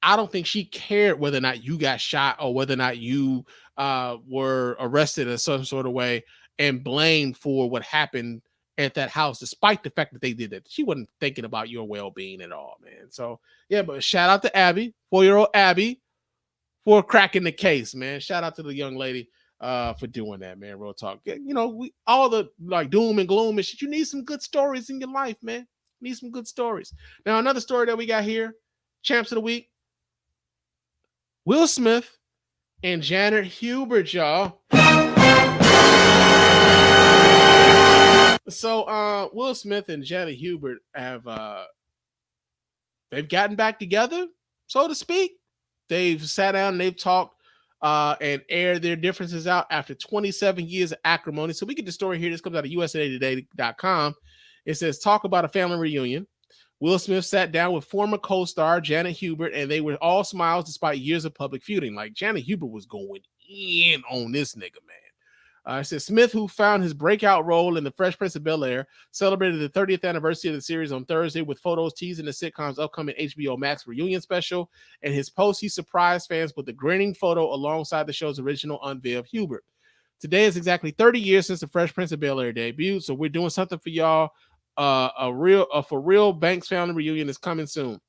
I don't think she cared whether or not you got shot or whether or not you were arrested in some sort of way and blamed for what happened at that house, despite the fact that they did that. She wasn't thinking about your well-being at all, man. So yeah, but shout out to Abby, 4-year-old Abby, for cracking the case, man. Shout out to the young lady for doing that, man. Real talk. We all the like doom and gloom and shit. You need some good stories in your life, man. You need some good stories. Now, another story that we got here, Champs of the Week. Will Smith and Janet Hubert, y'all. So Will Smith and Janet Hubert have they've gotten back together, so to speak. They've sat down and they've talked and aired their differences out after 27 years of acrimony. So we get the story here. This comes out of usatoday.com. It says, talk about a family reunion. Will Smith sat down with former co-star Janet Hubert, and they were all smiles despite years of public feuding. Like Janet Hubert was going in on this nigga, man. It says Smith, who found his breakout role in The Fresh Prince of Bel-Air, celebrated the 30th anniversary of the series on Thursday with photos teasing the sitcom's upcoming HBO Max reunion special. And his post, he surprised fans with a grinning photo alongside the show's original unveil of Hubert. Today is exactly 30 years since The Fresh Prince of Bel-Air debuted, so we're doing something for y'all. For real Banks family reunion is coming soon.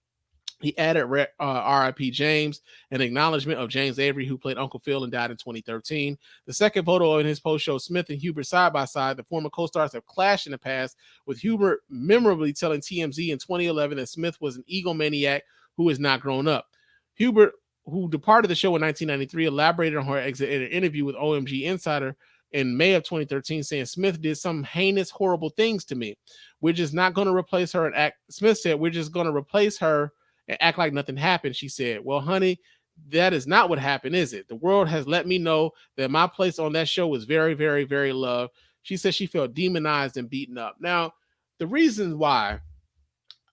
He added R.I.P. James, an acknowledgement of James Avery, who played Uncle Phil and died in 2013. The second photo in his post shows Smith and Hubert side by side. The former co-stars have clashed in the past, with Hubert memorably telling TMZ in 2011 that Smith was an egomaniac who has not grown up. Hubert, who departed the show in 1993, elaborated on her exit in an interview with OMG Insider in May of 2013, saying Smith did some heinous, horrible things to me. We're just not going to replace her and act. Smith said, we're just going to replace her and act like nothing happened. She said, well, honey, that is not what happened, is it? The world has let me know that my place on that show was very, very, very loved. She said she felt demonized and beaten up. Now, the reason why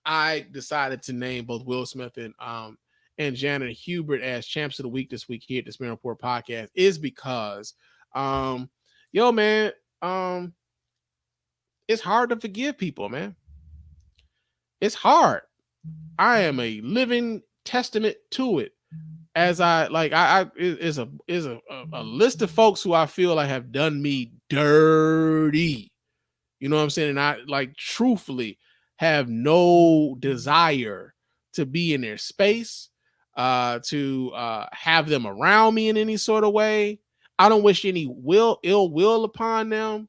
I decided to name both Will Smith and Janet Hubert as Champs of the Week this week here at the Spann Report podcast is because Yo, man, it's hard to forgive people, man. It's hard. I am a living testament to it. As I is a list of folks who I feel like have done me dirty. You know what I'm saying? And I like truthfully have no desire to be in their space, to have them around me in any sort of way. I don't wish any ill will upon them,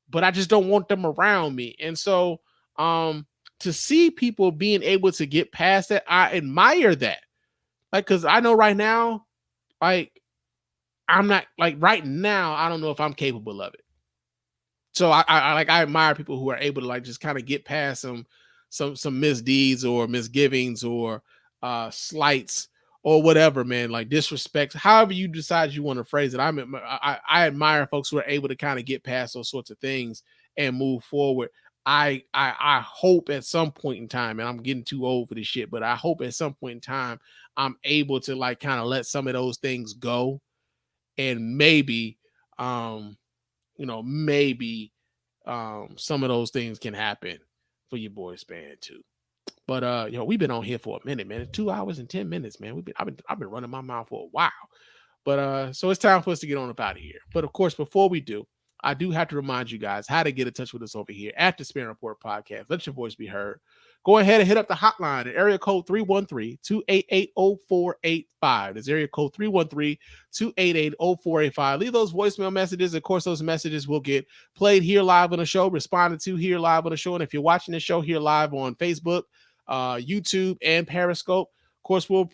but I just don't want them around me. And so to see people being able to get past that, I admire that. Like, cause I know right now, like, I'm not like right now, I don't know if I'm capable of it. So I admire people who are able to like just kind of get past some misdeeds or misgivings or slights or whatever, man, like disrespect, however you decide you want to phrase it. I admire folks who are able to kind of get past those sorts of things and move forward. I hope at some point in time, and I'm getting too old for this shit, but I hope at some point in time I'm able to like kind of let some of those things go, and maybe maybe some of those things can happen for your boy Spann too. But we've been on here for a minute, man. 2 hours and 10 minutes, man. I've been running my mouth for a while. But so it's time for us to get on up out of here. But of course, before we do, I do have to remind you guys how to get in touch with us over here at the Spann Report Podcast. Let your voice be heard. Go ahead and hit up the hotline at area code 313-288-0485. That's area code 313-288-0485. Leave those voicemail messages. Of course, those messages will get played here live on the show, responded to here live on the show. And if you're watching the show here live on Facebook, YouTube, and Periscope, of course, we'll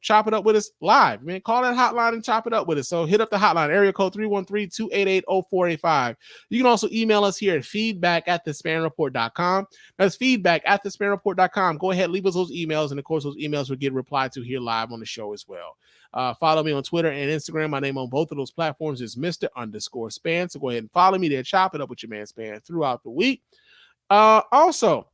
chop it up with us live, man. Call that hotline and chop it up with us. So hit up the hotline, area code 313-288-0485. You can also email us here at feedback@thespannreport.com. That's feedback@thespannreport.com. Go ahead, leave us those emails, and of course, those emails will get replied to here live on the show as well. Follow me on Twitter and Instagram. My name on both of those platforms is Mr._Spann. So go ahead and follow me there. Chop it up with your man Spann throughout the week. Also,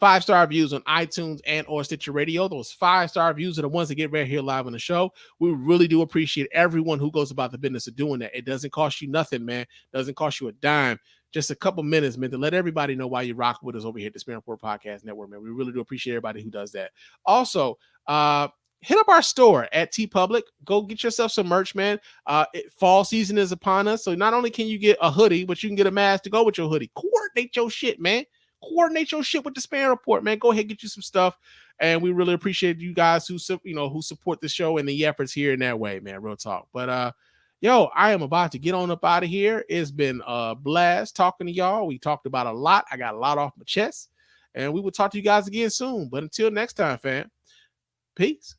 5-star reviews on iTunes and or Stitcher Radio. Those 5-star reviews are the ones that get right here live on the show. We really do appreciate everyone who goes about the business of doing that. It doesn't cost you nothing, man. It doesn't cost you a dime. Just a couple minutes, man, to let everybody know why you're rocking with us over here at the Spann Report Podcast Network, man. We really do appreciate everybody who does that. Also, hit up our store at TeePublic. Go get yourself some merch, man. Fall season is upon us. So not only can you get a hoodie, but you can get a mask to go with your hoodie. Coordinate your shit, man. Coordinate your shit with the Spann Report, man. Go ahead, get you some stuff. And we really appreciate you guys who support the show and the efforts here in that way, man. Real talk. But I am about to get on up out of here. It's been a blast talking to y'all. We talked about a lot. I got a lot off my chest. And we will talk to you guys again soon. But until next time, fam, peace.